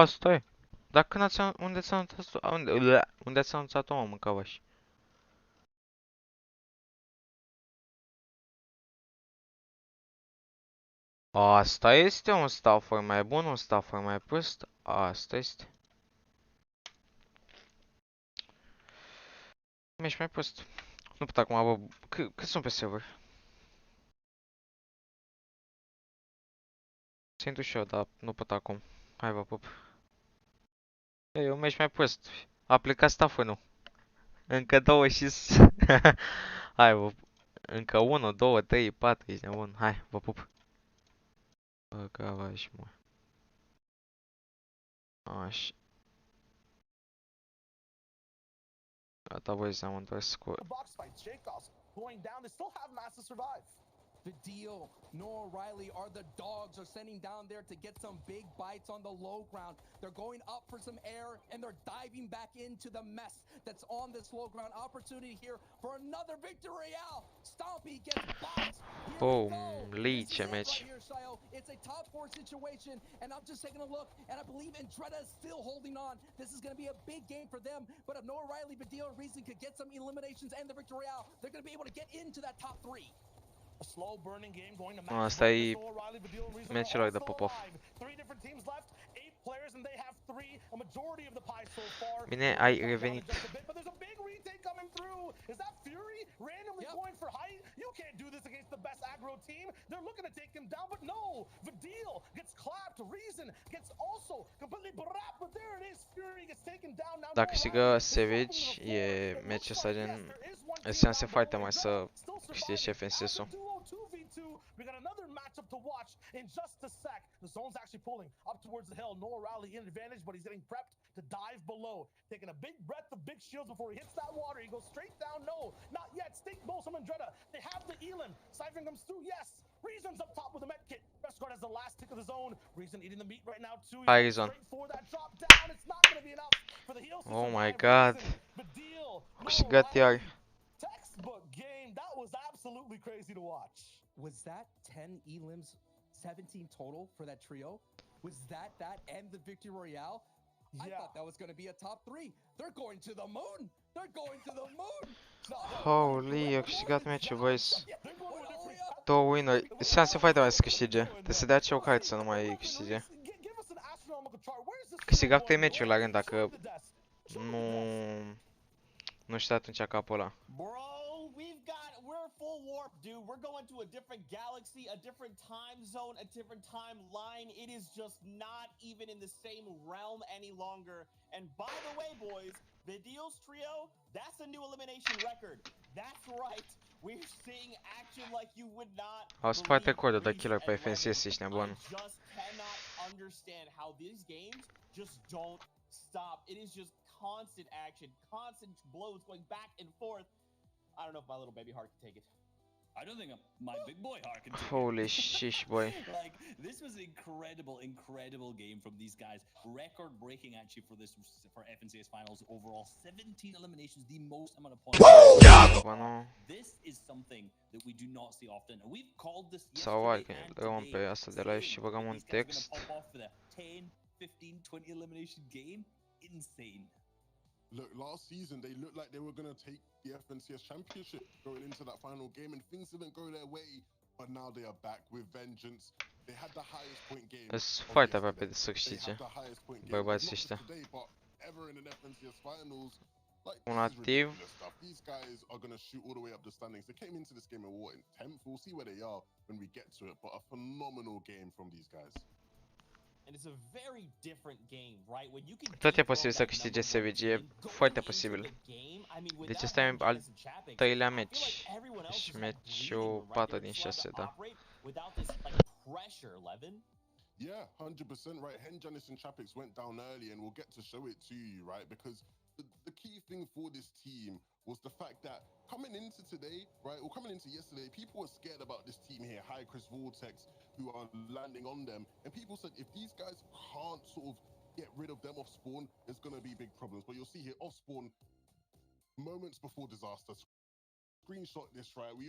S2: Stai. Dar când unde ți-am anunțat, unde ți-am anunțat-o, mă, mâncavași? Asta este un staffer mai bun, un staffer mai prost? Asta este. Ești mai prost. Nu pot acum, bă. Cât sunt pe server? Să intru și eu, dar nu pot acum. Hai, vă pup. Eu mergi mai prost. A plecat stafânul. Încă 2 și... Hai, vă... Încă 1, 2, 3, 4, ești nebun. Hai, vă pup. Bă, că avași, mă. Așa. Gata, băi, s-am întors cu...
S6: Vidal, Noah Riley are the dogs, are sending down there to get some big bites on the low ground. They're going up for some air, and they're diving back into the mess that's on this low ground. Opportunity here for another victory out. Stompy gets boxed.
S2: Boom, Leech match.
S6: Right here, Shayo. It's a top 4 situation, and I'm just taking a look, and I believe Intreda is still holding on. This is going to be a big game for them, but if Noah Riley, Vidal, and Reason could get some eliminations and the victory out, they're going to be able to get into that top 3.
S5: A slow burning game going to
S2: No, asta e meciul ăla de pop-off. Bine, ai revenit.
S5: Is that Fury randomly going for height? You can't do this against the best aggro team. They're looking to take him down, but no. Vidal gets clapped. Reason gets also completely brapped, but there it is. Fury gets taken down. Now
S2: Dacă câștigă Savage, e meciul ăsta gen... Șanse foarte mari să câștige și FNCS-ul.
S5: We got another matchup to watch in just a sec. The zone's actually pulling up towards the hill. Noah Riley in advantage, but he's getting prepped to dive below. Taking a big breath of big shields before he hits that water. He goes straight down. No, not yet. Stink blows from Andretta. They have the Elam. Siphon comes through. Yes. Reason's up top with a med kit. Best guard has the last tick of the zone. Reason eating the meat right now too.
S2: Reason.
S5: Straight for that drop down. It's not going to be enough for the heals.
S2: Oh my god. Câștigat iar.
S5: Textbook game. That was absolutely crazy to watch.
S6: Was that 10 elims, 17 total for that trio? Was that and the victory royale? I thought that was going to be a top 3. They're going to the moon. They're going to the moon.
S2: Holy, a câștigat meciul, boys. 2 win-uri. Șanse foarte mari să câștige. Trebuie să dea ceva card să nu mai câștige. Câștiga 3 meciuri la rând dacă nu știu atunci capul ăla.
S1: We're full warp, dude. We're going to a different galaxy, a different time zone, a different timeline. It is just not even in the same realm any longer. And by the way, boys, Vidal's trio, that's a new elimination record. That's right. We're seeing action like you would not.
S2: Au spart recordul de killer pe FNCS, ești nebun.
S1: I just cannot understand how these games just don't stop. It is just constant action, constant blows going back and forth. I don't know if my little baby heart can take it.
S3: I don't think my big boy heart can take it.
S2: Holy shish, boy.
S3: Like, this was an incredible game from these guys. Record-breaking actually for FNCS Finals overall. 17 eliminations, the most amount of points. This is something that we do not see often. And we've called this yesterday and today.
S2: Pe asta de live și băgăm un text.
S3: 10, 15, 20 elimination game. Insane.
S4: Look, last season they looked like they were going to take the FNCS Championship going into that final game, and things didn't go their way. But now they are back with vengeance. They had the highest point game.
S2: Sunt foarte aproape de să câștige bărbații ăștia. Un activ.
S4: These guys are going to shoot all the way up the standings. They came into this game in what, in 10th? We'll see where they are when we get to it. But a phenomenal game from these guys.
S1: And it's a very different game, right? When you can
S2: Tot e posibil să câștige SVG, e foarte posibil. Deci ăsta e al 3-lea meci. Deci meciul 4 din 6, da.
S4: Yeah, 100% right. Henjanis and Chapix went down early, and we'll get to show it to you, right? Because the key thing for this team was the fact that coming into today, right, or coming into yesterday, people were scared about this team here, High Chris Vortex, who are landing on them. And people said if these guys can't sort of get rid of them off spawn, there's going to be big problems. But you'll see here, off spawn, moments before disaster. Screenshot this, right? We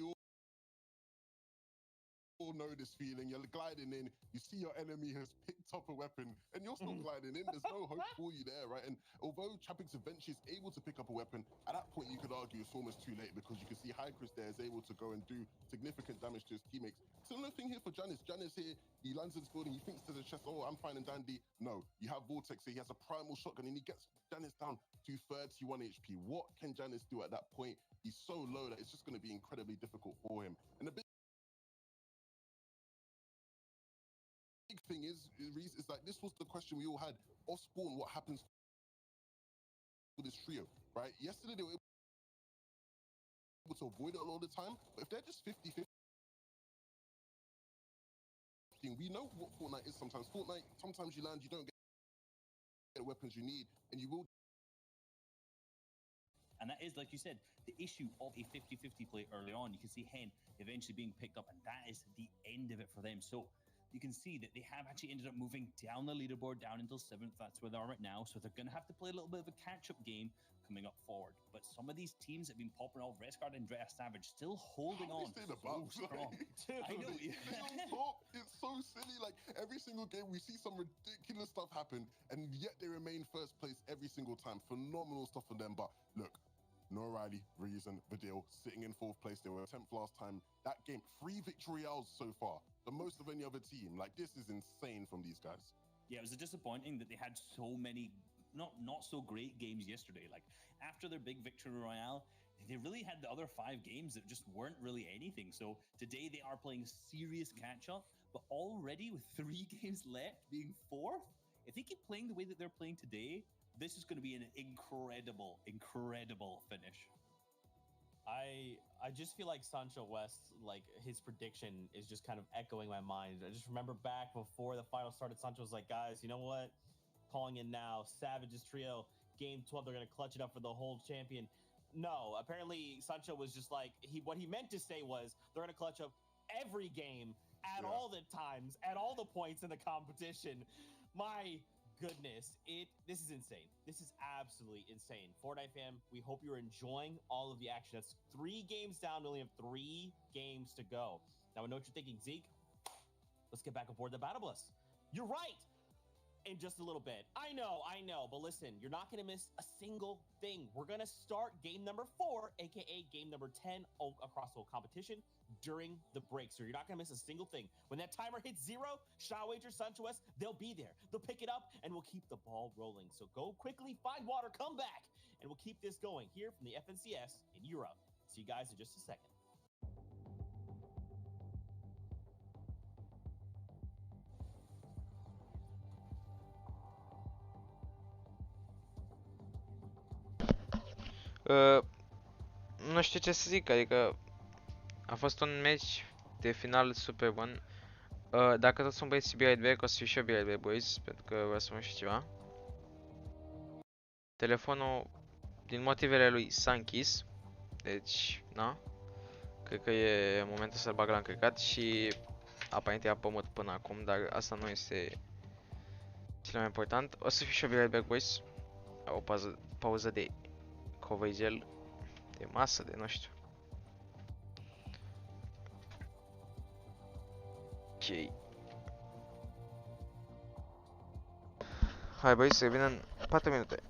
S4: all know this feeling. You're gliding in, you see your enemy has picked up a weapon, and you're still gliding in. There's no hope for you there, right? And although Chapix eventually is able to pick up a weapon, at that point you could argue it's almost too late, because you can see High Chris there is able to go and do significant damage to his teammates. Similar thing here for Janis. Janis here, he lands in this building, he thinks to the chest, oh, I'm fine and dandy. No, you have Vortex here, he has a primal shotgun, and he gets Janis down to 31 HP. What can Janis do at that point? He's so low that it's just going to be incredibly difficult for him. And the big thing is like, this was the question we all had. Off spawn, what happens this trio, right? Yesterday they were able to avoid it a lot of the time, but if they're just 50-50, we know what Fortnite is sometimes. Fortnite, sometimes you land, you don't get the weapons you need, and you will.
S3: And that is, like you said, the issue of a 50-50 play early on. You can see Hen eventually being picked up, and that is the end of it for them. So you can see that they have actually ended up moving down the leaderboard, down until 7th. That's where they are right now. So they're going to have to play a little bit of a catch-up game coming up forward. But some of these teams that have been popping off, Rescard and Drea Savage, still holding on so strong. I know.
S4: It's so silly. Like, every single game, we see some ridiculous stuff happen, and yet they remain first place every single time. Phenomenal stuff for them. But look, Noah Riley, Reason, Vidil sitting in 4th place. They were 10th last time. That game, 3 victorials so far, the most of any other team. Like, this is insane from these guys.
S3: Yeah, it was disappointing that they had so many not so great games yesterday. Like, after their big victory royale, they really had the other 5 games that just weren't really anything. So today they are playing serious catch-up, but already with 3 games left, being 4th, if they keep playing the way that they're playing today, this is going to be an incredible finish.
S1: I just feel like Sancho West, like, his prediction is just kind of echoing my mind. I just remember back before the final started, Sancho was like, guys, you know what? Calling in now, Savage's trio, game 12, they're going to clutch it up for the whole champion. No, apparently Sancho was just like, what he meant to say was they're going to clutch up every game at all the times, at all the points in the competition. My goodness, this is insane. This is absolutely insane. Fortnite fam, we hope you're enjoying all of the action. That's 3 games down. We only have 3 games to go. Now, I know what you're thinking, Zeke. Let's get back aboard the battle bus. You're right. In just a little bit. I know, but listen, you're not going to miss a single thing. We're going to start game number 4, aka game number 10 across the whole competition during the break. So you're not going to miss a single thing. When that timer hits 0, Shot Wager, Sancho West, they'll be there. They'll pick it up and we'll keep the ball rolling. So go quickly, find water, come back, and we'll keep this going here from the FNCS in Europe. See you guys in just a second.
S2: Nu știu ce să zic, adică a fost un meci de final super bun. Dacă toți sunt băieți be right back, o să fiu și eu be right back, boys, pentru că vreau să mă știu ceva. Telefonul, din motivele lui, s-a închis, deci, na, cred că e momentul să-l bag la încărcat și aparent ia pământ până acum, dar asta nu este cel mai important. O să fiu și eu be right back, boys. O pauză de covegel, de masă, de nu știu. Ok. Hai băi, să revină în 4 minute.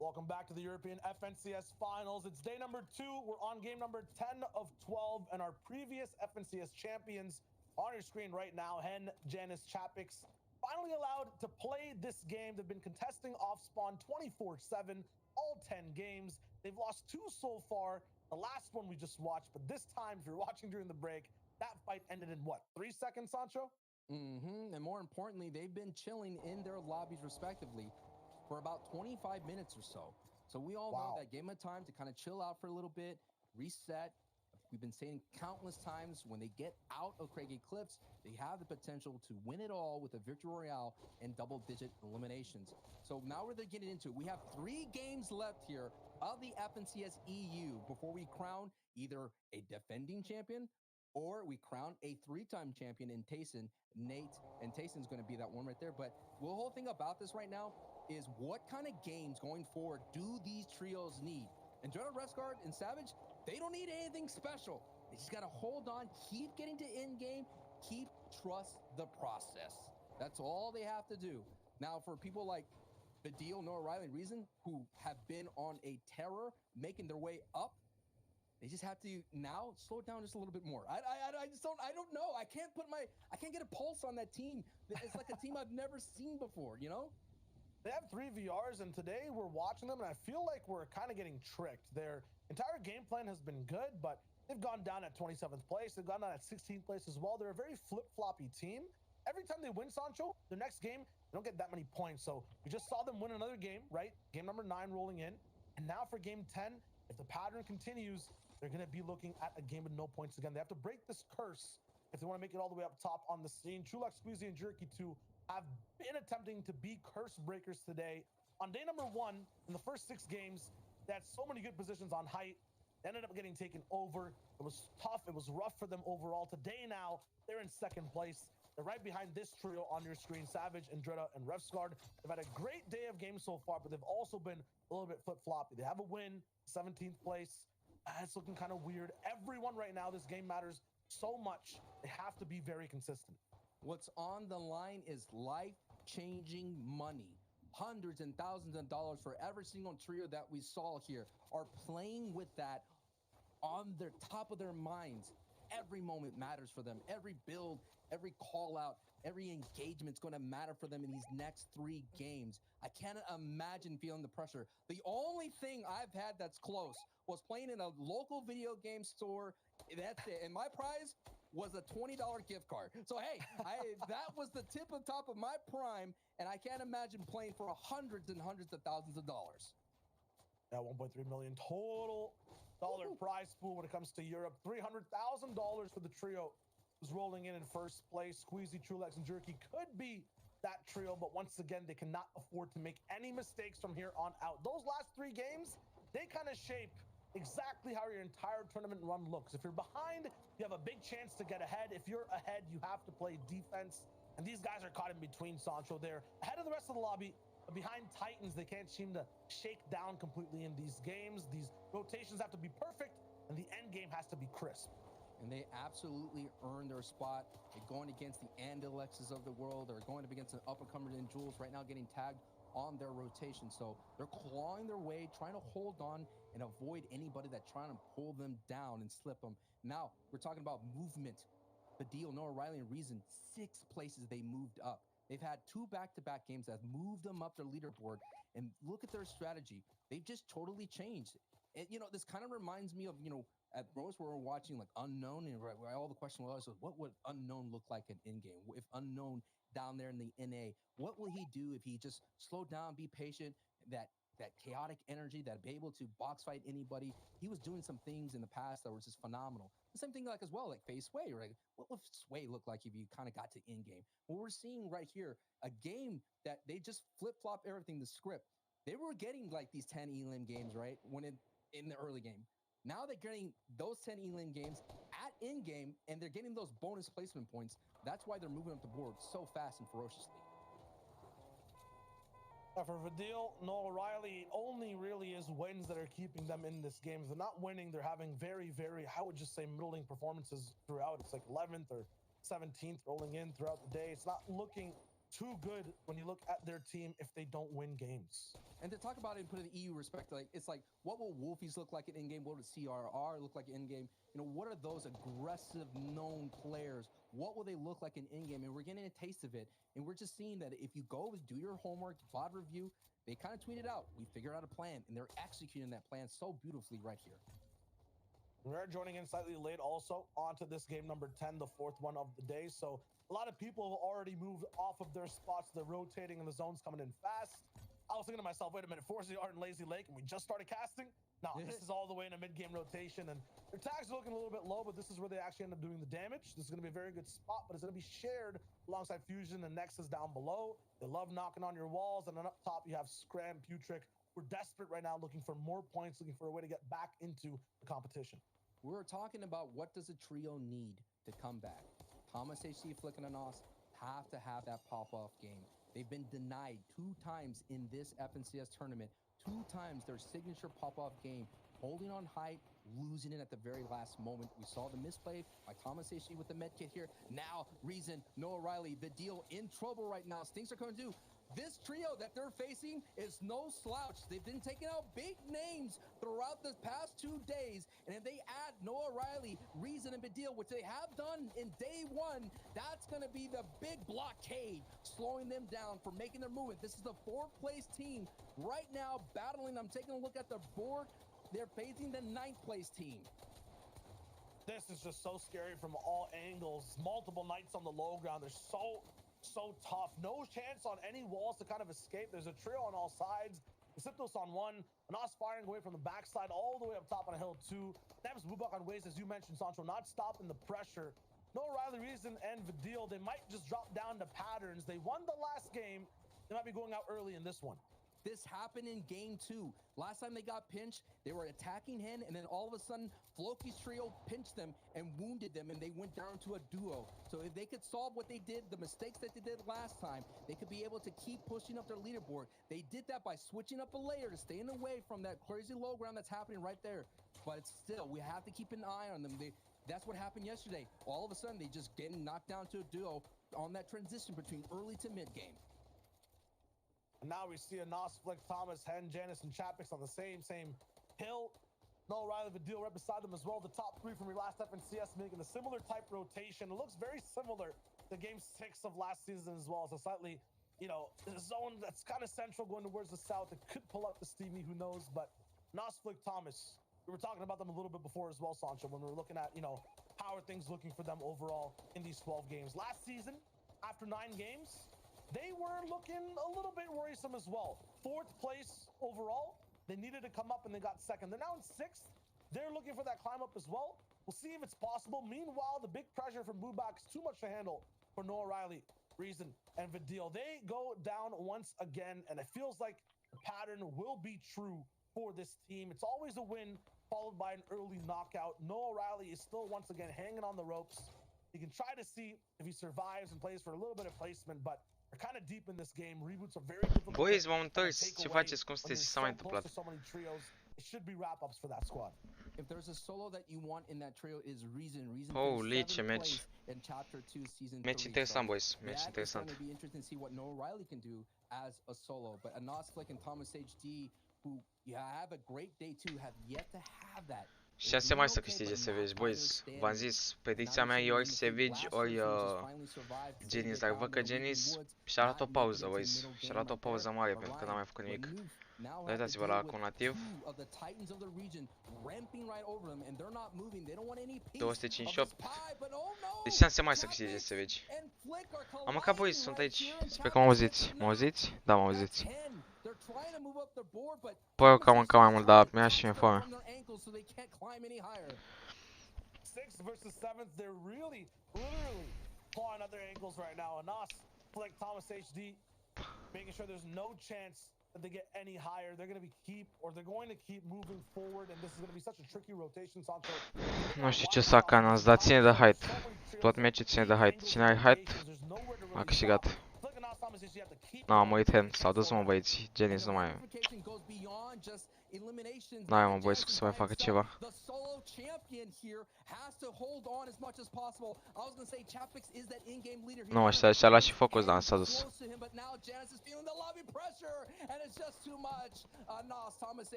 S5: Welcome back to the European FNCS Finals. It's day number 2. We're on game number 10 of 12, and our previous FNCS champions on your screen right now, Hen, Janice, Chapix, finally allowed to play this game. They've been contesting off spawn 24/7, all 10 games. They've lost 2 so far. The last one we just watched, but this time, if you're watching during the break, that fight ended in what, 3 seconds, Sancho?
S6: And more importantly, they've been chilling in their lobbies respectively for about 25 minutes or so. So we all know that game of time to kind of chill out for a little bit, reset. We've been saying countless times, when they get out of Craigie Cliffs, they have the potential to win it all with a victory royale and double-digit eliminations. So now we're getting into it. We have 3 games left here of the FNCS EU before we crown either a defending champion or we crown a 3-time champion in Tayson, Nate, and Tayson's going to be that one right there. But the whole thing about this right now is, what kind of games going forward do these trios need? And Jonah Rescard and Savage, they don't need anything special. They just got to hold on, keep getting to end game, trust the process. That's all they have to do. Now, for people like Badil, Noah Riley, and Reason, who have been on a terror, making their way up, they just have to now slow it down just a little bit more. I don't know. I can't get a pulse on that team. It's like a team I've never seen before, you know?
S5: They have 3 VRs, and today we're watching them, and I feel like we're kind of getting tricked. Their entire game plan has been good, but they've gone down at 27th place. They've gone down at 16th place as well. They're a very flip-floppy team. Every time they win, Sancho, their next game, they don't get that many points. So we just saw them win another game, right? Game number 9 rolling in. And now for game 10, if the pattern continues, they're going to be looking at a game with no points again. They have to break this curse if they want to make it all the way up top on the scene. Chulak, Squeezy, and Jerky 2 have been attempting to be curse breakers today. On day number 1, in the first 6 games, they had so many good positions on height. They ended up getting taken over. It was tough. It was rough for them overall. Today now, they're in 2nd place. They're right behind this trio on your screen, Savage, Andretta, and Refsguard. They've had a great day of games so far, but they've also been a little bit flip-floppy. They have a win, 17th place. It's looking kind of weird. Everyone right now, this game matters so much. They have to be very consistent.
S6: What's on the line is life-changing money. Hundreds and thousands of dollars for every single trio that we saw here are playing with that on their top of their minds. Every moment matters for them. Every build, every call out, every engagement's going to matter for them in these next 3 games. I can't imagine feeling the pressure. The only thing I've had that's close was playing in a local video game store. That's it. And my prize was a $20 gift card. So hey, that was the top of my prime, and I can't imagine playing for hundreds and hundreds of thousands of dollars.
S5: That 1.3 million total dollar prize pool when it comes to Europe. $300,000 for the trio who's rolling in first place. Squeezy, Trulex, and Jerky could be that trio, but once again, they cannot afford to make any mistakes from here on out. Those last 3 games, they kind of shape exactly how your entire tournament run looks. If you're behind, you have a big chance to get ahead. If you're ahead, you have to play defense. And these guys are caught in between, Sancho. They're ahead of the rest of the lobby, but behind Titans, they can't seem to shake down completely in these games. These rotations have to be perfect, and the end game has to be crisp.
S6: And they absolutely earned their spot. They're going against the Andalexes of the world. They're going up against an up-and-comer in Jules right now, getting tagged on their rotation. So they're clawing their way, trying to hold on and avoid anybody that's trying to pull them down and slip them. Now, we're talking about movement. Badil, Noah Riley, and Reason, 6 places they moved up. They've had 2 back-to-back games that moved them up their leaderboard. And look at their strategy. They've just totally changed. And, you know, this kind of reminds me of, you know, at Rose where we're watching like Unknown, and where all the question was, what would Unknown look like in in-game? If Unknown down there in the NA, what will he do if he just slowed down, be patient, that chaotic energy, that be able to box fight anybody? He was doing some things in the past that were just phenomenal. The same thing like as well, like Face Sway, right? What would Sway look like if you kind of got to in-game? Well, we're seeing right here a game that they just flip-flop everything, the script. They were getting like these 10 elim games, right? When in the early game. Now they're getting those 10 elim games at in-game, and they're getting those bonus placement points. That's why they're moving up the board so fast and ferociously.
S5: For Vadil, Noah Riley, only really is wins that are keeping them in this game. If they're not winning, they're having very, I would just say, middling performances throughout. It's like 11th or 17th rolling in throughout the day. It's not looking too good when you look at their team if they don't win games.
S6: And to talk about it and put it in EU respect, like it's like, what will Wolfies look like in in-game? What would CRR look like in-game? You know, what are those aggressive known players? What will they look like in in-game? And we're getting a taste of it. And we're just seeing that if you go do your homework, VOD review, they kind of tweeted out, we figured out a plan, and they're executing that plan so beautifully right here.
S5: We're joining in slightly late also onto this game number 10, the fourth one of the day. So a lot of people have already moved off of their spots. They're rotating and the zone's coming in fast. I was thinking to myself, wait a minute, Forza Art and Lazy Lake, and we just started casting? No, this is all the way in a mid-game rotation, and their tags are looking a little bit low, but this is where they actually end up doing the damage. This is going to be a very good spot, but it's going to be shared alongside Fusion and Nexus down below. They love knocking on your walls, and then up top you have Scram, Putrick. We're desperate right now, looking for more points, looking for a way to get back into the competition.
S6: We're talking about what does a trio need to come back. Thomas HC, Flick, and Anas have to have that pop-off game. They've been denied 2 times in this FNCS tournament. 2 times their signature pop-off game, holding on height, losing it at the very last moment. We saw the misplay by Thomas HC with the med kit here. Now, Reason, Noah Riley, the deal in trouble right now. Things are going to do. This trio that they're facing is no slouch. They've been taking out big names throughout the past 2 days. And if they add Noah Riley, Reason, and Badil, which they have done in day 1, that's going to be the big blockade, slowing them down from making their movement. This is the 4th place team right now battling. I'm taking a look at the board. They're facing the 9th place team.
S5: This is just so scary from all angles. Multiple knights on the low ground. They're so tough. No chance on any walls to kind of escape. There's a trio on all sides. Siptos on one. Anas firing away from the backside all the way up top on a hill 2. Nems Bubak on ways, as you mentioned, Sancho, not stopping the pressure. No Riley, Reason, and Vidil. They might just drop down to patterns. They won the last game. They might be going out early in this one.
S6: This happened in game 2. Last time they got pinched, they were attacking Hen, and then all of a sudden, Floki's trio pinched them and wounded them, and they went down to a duo. So if they could solve what they did, the mistakes that they did last time, they could be able to keep pushing up their leaderboard. They did that by switching up a layer to staying away from that crazy low ground that's happening right there. But it's still, we have to keep an eye on them. That's what happened yesterday. All of a sudden, they just getting knocked down to a duo on that transition between early to mid game.
S5: And now we see Anas, Flick, Thomas, Hen, Janice, and Chapix on the same hill. Noel Riley, Vidil right beside them as well. The top 3 from your last FNCS making a similar type rotation. It looks very similar to game 6 of last season as well. So slightly, you know, a zone that's kind of central going towards the south. It could pull up the Steamy, who knows? But Anas, Flick, Thomas, we were talking about them a little bit before as well, Sancho, when we were looking at, you know, how are things looking for them overall in these 12 games. Last season, after 9 games, they were looking a little bit worrisome as well. 4th place overall. They needed to come up and they got 2nd. They're now in 6th. They're looking for that climb up as well. We'll see if it's possible. Meanwhile, the big pressure from Bubak is too much to handle for Noah Riley, Reason, and Vidil. They go down once again, and it feels like the pattern will be true for this team. It's always a win followed by an early knockout. Noah Riley is still once again hanging on the ropes. You can try to see if he survives and plays for a little bit of placement, but they're kind of deep in this game. Reboots are very difficult.
S2: Boys, m-am întors. Ce faceți? Cum sunteți? Ce s-a mai întâmplat?
S5: It should be wrap-ups for that squad.
S6: If there's a solo that you want in that trio is Reason.
S2: Holy, ce meci.
S6: In chapter 2 season 3.
S2: Meci interesant, boys. Meci interesant.
S6: It's going to be interesting to see what Noah Riley can do as a solo. But Anas Flick and Thomas HD, who have a great day too, have yet to have that.
S2: Șanse mai să câștige Savage, boys. V-am zis, predicția mea e ori Savage, ori Genis, dar văd că Genis și-a luat o pauză, boys. Și-a luat o pauză mare pentru că n-a mai făcut nimic. Uitați-vă la acumulativ. 258. Deci șanse mai să câștige Savage. Am mâncat, boys, sunt aici. Sper că mă auziți. Mă auziți? Da, mă auziți. Păi că am mâncat mai mult, dar mi-a și mie foame.
S5: 6th versus 7th, they're really, literally clawing at their ankles right now. Anas, like Thomas HD, making sure there's no chance that they get any higher. They're going to keep moving forward, and this is going to be such a tricky rotation, Sancho.
S2: Nu știu ce să fac, Anas, dar ține de height. Tot meciul ține de height. Cine are height a câștigat. N-am murit hand, s-au dus mă băieți, Genis nu mai e. N-ai mă băieți să mai facă ceva. Nu, ăștia l-a și focus, dar s-a dus.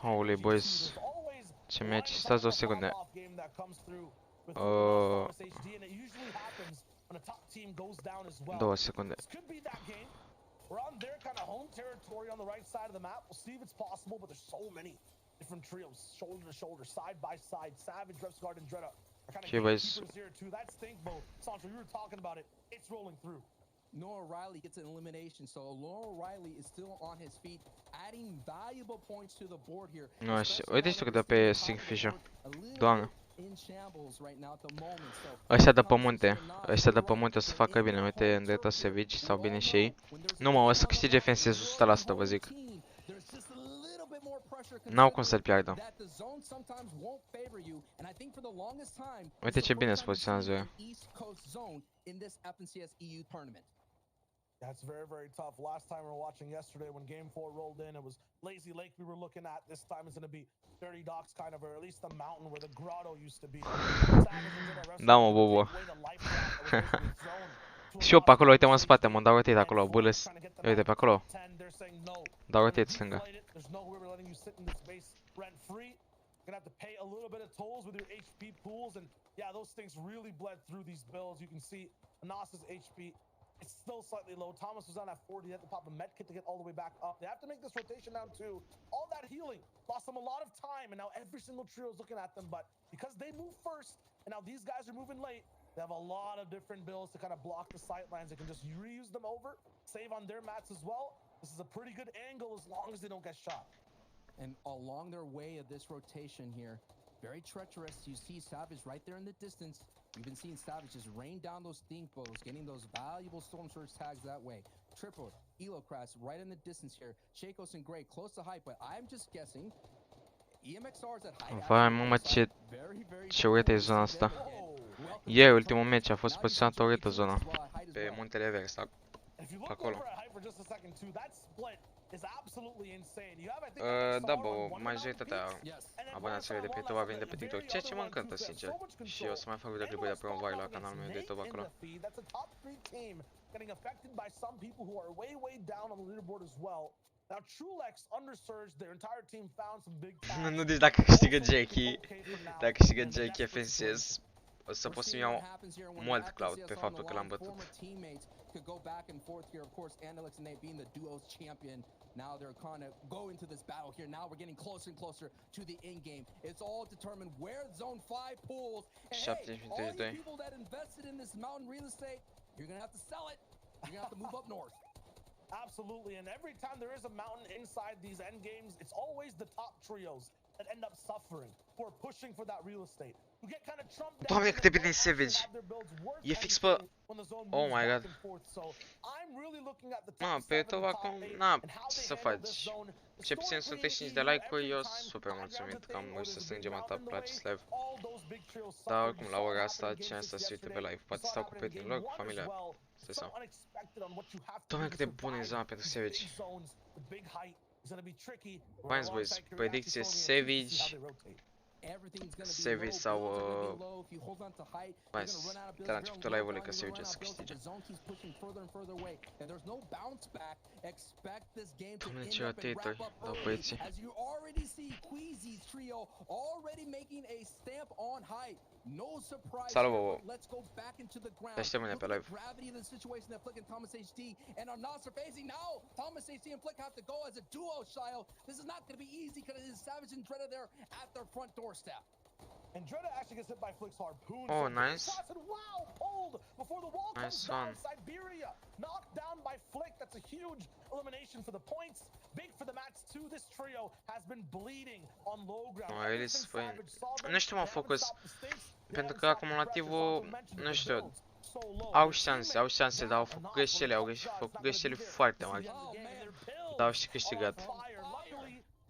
S2: Holy boys. Ce meci, stați 2 secunde. Două secunde.
S5: We're on their kind of home territory on the right side of the map. We'll see if it's possible, but there's so many different trios, shoulder to shoulder, side by side. Savage, Repsguard, and Dreda are kind of gatekeepers here too. That stink boat, Sancho, you were talking about it. It's rolling through.
S6: Noah Riley gets an elimination, so Noah Riley is still on his feet, adding valuable points to the board here.
S2: Nu, uite și tu cât de pe Stingfisher. Doamne. Ăștia de pe munte, ăștia de pe munte o să facă bine, uite în drepta Savage sau bine și ei. Nu mă, o să câștige FNCS 100%, vă zic. N-au cum să-l piardă. Uite ce bine se poziționează eu.
S5: That's very, very tough. Last time we were watching yesterday when Game 4 rolled in, it was Lazy Lake we were looking at. This time it's going to be Dirty Docks kind of, or at least the mountain where the grotto used to be.
S2: Da, mă, bobo. Și eu pe acolo, uite-mă în spate, mă dau rotate acolo, bulles. Uite, pe acolo. Dau rotate stânga.
S5: Gonna have to pay a little bit of tolls with your HP pools, and yeah, those things really bled through these builds. You can see Anas's HP, it's still slightly low. Thomas was on at 40, had to pop a med kit to get all the way back up. They have to make this rotation down too. All that healing lost them a lot of time, and now every single trio is looking at them, but because they move first, and now these guys are moving late, they have a lot of different builds to kind of block the sightlines. They can just reuse them over, save on their mats as well. This is a pretty good angle as long as they don't get shot.
S6: And along their way of this rotation here, very treacherous. You see Savage right there in the distance. You've been seeing Savage just rain down those stink bows, getting those valuable Storm Surge tags that way. Triple, Elocrass right in the distance here. Shakos and Gray close to height, but I'm just guessing. EMXR's at height.
S2: Vai, mamă, ce urâtă e zona asta. Ieri, ultimul meci a fost poziționată urâtă zona. Pe muntele Everest, pe acolo. Da, bă, majoritatea abonaților de pe YouTube vin de pe TikTok, ceea ce mă încântă, sincer. Și o să mai fac videoclipuri de promovare la canalul meu de YouTube acolo. Nu, deci dacă câștigă Jackie, dacă câștigă Jackie FNCS, o să pot să-mi iau mult cloud pe faptul că l-am bătut.
S6: Could go back and forth here. Of course, Analex and Nate being the duo's champion. Now they're trying to go into this battle here. Now we're getting closer and closer to the end game. It's all determined where Zone 5 pulls. And hey, all you people that invested in this mountain real estate, you're going to have to sell it. You're going to have to move up north.
S5: Absolutely, and every time there is a mountain inside these end games, it's always the top trios that end up suffering, who are pushing for that real estate.
S2: Doamne, cât de bine Savage! E fix pe... Oh my god. Mă, pe YouTube acum, na, ce să faci? Ce puțin sunt 35 de like-uri, eu sunt super mulțumit că am reușit să strângem atât pe acest live. Dar oricum, la ora asta, cine să se uite pe live? Poate stau cu prietenii lor, cu familia. Stai sau. Doamne, cât de bună e zona pentru Savage. Bine, boys, predicție Savage. Savage sau de la începutul live-ului că Savage să câștige. Doamne, ce rotatori dau băieții. Salut, bobo. Te aștept mâine pe live.
S5: And Dreda actually gets hit by Flick's harpoon.
S2: Oh, nice.
S5: Wow, pulled before the wall comes down.
S2: One.
S5: Siberia knocked down by Flick. That's a huge elimination for the points. Big for the mats too. This trio has been bleeding on low ground.
S2: No, el is fine. Nu știu, mă, focus. Pentru că acumulativul, nu știu, au șanse, dar au făcut greșeli foarte mari. Dar au și câștigat.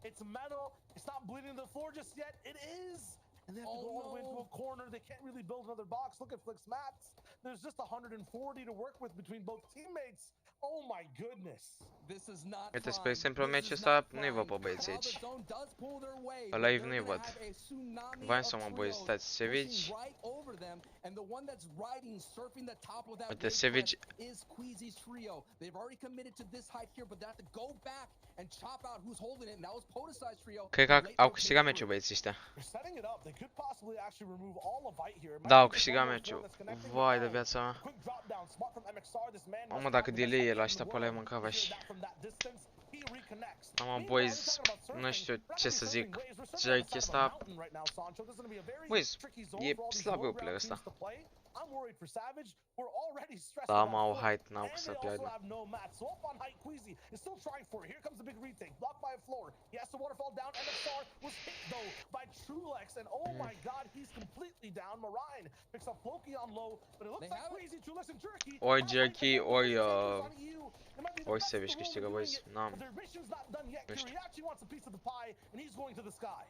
S5: It's metal. It's not bleeding to the floor just yet. It is. And they have to go all the way into a corner. They can't really build another box. Look at Flick's mats. There's just 140 to work with between both teammates. Oh my goodness.
S6: This is not
S2: Uite,
S6: fun.
S2: spre exemplu,
S6: This
S2: meciul
S6: is
S2: ăsta
S6: not
S2: nu-i
S6: fun.
S2: văd pe băieți
S6: Now the
S2: aici.
S6: zone does pull their way,
S2: Pe
S6: but
S2: live
S6: they're
S2: nu-i
S6: gonna
S2: văd.
S6: have a tsunami
S2: Voiam
S6: of
S2: să mă băi,
S6: trios
S2: stați, Savage.
S6: pushing right over them, and the one that's riding, surfing the top of that
S2: Uite,
S6: wave
S2: Savage.
S6: crest is Queasy's trio. They've already committed to this height here, but they have to go back and chop out who's holding it, and that was Potisai's trio.
S2: Cred că
S6: Late
S2: au
S6: rotation
S2: câștigat
S6: for
S2: meciul
S6: it.
S2: băieții ăștia.
S5: They're setting it up. They could possibly actually remove all of height here. It might
S2: Da,
S5: be
S2: au
S5: just
S2: câștigat
S5: one more
S2: meciul.
S5: that's connecting
S2: Vai
S5: the
S2: de
S5: line.
S2: viața mea.
S5: Quick drop down, smart from MXR. This man
S2: Mamă,
S5: must
S2: dacă
S5: have the best
S2: delay-ul
S5: idea
S2: ăsta
S5: in the
S2: pe alea
S5: world.
S2: mâncava
S5: You hear
S2: și...
S5: that from that distance, he reconnects.
S2: Mamă,
S5: Meanwhile,
S2: boys,
S5: we're talking about surfing.
S2: nu știu
S5: We're not
S2: ce
S5: really
S2: să
S5: surfing
S2: zic.
S5: waves, we're surfing on the
S2: Jerky
S5: side of a
S2: ăsta...
S5: mountain right now, Sancho. This is gonna be a very
S2: Boys,
S5: tricky zone
S2: e
S5: for all these
S2: slab
S5: low
S2: gameplay
S5: ground
S2: ăsta.
S5: teams to play. I'm worried for Savage. We're already stressed
S2: Da,
S5: about
S2: mă, au
S5: Flick,
S2: height, n-au
S5: and
S2: cum
S5: they
S2: să
S5: also
S2: pierdă.
S5: have no match. So up on height, Queasy is still trying for it. Here comes the big retake, blocked by a floor. He has to waterfall down. MXR was hit though by Trulex, and oh my God, he's completely down. Marine picks up Floki on low, but it looks like Queasy, Trulex, and Jerky.
S2: Ori Jerky, ori
S5: Ori
S2: Savage câștigă, boys. N-am.
S5: Their mission's not done yet.
S2: Nu știu.
S5: Kyriachi wants a piece of the pie, and he's going to the sky.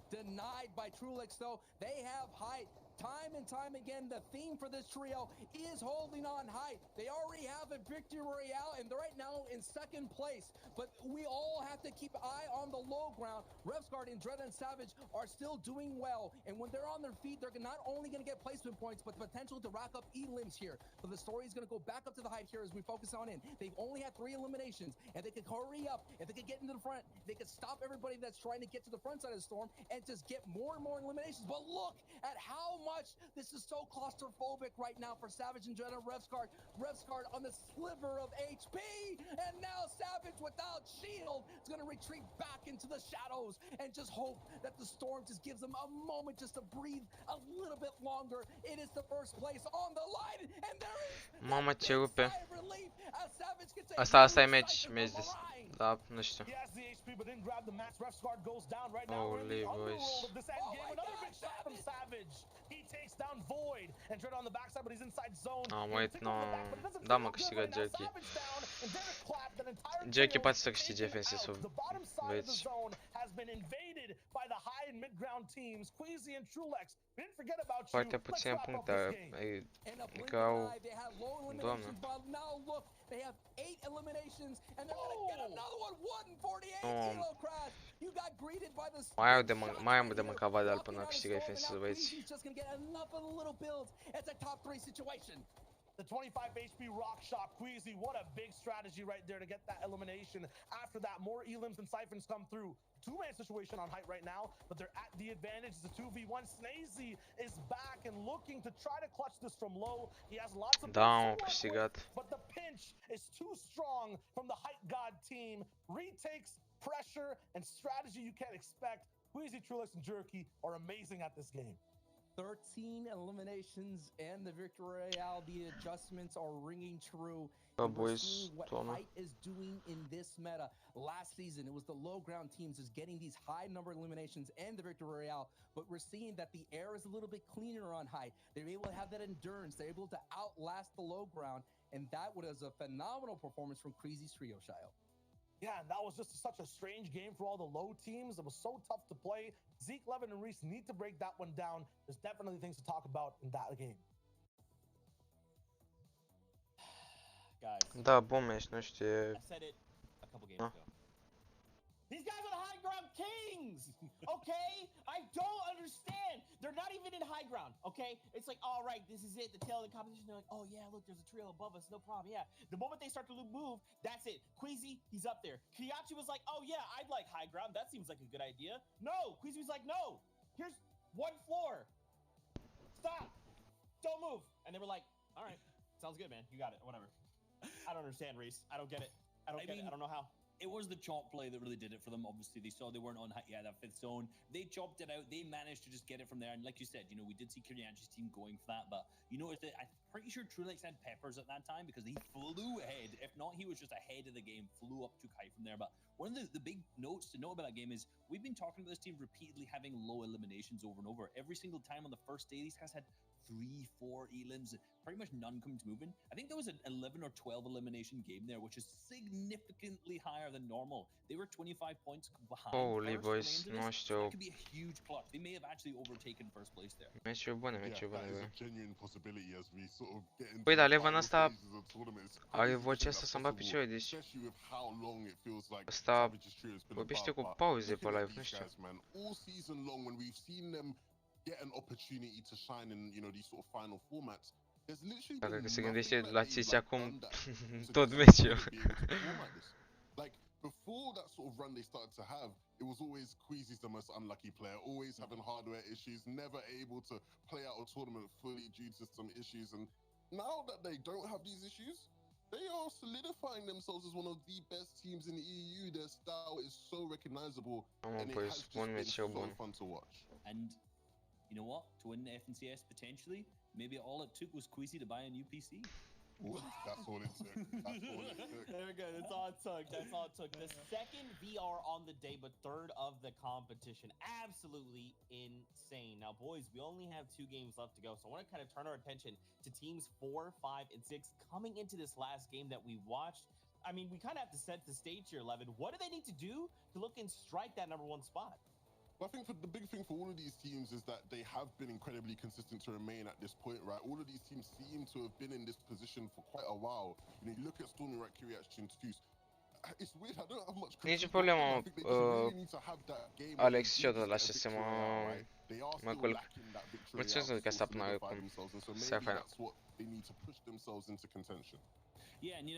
S6: Denied by Trulex though. They have height. Time and time again, the theme for this trio is holding on height. They already have a victory royale, and they're right now in second place. But we all have to keep an eye on the low ground. Revsguard, Dread, and Savage are still doing well. And when they're on their feet, they're not only going to get placement points, but the potential to rack up E-limbs here. So the story is going to go back up to the height here as we focus on in. They've only had 3 eliminations, and they could hurry up. If they could get into the front, they could stop everybody that's trying to get to the front side of the storm and just get more and more eliminations. But look at how much this is so claustrophobic right now for Savage and Dread and Revsguard. Revsguard on the sliver of HP, and now Savage without shield is going to retreat back into the shadows and just hope that the storm just gives them a moment just to breathe a little bit longer. It is the first place on the line, and there is
S2: Mamă, ce rupe.
S6: relief as Savage gets a
S2: Asta e
S6: huge
S2: meci,
S6: siphon
S2: meci
S6: from
S2: de...
S6: Marine.
S2: Da, nu știu.
S5: He has the HP, but didn't grab the match. Revsguard goes down right now. We're in the
S2: Holy boys.
S5: underworld of this end
S6: Oh
S5: game.
S6: my
S5: Another
S6: God,
S5: big shot from Savage. He takes down Void and Dread on the backside, but he's inside zone.
S2: Am
S5: He'll
S2: uit,
S5: take
S2: nu...
S5: over the back, but it doesn't
S2: Da,
S5: feel
S2: mă,
S5: good
S2: câștigă
S5: right now.
S2: Jerky.
S5: Savage down, and Derek clapped an entire
S2: Jerky
S5: trio
S2: poate să câștige
S5: taken
S2: defensive,
S5: out. The bottom side of the
S2: băieți.
S5: zone has been invaded by the high and mid ground teams. Queasy and Trulex. We didn't forget about you.
S2: Foarte
S5: Let's
S2: puține
S5: wrap up
S2: puncte.
S5: this game.
S6: In a blink
S2: Că
S6: of
S2: au...
S6: an eye, they had low eliminations, but now look, they have 8 eliminations, and they're gonna get another one. 148 elo crash. You got greeted by the
S2: Mai am de mâncat Vadal până câștigă defensive, băieți.
S6: He's just gonna get enough of the little builds. It's a top 3 situation.
S5: The 25 HP rock shot, Queasy, what a big strategy right there to get that elimination. After that, more elims and siphons come through. 2-man situation on height right now, but they're at the advantage. It's a 2v1. Snazy is back and looking to try to clutch this from low. He has lots of
S2: Da,
S5: builds
S2: am
S5: to work
S2: câștigat.
S5: with, but the pinch is too strong from the height god team. Retakes, pressure, and strategy you can't expect. Queasy, Trulex, and Jerky are amazing at this game.
S6: 13 eliminations and the victory royale. The adjustments are ringing true.
S2: Bă,
S6: And we're
S2: boys,
S6: seeing what
S2: toamnă.
S6: height is doing in this meta. Last season, it was the low ground teams just getting these high number eliminations and the victory royale. But we're seeing that the air is a little bit cleaner on height. They're able to have that endurance. They're able to outlast the low ground, and that was a phenomenal performance from Crazy's trio, Shio.
S5: Yeah, and that was just such a strange game for all the low teams. It was so tough to play. Zeke, Levin, and Reese need to break that one down. There's definitely things to talk about in that game.
S1: Guys,
S2: Da, bun meci, nu știu.
S1: I said it a couple games ago. These guys are the high ground kings, okay? I don't understand. They're not even in high ground, okay? It's like, all right, this is it, the tail of the competition. They're like, oh yeah, look, there's a trail above us, no problem, yeah. The moment they start to move, that's it. Queasy, he's up there. Kyriachi was like, oh yeah, I'd like high ground. That seems like a good idea. No, Queasy was like, no, here's one floor. Stop, don't move. And they were like, all right, sounds good, man. You got it, whatever. I don't understand, Reese. I don't get it. I don't get it. I don't know how.
S3: It was the chop play that really did it for them. Obviously, they saw they weren't on that 5th zone. They chopped it out. They managed to just get it from there. And like you said, you know, we did see Kyriachi's team going for that, but you noticed that pretty sure Trulex had peppers at that time because he flew ahead. If not, he was just ahead of the game, flew up, took high from there. But one of the big notes to know about that game is we've been talking about this team repeatedly having low eliminations over and over. Every single time on the first day, these guys had 3, 4 elims, pretty much none come to moving. I think there was an 11 or 12 elimination game there, which is significantly higher than normal. They were 25 points behind.
S2: Holy boys, nu știu.
S3: That could be a huge clutch. They may have actually overtaken first place there.
S2: Meciuri bune, meciuri bune.
S4: Păi
S2: da, Levan ăsta are vocea asta să-mi bat picioare, deci ăsta vorbește cu pauze pe live, nu știu.
S4: Get an opportunity to shine in, you know, these sort of final formats. There's literally
S2: Dacă că se gândește la Cici acum
S4: tot
S2: meciul.
S4: Like before that sort of run they started to have, it was always Queasy's the most unlucky player, always having hardware issues, never able to play out a tournament fully due to some issues. And now that they don't have these issues, they are solidifying themselves as one of the best teams in the EU. Their style is so recognizable, and it has just been so fun to watch.
S3: And you know what? To win the FNCS potentially, maybe all it took was Queasy to buy a new PC.
S4: Ooh, that's all it took. That's all it took.
S1: There we go. That's all it took. That's all it took. The second VR on the day, but third of the competition. Absolutely insane. Now, boys, we only have 2 games left to go, so I want to kind of turn our attention to teams 4, 5, and 6 coming into this last game that we watched. I mean, we kind of have to set the stage here, Levin. What do they need to do to look and strike that #1 spot?
S4: I think the big thing for all of these teams is that they have been incredibly consistent to remain at this point, right? All of these teams seem to have been in this position for quite a while. You know, you look at Stormy Right reaction to it's weird, I don't have much
S2: Nici problemă, Alex, și eu tot la ce mă culc. Mulțumesc că asta până acum. Se fain.
S3: Yeah, and you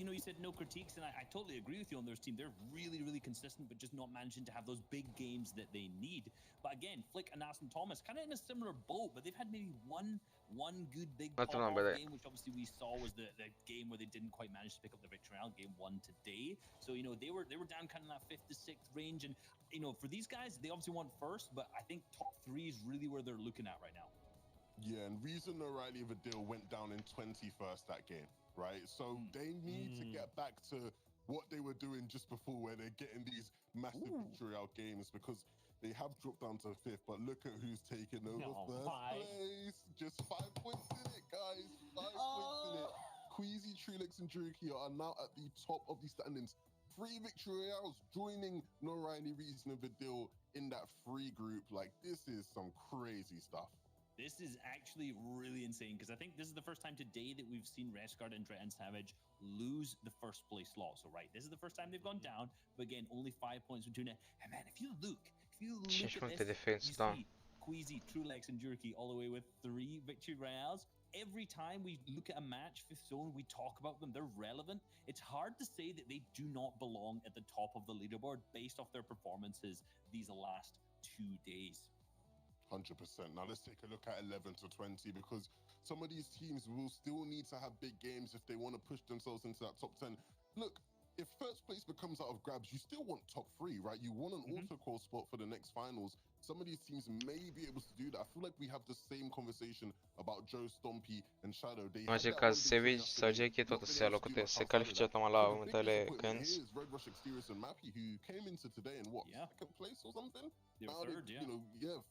S3: know, you said no critiques, and I totally agree with you on those teams. They're really, really consistent, but just not managing to have those big games that they need. But again, Flick, Anas, and Thomas kind of in a similar boat, but they've had maybe one good big pop-off game, which obviously we saw was the game where they didn't quite manage to pick up the victory out, game 1 today. So you know they were down kind of in that 5th to 6th range, and you know for these guys they obviously want first, but I think top 3 is really where they're looking at right now.
S4: Yeah, and reason O'Reilly Vidal went down in 21st that game, right? So they need to get back to what they were doing just before, where they're getting these massive victory out games, because they have dropped down to 5th, but look at who's taken over first place. Just 5 points in it, guys. 5 points in it. Queasy, Trulex, and Juruki are now at the top of the standings. 3 victory royales, joining O'Reilly, Reason, and Vidal in that free group. Like, this is some crazy stuff.
S3: This is actually really insane, because I think this is the first time today that we've seen Rescard and Savage lose the first place slot. So right, this is the first time they've gone down, but again, only 5 points between it. And man, if you look at this, you see Queasy, Trulex, and Jurki all the way with 3 victory royales. Every time we look at a match, 5th zone, we talk about them, they're relevant. It's hard to say that they do not belong at the top of the leaderboard based off their performances these last 2 days.
S4: 100%. Now let's take a look at 11 to 20, because some of these teams will still need to have big games if they want to push themselves into that top 10. Look, if first place becomes out of grabs, you still want top 3, right? You want an auto-qual spot for the next finals. Some of these teams may be able to do that. I feel like we have the same conversation about Joe, Stompy, and Shadow.
S2: Може каза Savage sau JK tot se ia locul se califică tocmai la următoarele cânți.
S4: Red Rush Exteriors and Mappy, who came into today in what, 2nd place or something?
S3: They're 3rd, yeah.
S4: You know,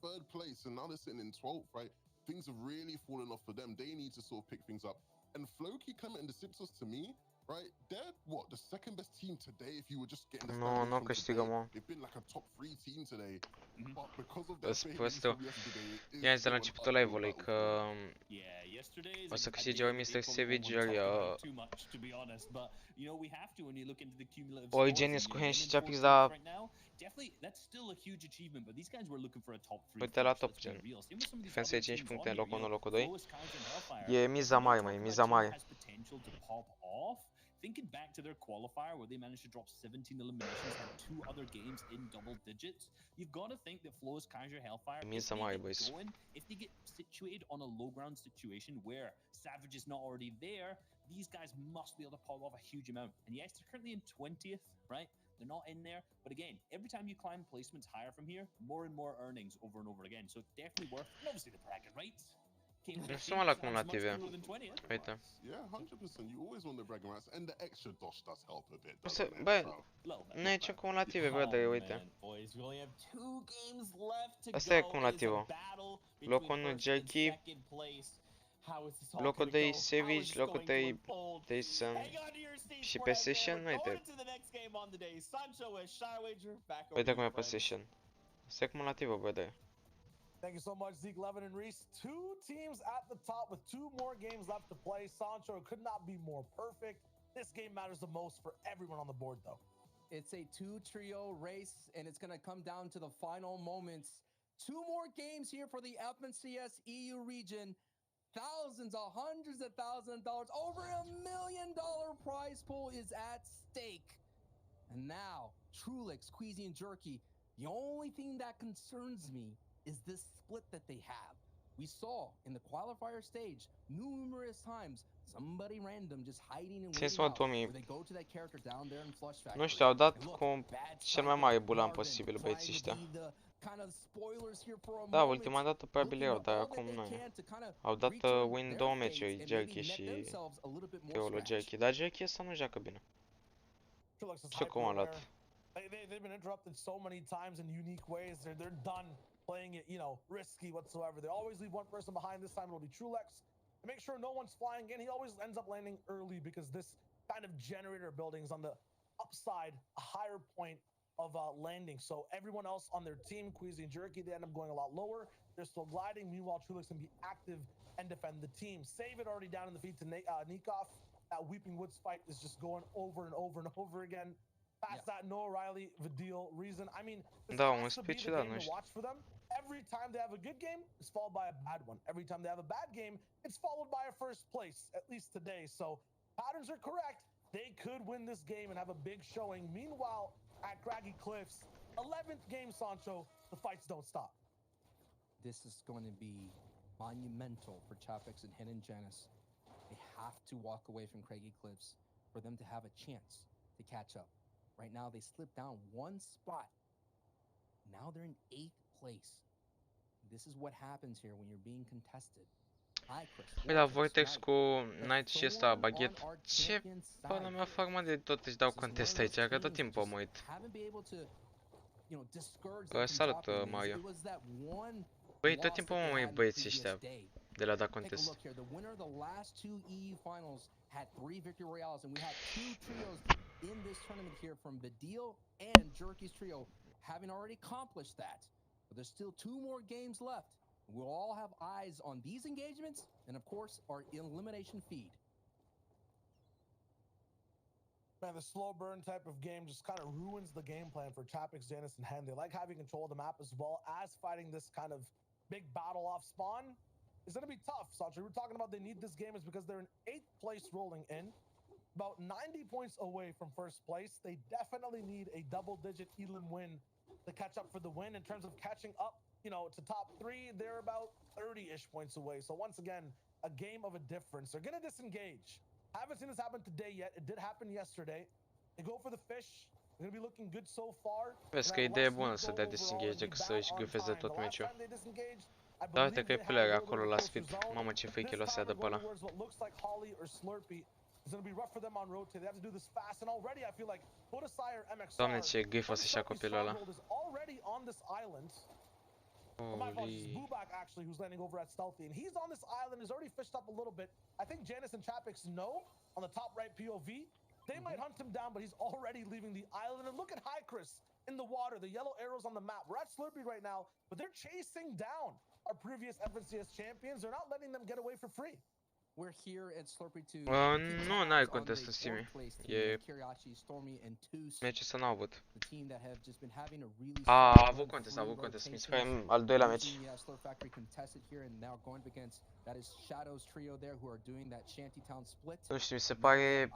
S4: 3rd place, and now they're sitting in 12th, right? Things have really fallen off for them. They need to sort of pick things up. And Floki, Clement, and the Sipsos, to me, right? They're what, the 2nd best team today if you were just getting the
S2: Nu câștigăm, mă.
S4: They've been like a top 3 team today. But because of their
S2: Ia de la începutul live-ului că o să câștige ori Mr. Savage, ori Genius cu Hen și Chapix, dar uite la top gen. Defensa e 5 puncte în locul 1, locul 2. E miza mare, mai miza mare.
S3: Thinking back to their qualifier where they managed to drop 17 eliminations, had 2 other games in double digits, you've got to think that Flawless Kaiser Hellfire, if they get situated on a low ground situation where Savage is not already there, these guys must be able to pull off a huge amount. And yes, they're currently in 20th, right? They're not in there, but again, every time you climb placements higher from here, more and more earnings over and over again. So it's definitely worth, and obviously the bragging rights. came
S2: Nu
S3: with
S2: sunt la
S3: 8 times much
S2: cumulative.
S3: cooler than 20th.
S2: Uite.
S4: Yeah, 100%. You always want the bragging rights, and the extra dosh does help a bit,
S2: O să,
S4: doesn't it?
S2: bă,
S4: So,
S3: Little bit.
S2: nu e ce cumulative, bă,
S1: Oh,
S2: dar uite.
S1: man, boys, we only have 2 games left to
S2: Asta e
S1: go. It is a
S2: cumulativul.
S1: battle
S2: Locul
S1: between
S2: 1
S1: first and
S2: Jerky,
S1: second place. How is this all
S2: locul
S1: gonna
S2: 2
S1: go? How is
S2: Savage,
S1: this
S2: locul
S1: going to
S2: 3
S1: unfold?
S2: Tyson
S1: Hang on to your seats
S2: și
S1: for
S2: pe
S1: that, man.
S2: Session,
S1: We're
S2: uite.
S1: going into the next game on the day. Sancho with Shy Wager back over
S2: Uite
S1: to
S2: cum
S1: you,
S2: e pe
S1: friends.
S2: Session. Asta e cumulativul, bă, dar.
S5: Thank you so much, Zeke, Levin, and Reese. 2 teams at the top with 2 more games left to play. Sancho could not be more perfect. This game matters the most for everyone on the board, though.
S6: It's a 2-trio race, and it's going to come down to the final moments. 2 more games here for the FNCS EU region. Thousands, hundreds of thousands of dollars, over $1 million prize pool is at stake. And now, Trulix, Queasy, and Jerky, the only thing that concerns me is this split that they have. We saw in the qualifier stage numerous times somebody random just hiding and waiting out, where they go to that character down there in Flush Factory.
S2: Nu știu, au dat
S6: And look,
S2: cu
S6: bad
S2: cel mai
S6: cycle,
S2: mare bulan
S6: Marvin
S2: posibil băieții
S6: trying to
S2: ăștia.
S6: be the kind of spoilers here for a
S2: Da,
S6: moment,
S2: ultima dată probabil
S6: looking
S2: erau, dar
S6: all that
S2: acum
S6: they
S2: nu.
S6: can to kind of
S2: Au dat
S6: return
S2: win
S6: their
S2: 2
S6: fates
S2: meciuri,
S6: and
S2: Jerky
S6: maybe net
S2: și
S6: themselves a little bit more
S2: Teolo
S6: scratch.
S2: Jerky. Dar Jerky ăsta nu joacă bine.
S5: Trulix is
S2: Știu cum a luat.
S5: They've been interrupted so many times in unique ways. They're done playing it, you know, risky whatsoever. They always leave one person behind. This time it'll be Trulix. To make sure no one's flying in, he always ends up landing early because this kind of generator building is on the upside, a higher point of landing. So everyone else on their team, Queasy and Jerky, they end up going a lot lower. They're still gliding. Meanwhile, Trulix can be active and defend the team. Save it already down in the feed to Nikov. That Weeping Woods fight is just going over and over and over again. Past that, no O'Reilly, Vidil, Reason. I mean, this
S2: Da,
S5: has
S2: un
S5: to be
S2: speech,
S5: the
S2: da,
S5: game
S2: nu
S5: to
S2: știu.
S5: watch for them. Every time they have a good game, it's followed by a bad one. Every time they have a bad game, it's followed by a first place, at least today. So patterns are correct. They could win this game and have a big showing. Meanwhile, at Craggy Cliffs, 11th game, Sancho, the fights don't stop.
S6: This is going to be monumental for Chapix and Hidden Janice. They have to walk away from Craggy Cliffs for them to have a chance to catch up. Right now, they slipped down 1 spot. Now they're in 8th place. This is what happens here when you're being contested.
S2: Păi da, Vortex cu Knight și ăsta, Baghet. Ce până mea fac, mă, de tot își dau contest aici, că tot timpul mă uit. Salut, Mario. Băi, tot timpul mă uit băieții ăștia de la da contest.
S6: Had 3 victory royales, and we had 2 trios in this tournament here from Vidil and Jerky's trio having already accomplished that. But there's still 2 more games left. We'll all have eyes on these engagements and, of course, our elimination feed.
S5: Man, the slow burn type of game just kind of ruins the game plan for Chapix, Janice, and Hen. They like having control of the map as well as fighting this kind of big battle off spawn. It's going to be tough, Sancho. We're talking about they need this game is because they're in 8th place rolling in. About 90 points away from first place. They definitely need a double-digit Elam win to catch up for the win. In terms of catching up, you know, to top 3, they're about 30-ish points away. So once again, a game of a difference. They're going to disengage. Haven't seen this happen today yet. It did happen yesterday. They go for the fish. They're going to be looking good so far.
S2: Vezi că e idee bună să dea disengage decât să își gâfezi de tot meciul. Da, uite că e player acolo la speed. Mamă, ce fake îl o de pe ăla. Doamne, ce gâfă să-și ia copilul ăla. Holy.
S5: Bubak actually, who's landing over at Stealthy, and he's on this island. He's already fished up a little bit. I think Janice and Chapix know on the top right POV. They might hunt him down, but he's already leaving the island. And look at High Chris in the water, the yellow arrows on the map. We're at Slurpee right now, but they're chasing down our previous FNCS champions. They're not letting them get away for free.
S6: We're here at Slurpee 2.
S2: Nu, n-are contest în Cine. E... Meci să n-au avut. A avut contest, mi se pare al doilea meci. Nu știu, mi se pare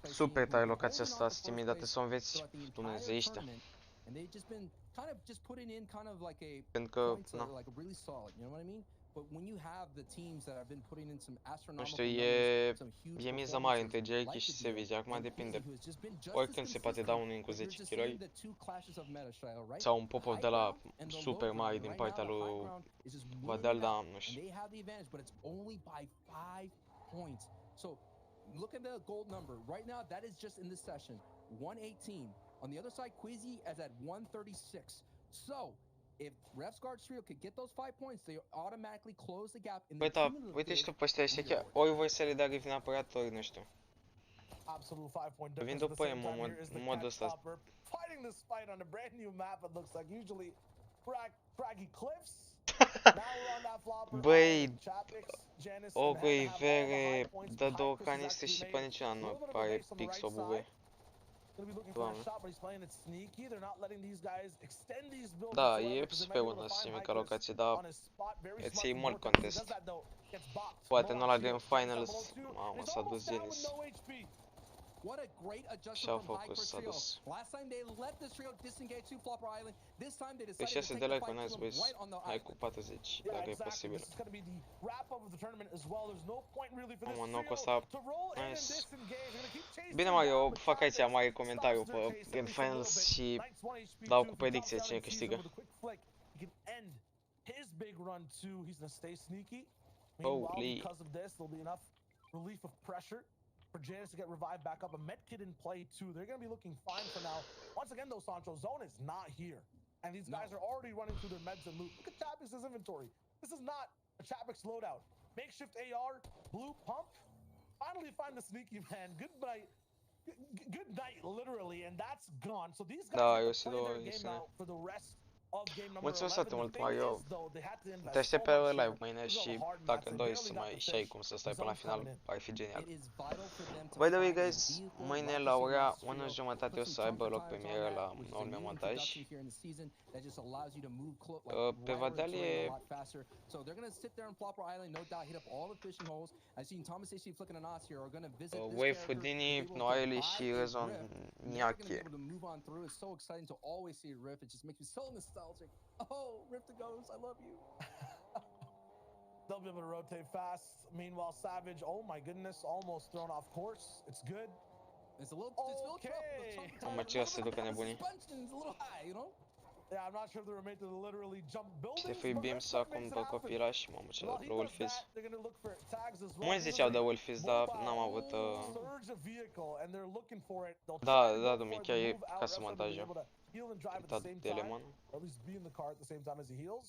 S2: super tare locația asta, Steam, date să o înveți dumnezeiște. Pentru că, na.
S6: but when you have the teams that have been putting in some
S2: Nu
S6: astronomical
S2: știu,
S6: numbers, some huge
S2: e miza mare între
S6: performances
S2: Jerky
S6: like
S2: și
S6: the deal,
S2: Savage. Acum
S6: and
S2: depinde.
S6: Quizzy, who has just been just as
S2: Oricând se poate da
S6: consistent,
S2: unul cu
S6: but you're
S2: 10
S6: just
S2: kg
S6: seeing the two clashes of meta style, right?
S2: sau un pop-up
S6: High
S2: de la
S6: ground and the low
S2: super
S6: ground,
S2: mare
S6: and
S2: din
S6: right now
S2: partea
S6: the high
S2: lui
S6: ground is just
S2: Vadal,
S6: winning
S2: da,
S6: out,
S2: nu
S6: and
S2: știu.
S6: they have the advantage, but it's only by 5 points. So look at the gold number right now. That is just in this session 118. On the other side, Quizzy is at 136. So if Refsguard Trio could get those 5 points, they automatically close the gap in the
S2: Păi da, uite și tu pe ăștia ăștia chiar, ori voi să le dea rift neapărat, ori nu știu.
S5: Absolute 5-point
S2: Vin
S5: difference. At
S2: după
S5: the
S2: ei
S5: same time,
S2: în
S5: here is the
S2: modul
S5: catch
S2: ăsta.
S5: topper fighting this fight on a brand new map. It looks like usually craggy cliffs. Now we're on that flopper.
S2: Băi,
S5: Chapix, Janice,
S2: o
S5: and Hannah have all the
S2: vere,
S5: high points.
S2: dă două
S5: Chris has
S2: caniste
S5: actually
S2: și
S5: made
S2: pe niciuna
S5: a
S2: nu
S5: little bit of a
S2: pare
S5: base on the right
S2: pixel-ul,
S5: side.
S2: băi.
S5: Gonna be looking for
S2: Doamne.
S5: a shot, but he's playing it sneaky. They're not letting these guys extend these builds
S2: Da,
S5: whatsoever
S2: e
S5: because they
S2: super
S5: might be
S2: bună
S5: able to
S2: să
S5: find
S2: mică
S5: Hikers
S2: locație, dar
S5: on his spot. Very
S2: îți
S5: smart
S2: iei
S5: from
S2: mult
S5: Vortex. He
S2: contest.
S5: does that though. Gets bopped.
S2: Poate
S5: No
S2: nu la
S5: on
S2: Grand
S5: shield. Jumps
S2: Finals,
S5: down below two, and
S2: mamă,
S5: he's
S2: s-a dus
S5: almost down
S2: Genis.
S5: with no HP.
S6: What a great
S2: Și-au
S6: adjustment from
S2: focus,
S6: Hyper
S2: s-a
S6: Trio.
S2: dus.
S6: Last time they let this trio disengage to Flopper Island. This time they
S2: Deci
S6: decided to
S2: 6
S6: take
S2: de
S6: the
S2: like
S6: fight
S2: un
S6: to
S2: ați
S6: him
S2: băi,
S6: right on the
S2: hai cu
S6: island.
S2: 40,
S5: Yeah,
S2: dacă e
S5: exactly.
S2: posibil.
S5: This is going to be the wrap up of the tournament as well. There's no point really for this
S2: Mamă, nu
S5: trio
S2: costa.
S5: to roll in and
S2: Nice.
S5: disengage. They're going to keep chasing
S2: Bine,
S5: him
S2: mă,
S5: down,
S2: eu
S5: but
S2: fac aici
S5: Chapix
S2: mai
S5: stops
S2: comentariu
S5: their
S2: pe
S5: chase, at
S2: Grand
S5: least a little
S2: Finals
S5: bit.
S2: și
S5: Knight's 1 HP
S2: dau
S5: too.
S2: cu
S5: If he drops
S2: predicție
S5: down
S2: cine
S5: and sees him
S2: câștigă.
S5: with a quick flick, he can end his big run too. He's going to stay sneaky. Meanwhile,
S2: Holy.
S5: because of this, there'll be enough relief of pressure for Janice to get revived back up. A med kit in play too. They're going to be looking fine for now. Once again, though, Sancho, zone is not here. And these guys are already running through their meds and loot. Look at Chapix's inventory. This is not a Chapix loadout. Makeshift AR, blue pump. Finally find the sneaky man. Good night. Good night, literally. And that's gone. So these guys
S2: Da,
S5: have
S2: eu
S5: to
S2: sunt
S5: play
S2: două
S5: their game
S2: isene.
S5: now for the rest of game number
S2: Mulțumesc
S5: 11.
S2: foarte
S5: The
S2: mult,
S5: thing
S2: Mario.
S5: is, though, they had to invest
S2: Te aștept
S5: so
S2: pe
S5: much
S2: live
S5: here.
S2: mâine
S5: These
S2: și
S5: are hard
S2: dacă
S5: maps. They
S2: doi
S5: barely
S2: să
S5: got
S2: mai
S5: the
S2: și ai
S5: fish.
S2: cum să stai până la
S5: Zone's
S2: final,
S5: coming in.
S2: ar fi genial.
S6: It is vital for them to
S2: By the way,
S6: find a
S2: guys,
S6: vehicle
S2: mâine
S6: like
S2: la
S6: the
S2: ora
S6: Salut
S2: 1
S6: trio.
S2: jumătate o
S6: Put
S2: să
S6: some
S2: aibă loc
S6: chunker tires
S2: premieră
S6: on
S2: la
S6: that, which is a
S2: noul meu
S6: new
S2: montaj.
S6: introduction here in the season that just allows you to move
S2: Pe
S6: right where
S2: Vadal
S6: it's raining
S2: e...
S6: a lot faster. So they're gonna sit there on Flopper Island, no doubt, hit up all the fishing holes. I've seen Thomas AC flicking and Nas here are gonna visit this
S2: Wave
S6: character,
S2: Houdini,
S6: be able to
S2: Noaeli
S6: buy
S2: și
S6: a
S2: Rezon
S6: rift. Never gonna be
S2: Niache.
S6: able to move on through. It's so exciting to always see a rift. It just makes me so nostalgic. Oh, Rift to Ghost, I love you.
S5: They'll be able to rotate fast. Meanwhile, Savage, oh my goodness, almost thrown off course. It's good.
S6: It's a little
S5: Okay.
S2: Am ce se ducă nebunii.
S6: Suspension's a little high, you know?
S5: Yeah, I'm not sure if they were made to literally jump buildings.
S2: Te fui
S5: but
S2: Beams
S5: Refsguard
S2: acum
S5: makes it
S2: pe
S5: happen.
S2: copilaș și mamă ce
S5: While
S2: dat
S5: he
S2: pe
S5: does
S2: Wolfies.
S5: that, they're gonna look for tags as well.
S2: Mulți ziceau de Wolfies, dar n-am avut...
S5: Surge a vehicle and they're looking for it. They'll
S2: Da,
S5: try to
S2: da,
S5: go
S2: domnule,
S5: for it,
S2: chiar e
S5: move out.
S2: ca să
S5: Refsguard will be
S2: montajă.
S5: able to heal and drive at the
S2: Uitat
S5: same
S2: de
S5: time.
S2: Lemon.
S5: Or at least be in the car at the same time as he heals.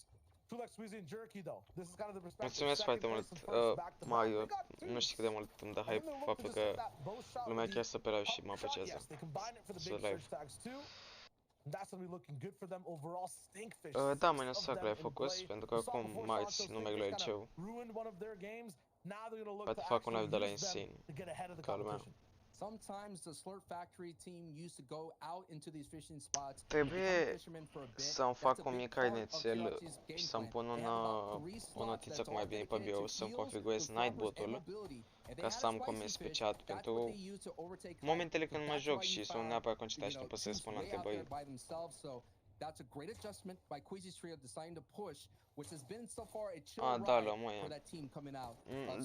S5: Two like Squeezy and Jerky though. This is kind of the perspective.
S2: Mulțumesc
S5: Second
S2: foarte
S5: place
S2: mult,
S5: and first back to back.
S2: Mario.
S5: They got twos.
S2: Nu știu cât de mult îmi dă
S5: I think
S2: hype
S5: they're looking
S2: faptul
S5: to
S2: că
S5: just hit that bow shot
S2: lumea
S5: with
S2: chiar
S5: the
S2: să pe live și
S5: pump
S2: mă
S5: shot.
S2: apreciază.
S5: Yes, they combine it for the
S2: So
S5: big
S2: live.
S5: surge tags too. And that's gonna be looking good for them overall. Stinkfish.
S2: Da,
S5: six
S2: mâine o
S5: of
S2: să fac
S5: them
S2: live
S5: in
S2: focus,
S5: play.
S2: pentru că
S5: We saw
S2: oricum
S5: before
S2: marți
S5: Sancho
S2: nu merg la
S5: Stinkfish
S2: liceu.
S5: kinda ruined one of their games. Now they're gonna look
S2: Poate
S5: to
S2: fac un live
S5: actually
S2: de la
S5: use them
S2: Insane,
S5: to get ahead of the
S2: ca lumea.
S5: competition.
S6: Sometimes the Slurp Factory team used to go out into these fishing spots.
S2: Trebuie
S6: become fishermen for a bit.
S2: să-mi
S6: That's
S2: fac
S6: a
S2: un
S6: big
S2: mic
S6: part of
S2: carnețel
S6: Kirachi's game
S2: și să-mi
S6: plan.
S2: pun
S6: They have about 3
S2: o
S6: slots
S2: notiță
S6: that's
S2: cum mai
S6: all
S2: bine pe
S6: dedicated
S2: bio,
S6: to
S2: să-mi
S6: heals
S2: configurez
S6: with Flopper's
S2: Nightbot-ul
S6: ability. If they
S2: ca
S6: had
S2: să
S6: a
S2: am cum e
S6: spicy fish,
S2: speciat
S6: that's
S2: pentru
S6: what they use to overtake fights.
S2: momentele când mă
S6: That's
S2: joc
S6: why
S2: și
S6: you
S2: sunt
S6: found,
S2: neapărat concentrat și
S6: you
S2: nu
S6: know,
S2: pot să
S6: teams
S2: răspund la
S6: way out there
S2: întrebări.
S6: by themselves. So that's a great adjustment by Quizzy's trio deciding to push, which has been so far a chill
S2: Da,
S6: ride
S2: lămâie.
S6: for that team coming out.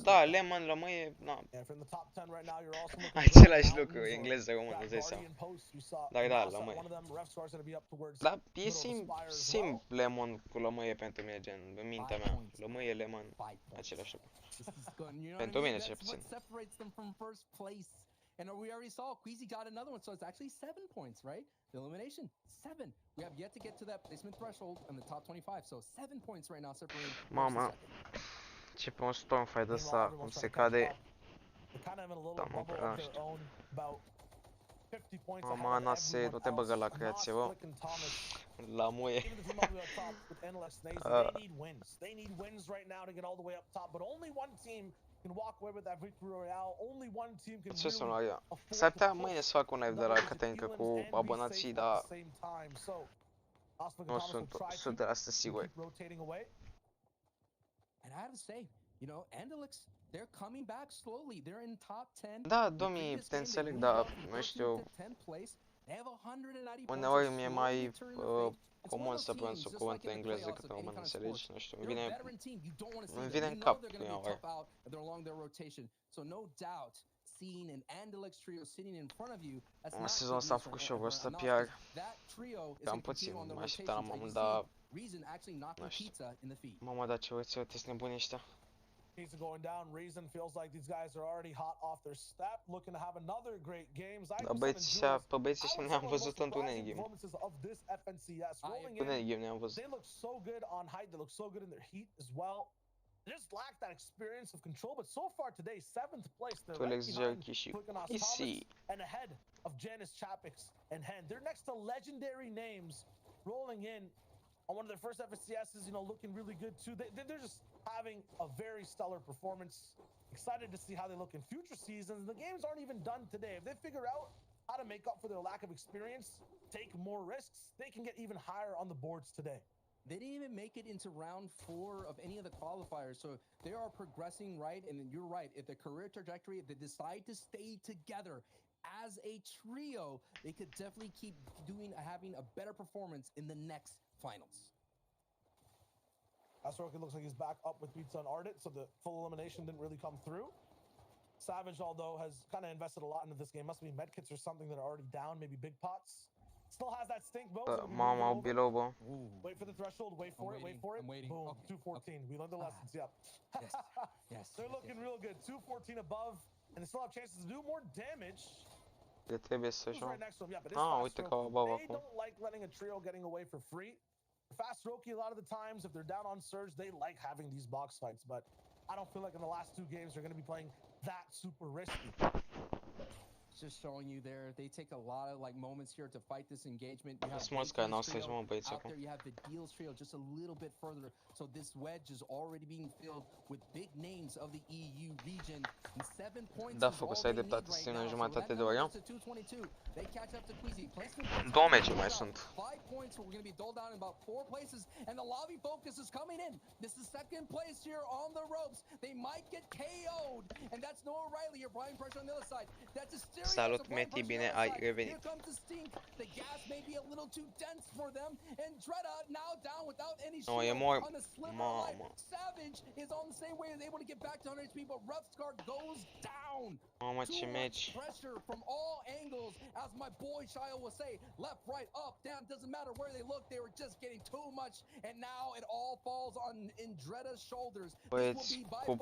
S2: Da, Lemon, lămâie, na,
S5: And from the top 10 right now, you're also looking
S2: același
S5: for
S2: lucru,
S5: mountains or
S2: engleză, română, îți dai seama.
S5: Guardian post. We saw
S2: Dar da,
S5: Daca,
S2: lămâie.
S5: one of them Refsguard's gonna be up towards
S2: Dar e
S5: middle of the spire as well.
S2: simplu Lemon cu lămâie pentru mine, gen, în mintea mea. Lămâie, Lemon,
S6: 5 points.
S2: același lucru.
S6: This is good. You know
S2: Pentru
S6: what I
S2: mine,
S6: mean?
S2: cel
S6: That's what
S2: puțin.
S6: separates them from first place. And we already saw Queasy got another one, so it's actually 7 points, right? The elimination, 7. We have yet to get to that placement threshold in the top 25, so 7 points right now separating. first and
S2: Mama,
S6: second.
S2: ce pe un stormfight
S5: Meanwhile,
S2: ăsta, cum
S5: everyone's
S2: se
S5: trying to catch
S2: cade.
S5: up. They're kind of in a little
S2: Da, mă,
S5: bubble
S2: pe
S5: of their
S2: asta.
S5: own, about 50 points
S2: Mama,
S5: ahead of
S2: Nase,
S5: everyone
S2: nu te băga la
S5: else.
S2: creație,
S5: Nas,
S2: bă.
S5: Flick, and Thomas.
S2: La muie.
S5: Even the team all the way up top with Endless Snaze, they need wins. They need wins right now to get all the way up top, but only one team can walk away with that victory royale. Only one team can
S2: Ce sunt la
S5: really
S2: ea?
S5: afford
S2: S-ar
S5: to
S2: putea
S5: push
S2: mâine să fac un live de la
S5: double-digit
S2: Catenica
S5: feelings
S2: cu
S5: and be
S2: abonații,
S5: safe at
S2: dar
S5: the same time. So, Osman
S2: nu
S5: Thomas will
S2: sunt
S5: try to
S2: 100% sigur.
S5: keep rotating away.
S6: And I have to say, you know, Andelix, they're coming back slowly. They're in top 10.
S2: Da,
S6: The
S2: domnii,
S6: previous
S2: te
S6: game, they
S2: înțeleg,
S6: moved
S2: dar
S6: up from
S2: nu
S6: 13th
S2: știu.
S6: to 10th place. They have 190 points.
S2: Uneori mi-e mai comun să pronunț cuvântul engleză decât în română, înțelegi? Nu știu, îmi vine în cap prima oară. În sezonul ăsta am făcut și eu vreo 100 PR. Cam puțin, mă așteptam la un moment, dar nu știu. Mamă, dar ce rețeaua te-s nebuni ăștia.
S5: Pizza going down. Reason feels like these guys are already hot off their step, looking to have another great game.
S2: Dar băieții ăștia ne-am văzut într-un endgame. În endgame ne-am văzut.
S5: They look so good on height. They look so good in their heat as well. They just lack that experience of control. But so far today, 7th place. They're right behind
S2: Easy.
S5: and ahead of Janice Chapix and Hen. They're next to legendary names rolling in on one of their first FNCSs. You know, looking really good too. They're just having a very stellar performance. Excited to see how they look in future seasons. The games aren't even done today. If they figure out how to make up for their lack of experience, take more risks, they can get even higher on the boards today.
S6: They didn't even make it into round 4 of any of the qualifiers, so they are progressing right. And you're right, if the career trajectory, if they decide to stay together as a trio, they could definitely keep having a better performance in the next finals.
S5: Asroki looks like he's back up with Pizza and Ardit, so the full elimination didn't really come through. Savage, although, has kind of invested a lot into this game. Must be medkits or something that are already down, maybe big pots. Still has that stink, Bo.
S2: Mama, below, Bo.
S5: Wait for the threshold, wait for it.
S6: I'm waiting.
S5: Boom,
S6: Okay.
S5: 214. We learned the lessons, yep.
S6: Yes.
S5: They're looking real good. 214 above, and they still have chances to do more damage.
S2: De trebuie să
S5: Who's
S2: joc.
S5: right next to him? Yeah, but it's fast
S2: uite că
S5: stroke.
S2: above
S5: They
S2: acum.
S5: don't like letting a trio getting away for free. Fast Roki, a lot of the times, if they're down on surge, they like having these box fights, but I don't feel like in the last 2 games they're going to be playing that super risky.
S6: Just showing you there, they take a lot of moments here to fight this engagement. You have
S2: Mulți care n-au stage, mă, băieți,
S6: out
S2: acum.
S6: there, you have the deals trio just a little bit further, so this wedge is already being filled with big names of the EU region. And 7 points.
S2: Da, focus, ai dreptate, ține în jumătate de oră.
S6: They catch up to Queasy. Placement
S2: 2 meciuri mai sunt.
S6: 5 points we're going to be doled down in about 4 places, and the lobby focus is coming in. This is second place here on the ropes. They might get KO'd, and that's Noah Riley. You're applying pressure on the other side. That's a
S2: Salut, Meti, bine ai revenit.
S6: Here comes the stink. The gas may be a little too dense for them, and Dreda now down without any shield on the slimmer light. Savage is on the same way, is able to get back to 100 HP, but Roughscar goes down.
S2: Mamă, ce
S6: Too
S2: meci.
S6: much pressure from all angles, as my boy Shio will say, left, right, up, down, doesn't matter where they look, they were just getting too much, and now it all falls on Indreda's shoulders.
S2: Băieți, cu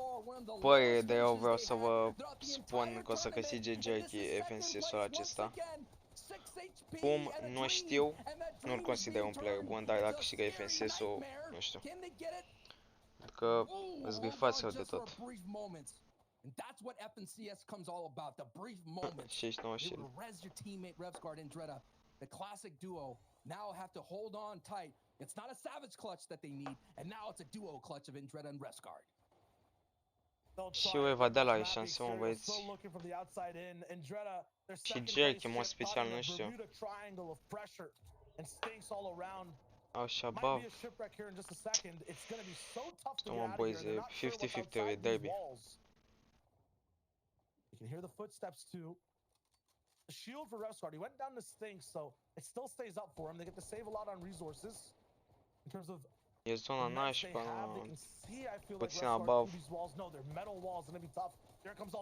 S2: părere de eu vreau să vă spun că o să câștige Jerky FNCS-ul acesta. Cum, nu știu, nu-l consider un player bun, dar dacă câștigă FNCS-ul, nu știu. Că îți grifați rău de tot.
S6: And that's what FNCS comes all about, the brief moments.
S2: Și ești nouă și
S6: You res your teammate Revsguard and Dreda. The classic duo now have to hold on tight. It's not a savage clutch that they need, and now it's a duo clutch of Indreda and Revsguard.
S2: Și eu va da la șanse, mă, băieți. Și Jerky, în mod special, nu știu. Au și above. Știu, mă, băieți, e 50-50 e derby.
S5: You can hear the footsteps too. The shield for Revsguard. He went down to Stink, so it still stays up for him. They get to save a lot on resources in terms of.
S2: E zona nașpa, puțin above.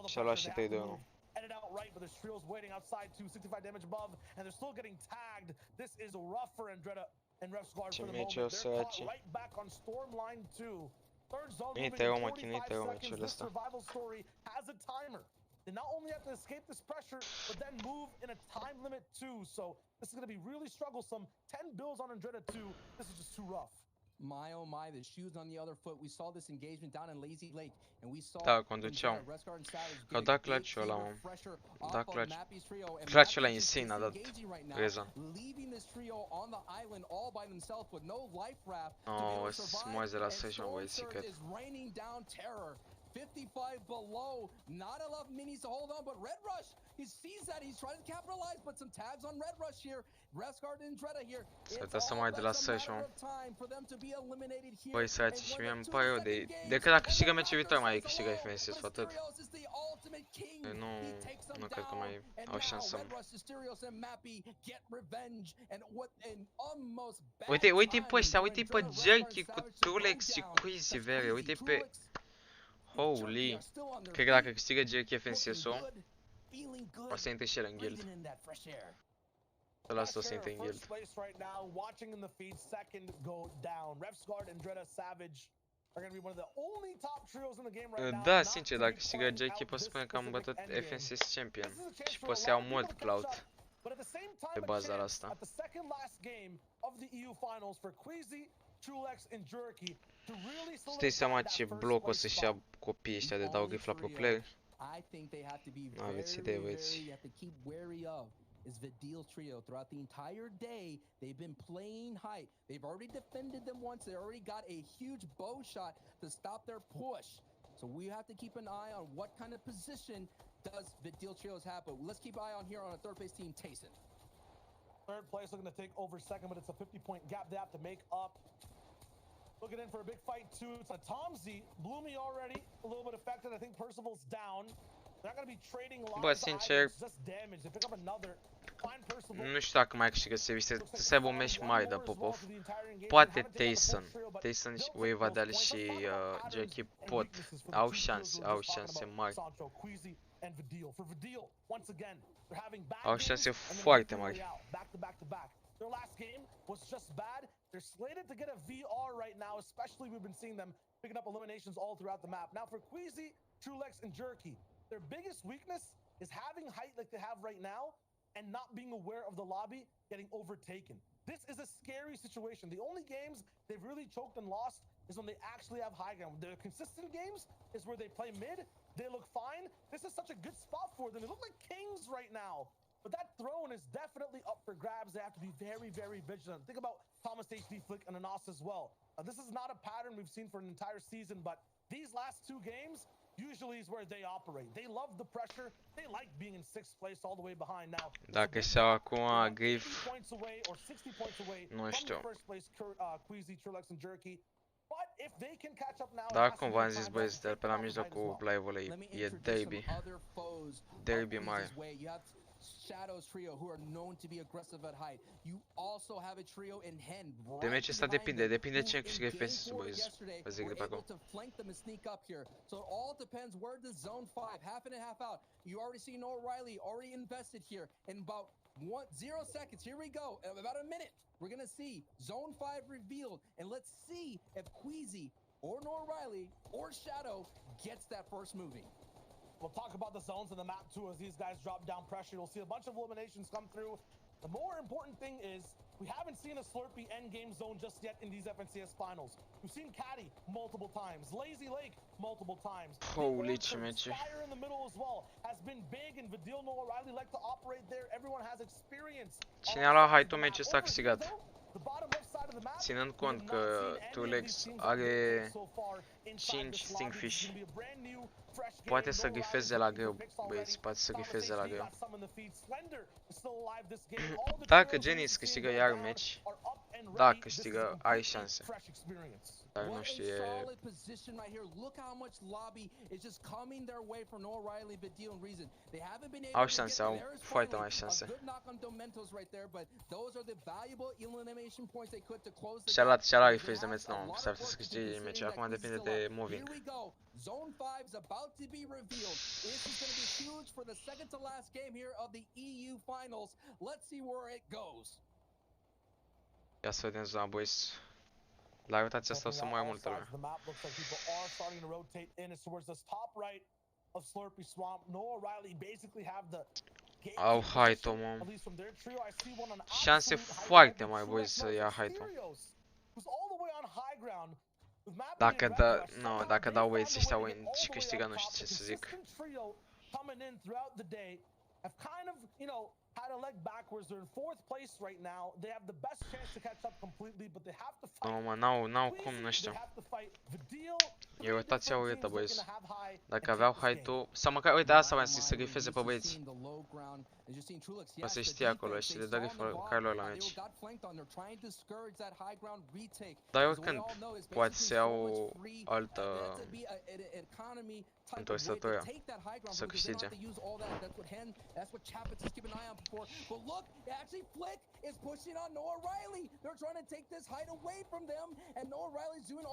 S2: Și-a luat și 3-2-1.
S5: Ended out right, but the Shriel's waiting outside too. 65 damage above, and they're still getting tagged. This is rough for Indreda and Revsguard for the moment. They're caught right back on storm line 2. Third zone moving in 45 seconds. This survival story has a timer. They not only have to escape this pressure, but then move in a time limit too. So this is going to be really strugglesome. 10 bills on Indreda 2. This is just too rough.
S6: My oh my, the shoes on the other foot. We saw this engagement down in Lazy Lake, and we saw
S2: Da, conduceau. Că au dat clutch-ul ăla, mă. Da, clutch. Clutch-ul ăla insane a dat Reza. Oh, să moazi de la stage, mă, băieți, cred.
S6: 55 below. Not enough minis to hold on, but Red Rush, he sees that. He's trying to capitalize, but some tags on Red Rush here. Resguard and Dreda here.
S2: Să mai de la săși, mă. Băi,
S6: Băi,
S2: săraci, și mie îmi pare rău de că dacă câștigă meciul viitor mai câștigă FNCS-ul, atât. Nu cred că mai au șansă. Uite-i pe ăștia, uite-i pe Jerky cu Trulex și Quizzy, vere, uite-i pe... Holy! Cred că dacă câștigă Jerky FNCS-ul, o să intre și el în guild. Să las o să intre în guild. Da, sincer, dacă câștigă Jerky, pot spune că am bătut FNCS Champion și pot să iau mult clout pe baza asta. Stai seama ce bloc o să-și ia copiii ăștia de dau grif la pro player? Nu aveți idee, băieți.
S6: Is Vidil trio throughout the entire day. They've been playing height. They've already defended them once. They already got a huge bow shot to stop their push. So we have to keep an eye on what kind of position does Vidil trios have. But let's keep an eye on here on a third place team, Tayson.
S5: Third place looking to take over second, but it's a 50-point gap they have to make up. Looking in for a big fight too. It's a Tomzy. Bloomy already a little bit affected. I think Percival's down.
S2: Bă, sincer, nu știu dacă mai câștigă serviciu, să aibă un meci mai de Popov. Poate Tayson Wave și Jerky pot, au șanse mari. Au șanse foarte mari.
S5: Their last game was just bad. They're slated to get a VR right now, especially we've been seeing them picking up eliminations all throughout the map. Now for Queasy, Trulex, and Jerky, their biggest weakness is having height like they have right now and not being aware of the lobby getting overtaken. This is a scary situation. The only games they've really choked and lost is when they actually have high ground. The consistent games is where they play mid, they look fine. This is such a good spot for them. They look like kings right now. But that throne is definitely up for grabs. They have to be very, very vigilant. Think about Thomas HD Flick and Anas as well. This is not a pattern we've seen for an entire season, but these last two games usually is where they operate. They love the pressure. They like being in 6th place all the way behind now.
S2: Dacă și-au acum grif, nu știu. Dar cum v-am zis, băieți, de pe la mijlocul live-ului e derby. Derby mare.
S6: Shadows trio who are known to be aggressive at height. You also have a trio in Hen.
S2: De meciul ăsta depinde cine câștigă FS-ul, băieți. Vă zic de pe acolo.
S6: So it all depends where the zone 5, half in and half out. You already see Noah Riley already invested here in about 0 seconds. Here we go. In about a minute, we're gonna see zone 5 revealed, and let's see if Queasy or Noah Riley or Shadow gets that first moving.
S5: We'll talk about the zones on the map too as these guys drop down pressure. You'll see a bunch of eliminations come through. The more important thing is we haven't seen a Slurpee endgame zone just yet in these FNCS finals. We've seen Caddy multiple times, Lazy Lake multiple times.
S2: Holy shit.
S5: Fire in the middle as well has been big, and Vidil, Noah Riley like to operate there. Everyone has experience.
S2: Cine a luat height-ul meciul ăsta câștigat? Ținând cont că Trulex are 5 Stingfish, poate să grifeze la greu, băieți, poate să grifeze la greu. Dacă Genis câștigă iar un meci, da, câștigă, are șanse. Dar nu știu, e... Au șanse, au foarte mari șanse. Și-a luat refresh de meci nou, s-ar putea să câștige meciul, acum depinde de moving.
S6: Zone 5 is about to be revealed. This is going to be huge for the second to last game here of the EU finals. Let's see where it goes.
S2: Ia să vedem zona, boys. La rotația asta o să mai multă lume. Au height-ul, mă. Șanse foarte mari, boys, să ia height-ul. Dacă dau băieții ăștia win și câștigă, nu știu ce să zic.
S5: you know, had a leg backwards. They're in 4th place right now. They have the best chance to catch up completely, but they have to fight.
S2: No, mă, n-au cum, nu știu. E rotația urâtă, băieți. Dacă aveau height-ul, sau măcar, uite, asta vreau să rifeze pe băieți. O să știe acolo și le dă riful lor la meci. Dar oricând, poate să iau altă întorsătură să câștige.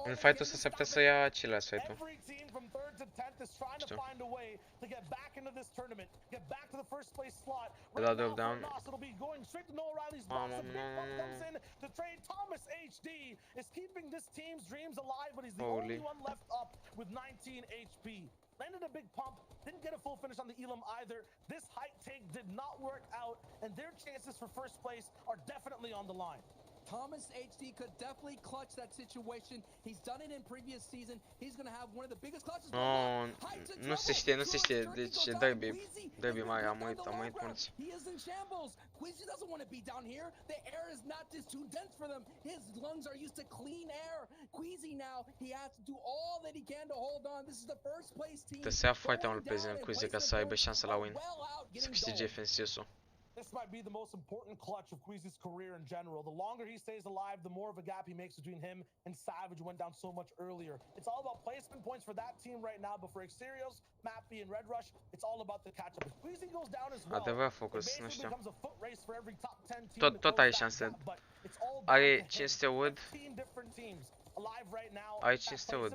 S2: În fight-ul ăsta se putea să ia Chile fight-ul. Știu. Le dau drop down. Holy.
S5: Landed a big pump, didn't get a full finish on the Elam either. This height take did not work out, and their chances for first place are definitely on the line. Thomas HD could definitely clutch that situation. He's done it in previous season. He's going to have one of the biggest clutches.
S2: Nu se știe, deci e derby mare, am uit mulți.
S5: He is in shambles. Queasy doesn't want to be down here. The air is not just too dense for them. His lungs are used to clean air. Queasy now, he has to do all that he can to hold on. This is the first place team.
S2: Trebuie să ia foarte mult pe zi în Queasy ca să aibă șansa la win. Să câștige defensisul.
S5: This might be the most important clutch of Queasy's career in general. The longer he stays alive, the more of a gap he makes between him and Savage, who went down so much earlier. It's all about placement points for that team right now, but for Exterios, Mappy, and Red Rush, it's all about the catch-up. If Queasy goes down as well,
S2: adevărat focus,
S5: it
S2: nu știu.
S5: becomes a foot race for every top 10 team.
S2: Tot are șanse. Are 500 wood. Ai 500 wood.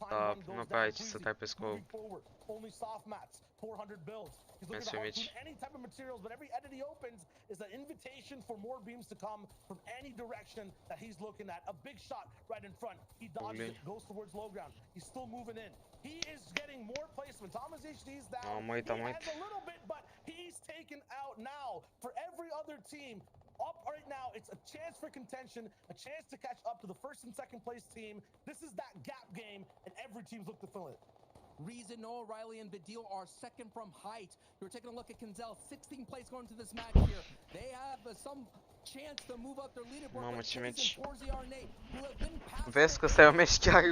S2: Dar nu prea ai ce să tai pe scop.
S5: He's looking to harpoon any type of materials, but every edit he opens is an invitation for more beams to come from any direction that he's looking at. A big shot right in front. He dodges it, goes towards low ground. He's still moving in. He is getting more placement. Thomas HD is down. He has a little bit, but he's taken out now. For every other team up right now, it's a chance for contention, a chance to catch up to the first and second place team. This is that gap game, and every team's looked to fill it. Reason, Noah Riley, and Badil are second from height. You're taking a look at Kinzel, 16th place going to this match here. They have some chance to move up their leaderboard.
S2: Mamă, ce meci. Vezi că ăsta e un meci chiar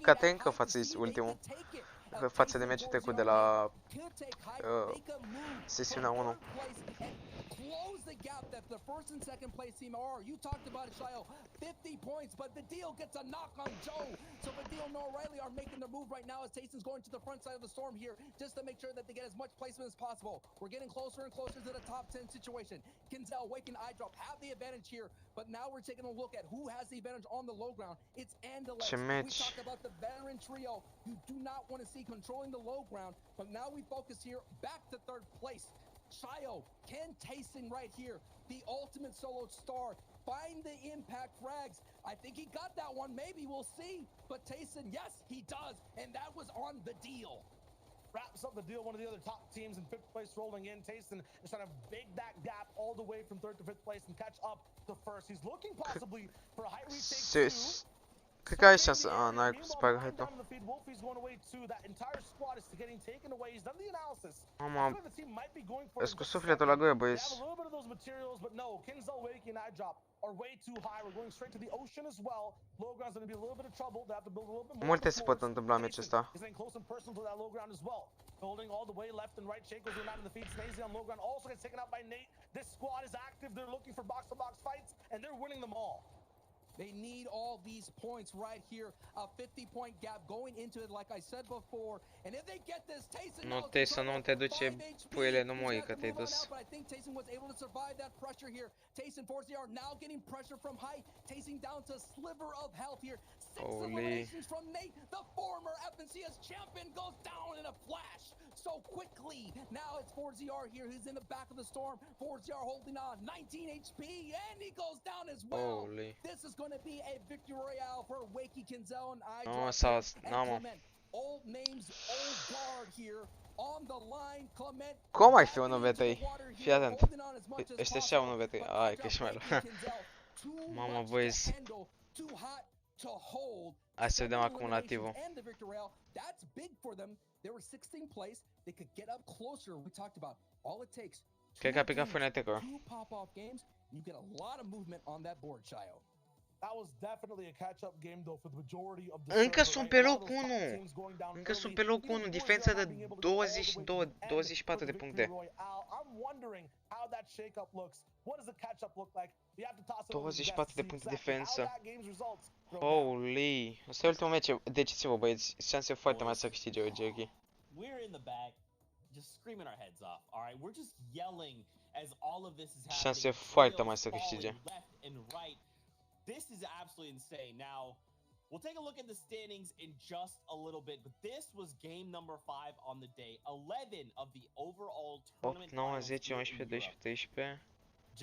S2: catencă față de ultimul. Față de meciul trecut de la sesiunea 1. Close the gap that the first and second place team are. You talked about it, Shio. 50 points, but the deal gets a knock on Joe. So Badil and O'Reilly are making their move right now as Tayson's going to the front side of the storm here just to make sure that they get as much placement as possible. We're getting closer and closer to the top 10 situation. Kinzel, Wake, and iDrop have the advantage here, but now we're taking a look at who has the advantage on the low ground. It's Andalex. We talked about the veteran trio. You do not want to see controlling the low ground, but now we focus here back to 3rd place. Shio, Ken Tayson right here, the ultimate solo star. Find the impact frags. I think he got that one, maybe, we'll see. But Tayson, yes, he does, and that was on the deal. Wraps up the deal, one of the other top teams in 5th place rolling in. Tayson is trying to big that gap all the way from 3rd to 5th place and catch up to 1st. He's looking possibly for a height retake too. Cred că ai șanse. N-ai cum să spargă height-ul. Mama, ești cu sufletul la gură, băieți. Multe se pot întâmpla în meciul ăsta. Holding all the way left and right, Shake goes out of the feed. Snazy on low ground also gets taken out by Nate. This squad is active. They're looking for box-to-box fights, and they're winning them all. They need all these points right here. A 50-point gap going into it, like I said before. And if they get this, Tayson... Nu, Tayson, nu te duce, puiele, nu mori, că te-ai dus. But I think Tayson was able to survive that pressure here. Tayson, 4CR, now getting pressure from height. Tayson down to sliver of health here. 6 eliminations from Nate. The former FNCS champion goes down in a flash. So quickly. Now it's 4ZR here, who's in the back of the storm. 4ZR holding on, 19 HP, and he goes down as well. Holy. This is going to be a victory royale for Wakey, Kinzel, and iDrop. And Clement. Old names, old guard here on the line. Clement. Cum ai fi 1v3? Fii atent. Este așa 1v3. Ai, că ești mai rău. Mamă, băieți. Hai să vedem acumulativul. They were 16th place. They could get up closer. We talked about
S6: All it takes.
S2: Cred că a picat Fnatic-ul.
S6: Two pop-off games, you get a lot of movement on that board, Chayo.
S5: That was definitely a catch-up game though for the majority of the
S2: Încă
S5: server,
S2: sunt
S5: right?
S2: pe
S5: A lot of
S2: locul
S5: those top
S2: 1.
S5: teams going down
S2: Încă sunt
S5: early.
S2: pe locul
S5: Even
S2: 1,
S5: Forza
S2: diferența
S5: not
S2: de
S5: being able to go all the way to the
S2: 22,
S5: end
S2: 24
S5: for
S2: de
S5: the
S2: puncte.
S5: victory royale. I'm wondering how that shake-up looks. What does the catch-up look like? You have to toss it over to the
S2: 24
S5: guests
S2: de
S5: to see
S2: puncte
S5: exactly how
S2: diferență.
S5: that game's results go down.
S2: Holy. Asta e ultimul meci decisiv, băieți. Șanse foarte mari să câștige Jerky.
S1: We're in the back, just screaming our heads off. All right, we're just yelling as all of this is happening.
S2: Șanse foarte
S1: Trails
S2: mari să câștige.
S1: falling left and right. This is absolutely insane. Now, we'll take a look at the standings in just a little bit, but this was game number 5 on the day. 11 of the overall
S2: 8,
S1: tournament
S2: 9,
S1: finals
S2: 10,
S1: here
S2: 11,
S1: in
S2: 12,
S1: Europe.
S2: 13,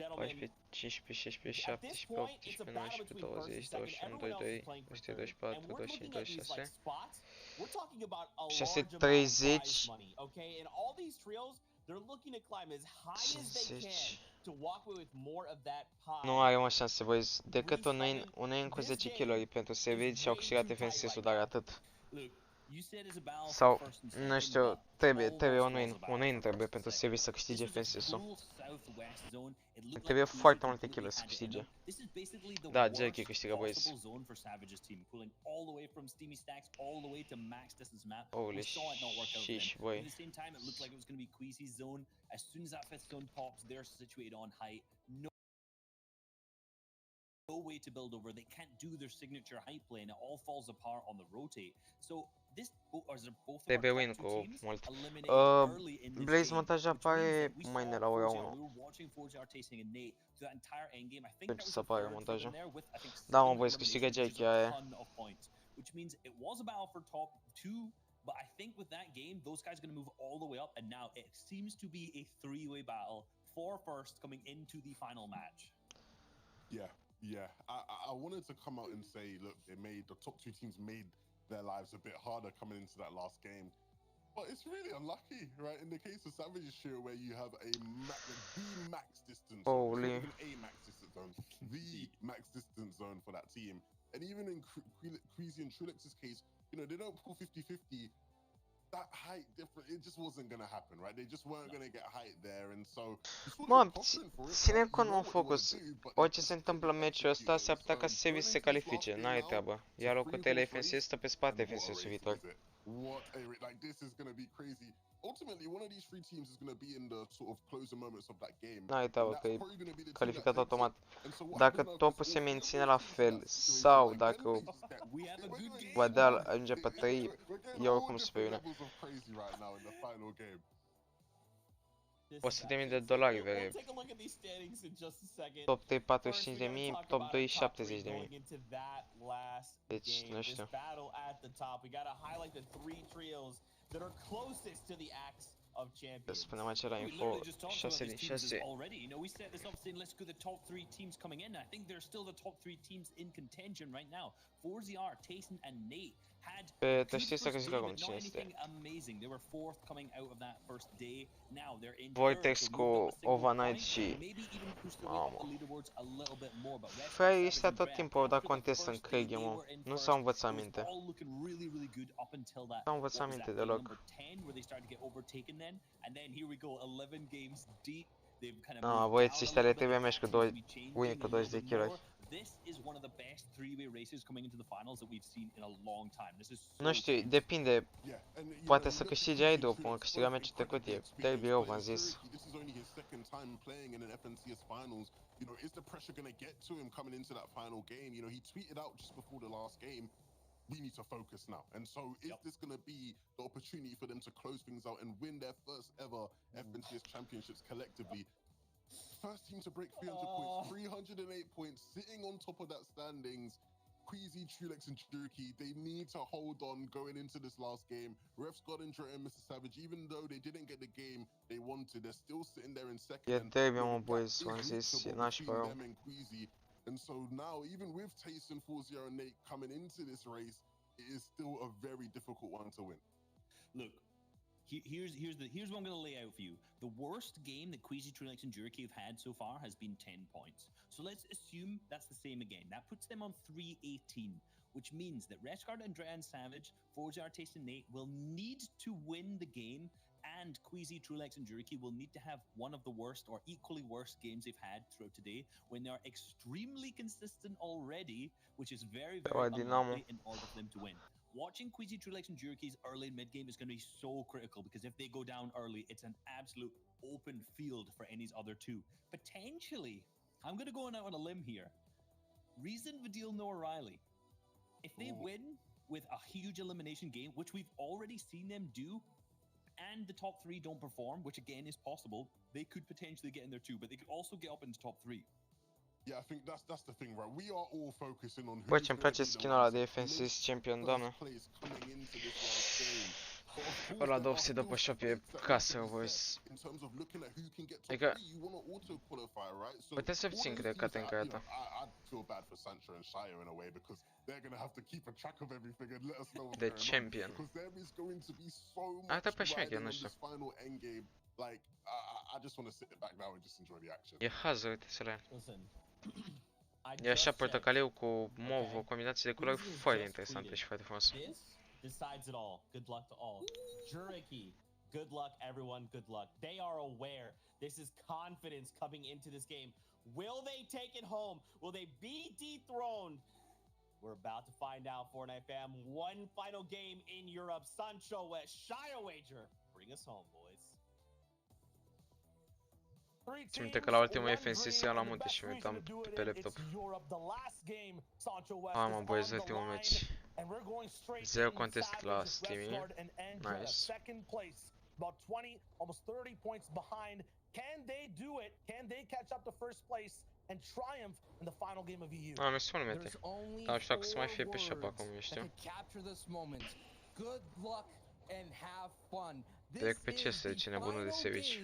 S1: Gentlemen,
S2: 14, 15, 16,
S1: at this
S2: 17,
S1: point, it's a
S2: 18,
S1: battle
S2: 19,
S1: between first
S2: 20,
S1: and second.
S2: 21,
S1: Everyone else is
S2: 22,
S1: playing for
S2: 23,
S1: third.
S2: 24,
S1: And we're
S2: 25,
S1: looking at these like
S2: 26.
S1: spots. We're talking about a large
S2: 630.
S1: amount of prize money, okay? And all these trios, they're looking to climb as high as they
S2: 60.
S1: can to walk away with more of that pie.
S2: Nu are mă șanse, băieți. Decât un in cu 10 kg pentru Savage și au câștigat FNCS-ul, dar atât.
S3: Look, you said it's a battle
S2: Sau,
S3: for first and
S2: nu
S3: second,
S2: știu,
S3: but
S2: trebuie
S3: almost
S2: un
S3: was
S2: in.
S3: a battle
S2: Un in
S3: for
S2: trebuie
S3: first
S2: pentru
S3: and
S2: Savage
S3: second.
S2: să câștige
S3: This was a
S2: FNCS-ul.
S3: full southwest zone. It looked
S2: Îmi
S3: like
S2: trebuie
S3: Cruise
S2: foarte
S3: had
S2: multe
S3: completely
S2: kill să
S3: had it in
S2: câștige.
S3: them. This is basically the
S2: Da,
S3: worst
S2: Jerky câștigă, băieți.
S3: possible zone for Savage's team, pulling all the way from steamy stacks all the way to max distance map.
S2: Holy
S3: We saw it not work out for
S2: sheesh,
S3: them.
S2: boy.
S3: At the same time, it looked like it was going to be Queasy's zone. As soon as that fifth zone pops, they're situated on height. No way to build over. They can't do their signature height play, and it all falls apart on the rotate. So this both of our
S2: Trebuie
S3: top
S2: win
S3: two
S2: cu
S3: teams
S2: mult.
S3: eliminated early in this
S2: Blaze
S3: game,
S2: montaj
S3: which means
S2: apare
S3: that we
S2: mâine
S3: saw
S2: la ora
S3: 4ZR.
S2: 1.
S3: We were watching 4ZR tasting and Nate through that entire end game. I think
S2: Deci
S3: that was
S2: să
S3: the
S2: apare
S3: third for
S2: montajul.
S3: them there with I think
S2: Da, mă,
S3: 7
S2: băieți, câștigă
S3: eliminations, which
S2: Jerky
S3: is a
S2: aia.
S3: ton of points, which means it was a battle for top 2. But I think with that game, those guys are going to move all the way up, and now it seems to be a three-way battle for first coming into the final match.
S4: Yeah. I wanted to come out and say, look, the top 2 teams made their lives a bit harder coming into that last game. But it's really unlucky, right? In the case of Savage's share, where you have the max distance,
S2: Holy.
S4: not even a max distance zone, the max distance zone for that team. And even in Queasy and Trilex's case, they don't pull 50-50. That height difference, it just wasn't gonna happen, right? They just weren't gonna get height there, and so.
S2: Mă, ține cont un focus. Orice se întâmplă în meciul ăsta, s-ar putea ca Savage să se califice, n-are treabă. Iar locul tăi FNCS stă pe spate FNCS-ul viitor.
S4: This is gonna be crazy. Ultimately, one of these 3 teams is going to be in the sort of closer moments of that game.
S2: N-ai treabă că e calificat automat. Dacă topul se menține la fel sau dacă Vadal ajunge pe 3, e oricum superior. $100.000 vere. Top 3 45.000, top 2 70.000. Deci, nu știu. Să spunem acela info 6 din 6.
S3: Already, we set this up saying let's go the top 3 teams coming in. I think they're still the top 3 teams in contention right now. 4ZR, Tayson and Nate had
S2: Te știi să câștigă cum cine este.
S3: Amazing. They were fourth coming out of that first day. Now they're in
S2: Vortex cu Overnight și mamă. Frei ăștia tot timpul au dat contest în Craig, mă. Nu s-au învățat minte. S-au învățat minte deloc. No, băieți ăștia le trebuie meci cu 2 win cu 20 de kill-uri. Nu știu, depinde. Poate să câștige ai după, cum a câștigat meciul trecut, e derby rău, v-am zis.
S4: Is the pressure going to get to him coming into that final game? He tweeted out just before the last game, we need to focus now. And so is this going to be the opportunity for them to close things out and win their first ever FNCS championships collectively? First team to break 300 points, 308 points, sitting on top of that standings. Queasy, Trulex, and Jerky, they need to hold on going into this last game. Refs got Andrea and Mr. Savage, even though they didn't get the game they wanted, they're still sitting there in second.
S2: E derby, mă, boys, v-am zis, e nașpa rău.
S4: And so now, even with Tayson, 4-0, and Nate coming into this race, it is still a very difficult one to win.
S3: Look, here's what I'm going to lay out for you. The worst game that Queasy, Trilix, and Jerky have had so far has been 10 points. So let's assume that's the same again. That puts them on 318, which means that Rescard, Andrea, and Savage, 4ZR, Taste, and Nate will need to win the game and Queasy, Trulex, and Juriki will need to have one of the worst or equally worst games they've had throughout today when they are extremely consistent already, which is very, very unlikely in order for them to win. Watching Queasy, Trulex, and Juriki's early and mid game is going to be so critical because if they go down early, it's an absolute open field for any other two. Potentially, I'm going to go out on a limb here. Reason Vidil no O'Reilly. If they win with a huge elimination game, which we've already seen them do, and the top three don't perform, which again is possible, they could potentially get in there too, but they could also get up into top three.
S4: Yeah, I think that's the thing, right? We are all focusing on
S2: Bă, ce-mi place skin-ul ăla de FNC Champion, doamne. Ăla de 800 după shop e casă, boys. Adică, puteți să țin cât de cate încă dată. De Champion. Arată pe șmecher, nu știu. E hază, uite să le. E așa portocaliu cu mov, o combinație de culori foarte interesantă și foarte frumoasă.
S1: Decides it all. Good luck to all. Juriki, good luck everyone, good luck. They are aware. This is confidence coming into this game. Will they take it home? Will they be dethroned? We're about to find out, Fortnite fam. One final game in Europe. Sancho West, Shire Wager. Bring us home, boys.
S2: Țin minte că la ultimul FNCC am la munte și uitam pe laptop. Mamă, boys, ultimul match. 0 contest la streaming. Nice.
S5: About 20, almost 30 points behind. Can they do it? Can they catch up to first place and triumph in the final game of EU?
S2: Mi se pune mete. Dar nu știu dacă să mai fie pe shop acum, eu știu.
S6: Good luck and have fun.
S2: Trec pe ce să cine bunul de servici.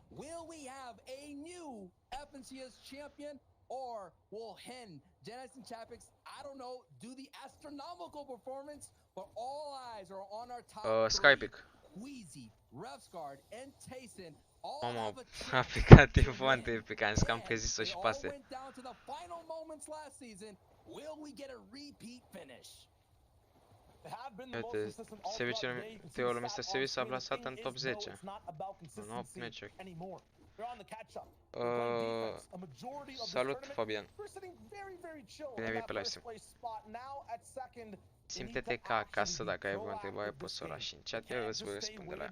S6: Will we have a new FNCS champion? Or will Hen, Genesis, and Chapix, I don't know, do the astronomical performance? But all eyes are on our top
S2: Skypic.
S6: Wheezy, Revsguard, and Tayson.
S2: Mamă, a picat infante pe care am prezis-o și pe astea. Uite, serviciul Teolul Mr. Service s-a plasat în top 10. În 8 meciuri. Salut, Fabian. Bine vii pe live stream. Simte-te ca acasă, dacă ai vreo întrebare poți să o lași în chat, eu îți voi răspunde la ea.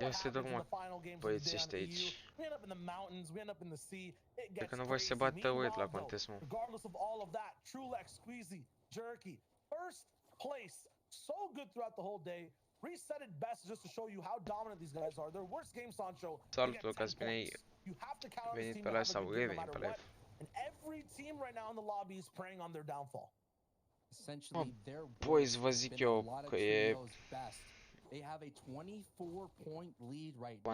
S2: Eu se duc, mă, băieții ăștia aici. Cred că nu vor să se bată uit la contest, mă.
S5: Reset it best just to show you how dominant these guys are. Their worst game, Sancho.
S2: Salut, Lucas, bine ai venit pe live sau revenit pe live.
S5: And every team right now in the lobby is preying on their downfall.
S2: Boys, vă zic eu că e
S6: They have a 24-point lead right
S2: now.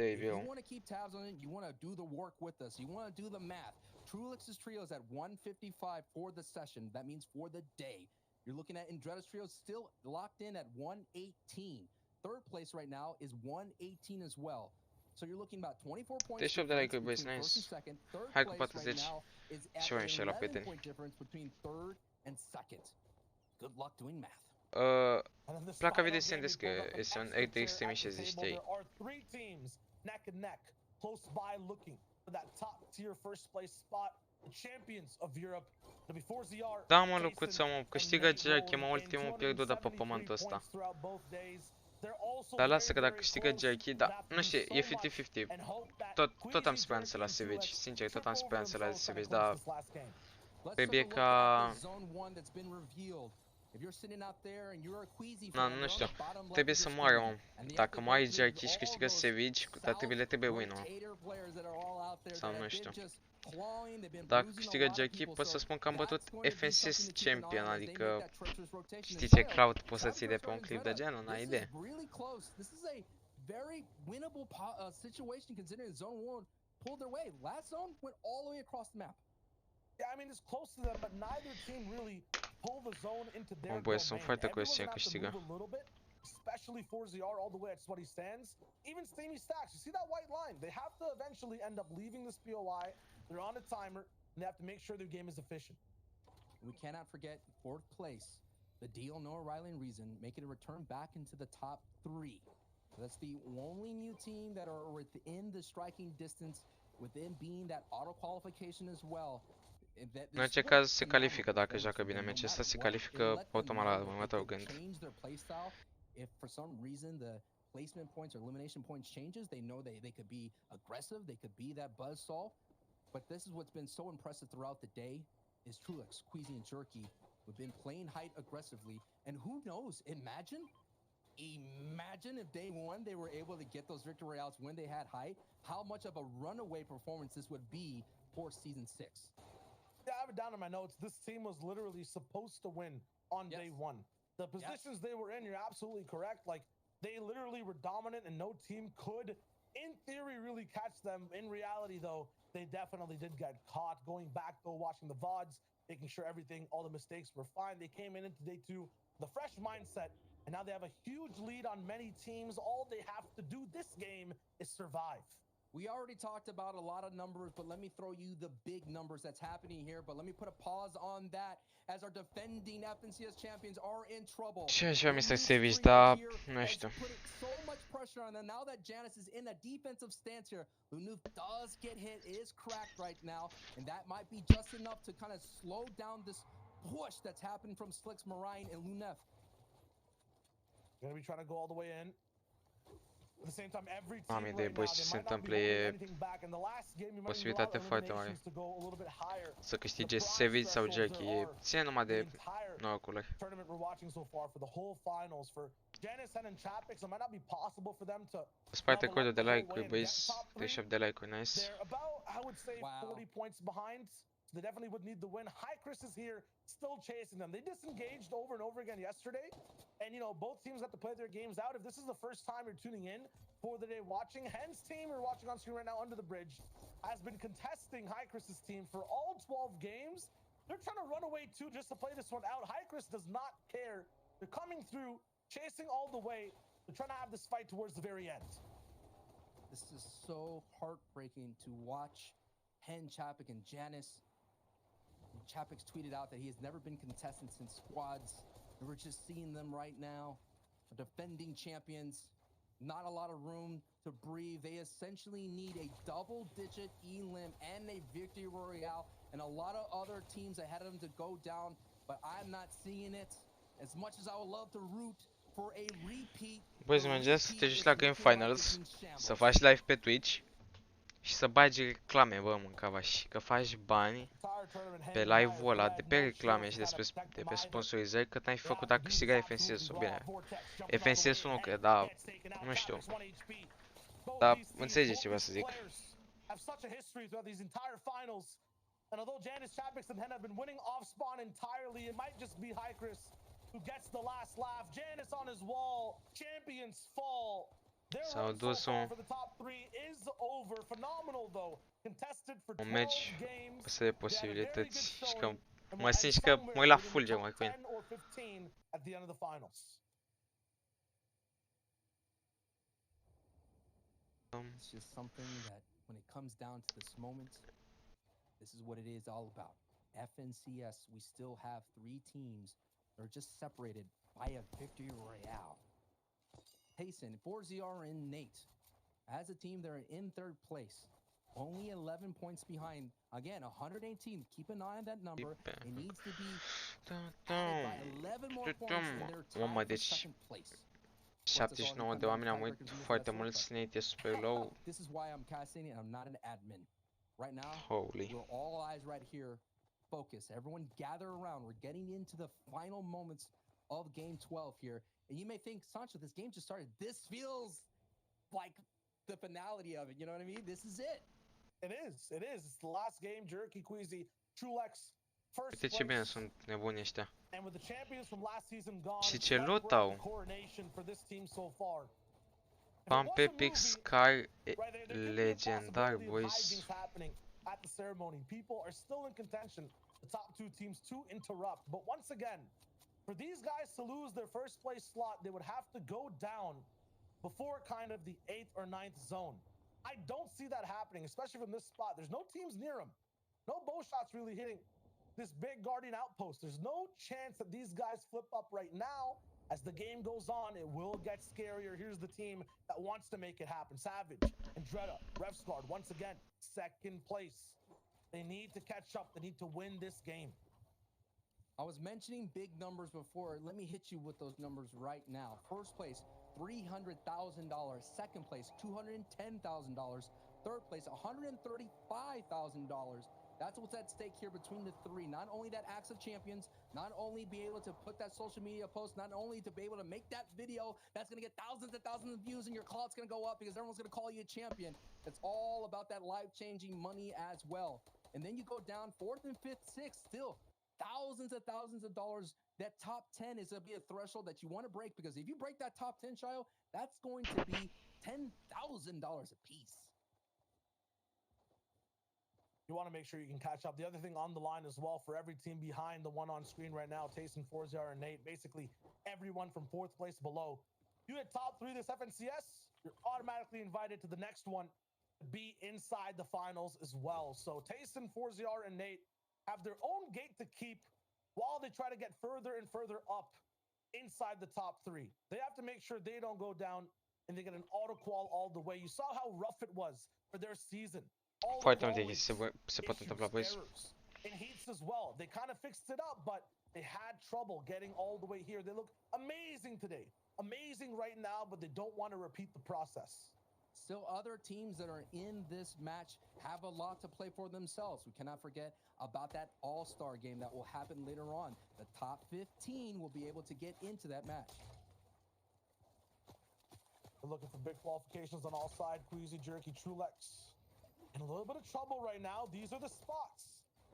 S6: You want to keep tabs on it, you want to do the work with us, you want to do the math. Trulix's trio is at 155 for the session. That means for the day. You're looking at Indreda's trio still locked in at 118. Third place right now is 118 as well. So you're looking about 24 points.
S2: Deci 8 de like-uri, boys, nice. Hai cu 40 și mai înșel la prieteni.
S6: Good luck doing math.
S2: Placa video se îndesc că este un RTX 3060 Ti. Da, mă, Lucuță, mă, câștigă Jerky, mă, ultimul pierdut de pe pământul ăsta. Dar lasă că dacă câștigă Jerky, da, nu știu, e 50-50. Tot am speranță la Savage, sincer, tot am speranță la Savage, dar trebuie ca... Na, nu știu, trebuie să moară, mă. Dacă moare Jerky și câștigă Savage, dar le trebuie win, mă. Sau nu știu. Dacă câștigă Jerky, pot să spun că am bătut FNCS Champion, adică știi ce crowd poți să ții de pe un clip de genul, n-ai idee. Mă, băie, sunt foarte curios cine câștigă.
S5: Especially for ZR all the way at what he stands. Even Steamy Stacks, you see that white line? They have to eventually end up leaving this POI. They're on a timer, and they have to make sure their game is efficient.
S6: We cannot forget 4th place, the deal, no O'Reilly and Reason, making a return back into the top 3. That's the only new team that are within the striking distance, within being that auto qualification as well.
S2: În orice caz se califică dacă joacă bine meciul ăsta, se califică automat la următorul gând.
S6: If for some reason the placement points or elimination points changes, they know they could be aggressive, they could be that buzzsaw. But this is what's been so impressive throughout the day is truly like squeezing and jerky. We've been playing height aggressively, and who knows, imagine if day 1 they were able to get those victory royales when they had height, how much of a runaway performance this would be for season 6.
S5: Yeah, I have it down in my notes. This team was literally supposed to win on day 1. The positions they were in, you're absolutely correct. Like, they literally were dominant and no team could, in theory, really catch them. In reality, though, they definitely did get caught. Going back, though, watching the VODs, making sure everything, all the mistakes were fine. They came in into day 2, the fresh mindset, and now they have a huge lead on many teams. All they have to do this game is survive.
S6: We already talked about a lot of numbers, but let me throw you the big numbers that's happening here. But let me put a pause on that as our defending FNCS champions are in trouble.
S2: Ce așa mi se Savage, dar nu știu.
S6: So much pressure on them now that Janice is in a defensive stance here. Lunuf does get hit, is cracked right now, and that might be just enough to kind of slow down this push that's happening from Slix, Marine, and Lunef.
S5: Gonna be trying to go all the way in. At the same time, every team
S2: Am idee,
S5: right
S2: băi,
S5: now,
S2: ce
S5: they
S2: se
S5: might not be
S2: întâmplă
S5: holding
S2: e
S5: anything back. In the last game, you might need a lot
S2: posibilitate
S5: of
S2: foarte mare
S5: eliminations to go a little bit higher.
S2: să câștige Savage sau Jackie. E ține numai de norocului.
S5: Tournament we're watching so far for the whole finals for Janice and Chapix. It might not be possible for them to
S2: Spate codul de like-uri, băi, 38 de like-uri, nice.
S5: They're about, I would say, 40 points behind. So they definitely would need the win. High Chris is here, still chasing them. They disengaged over and over again yesterday. And, you know, both teams have to play their games out. If this is the first time you're tuning in for the day watching, Hen's team, we're watching on screen right now, Under the Bridge, has been contesting High Chris's team for all 12 games. They're trying to run away, too, just to play this one out. High Chris does not care. They're coming through, chasing all the way. They're trying to have this fight towards the very end.
S6: This is so heartbreaking to watch Hen, Chapik, and Janice. Chapik's tweeted out that he has never been contestant since squads. And we're just seeing them right now. Defending champions. Not a lot of room to breathe. They essentially need a double-digit elim and a victory royale. And a lot of other teams ahead of them to go down. But I'm not seeing it. As much as I would love to root for a repeat.
S2: Băi, să mergeți să te joci la Game Finals, să faci live pe Twitch și să bagi reclame, bă, mâncava, și că faci bani pe live-ul ăla de pe reclame și de pe sponsorizări cât n-ai făcut dacă câștigai FNCS-ul. Bine, FNCS-ul nu cred, dar nu știu. Dar înțelegeți ce vreau să zic.
S5: And although Janice, Chapix, and Hen have been winning off spawn entirely, it might just be High Chris who gets the last laugh. Janice on his wall, champions fall.
S2: S-au dus un meci păsă de posibilități și că mă simt că mă uit la fulger mai cu el.
S6: It's just something that when it comes down to this moment, this is what it is all about. FNCS, we still have 3 teams that are just separated by a victory royale. Payson, 4ZR, and Nate. As a team, they're in 3rd place. Only 11 points behind. Again, 118. Keep an eye on that number. It needs to be by 11 more points and they're tied for 2nd place.
S2: 79 de oameni, am uit foarte mulți, Nate e super low.
S6: This is why I'm casting and I'm not an admin. Right now,
S2: Holy.
S6: we're all eyes right here. Focus. Everyone gather around. We're getting into the final moments of Game 12 here. And you may think, Sancho, this game just started. This feels like the finality of it. You know what I mean? This is it.
S5: It is. It is. It's the last game. Jerky, Queasy, Trulex, first
S2: Uite ce bine sunt nebuni ăștia.
S5: And with the champions from last season gone,
S2: și ce loot au. Pam pe Pick Sky legendar, boys.
S5: At the ceremony, people are still in contention. The top 2 teams to interrupt, but once again, for these guys to lose their first place slot, they would have to go down before kind of the 8th or 9th zone. I don't see that happening, especially from this spot. There's no teams near them. No bow shots really hitting this big guardian outpost. There's no chance that these guys flip up right now. As the game goes on, it will get scarier. Here's the team that wants to make it happen. Savage and Dreda, Refsguard, once again, second place. They need to catch up. They need to win this game.
S6: I was mentioning big numbers before. Let me hit you with those numbers right now. First place, $300,000. Second place, $210,000. Third place, $135,000. That's what's at stake here between the three. Not only that acts of champions, not only be able to put that social media post, not only to be able to make that video that's going to get thousands and thousands of views and your clout's going to go up because everyone's going to call you a champion. It's all about that life-changing money as well. And then you go down 4th and 5th, 6th, still thousands and thousands of dollars. That top 10 is going to be a threshold that you want to break, because if you break that top 10, Shayo, that's going to be $10,000 a piece.
S5: You want to make sure you can catch up. The other thing on the line as well for every team behind the one on screen right now, Tayson, 4ZR, and Nate, basically everyone from 4th place below. You hit top 3 this FNCS, you're automatically invited to the next one to be inside the finals as well. So Tayson, 4ZR, and Nate have their own gate to keep while they try to get further and further up inside the top 3. They have to make sure they don't go down and they get an auto qual all the way. You saw how rough it was for their season.
S2: Foarte multe chestii se pot întâmpla, boys.
S5: In heats as well. They kind of fixed it up, but they had trouble getting all the way here. They look amazing today. Amazing right now, but they don't want to repeat the process.
S6: Still, other teams that are in this match have a lot to play for themselves. We cannot forget about that all-star game that will happen later on. The top 15 will be able to get into that match.
S5: We're looking for big qualifications on all sides. Queasy, Jerky, Trulex. In a little bit of trouble right now. These are the spots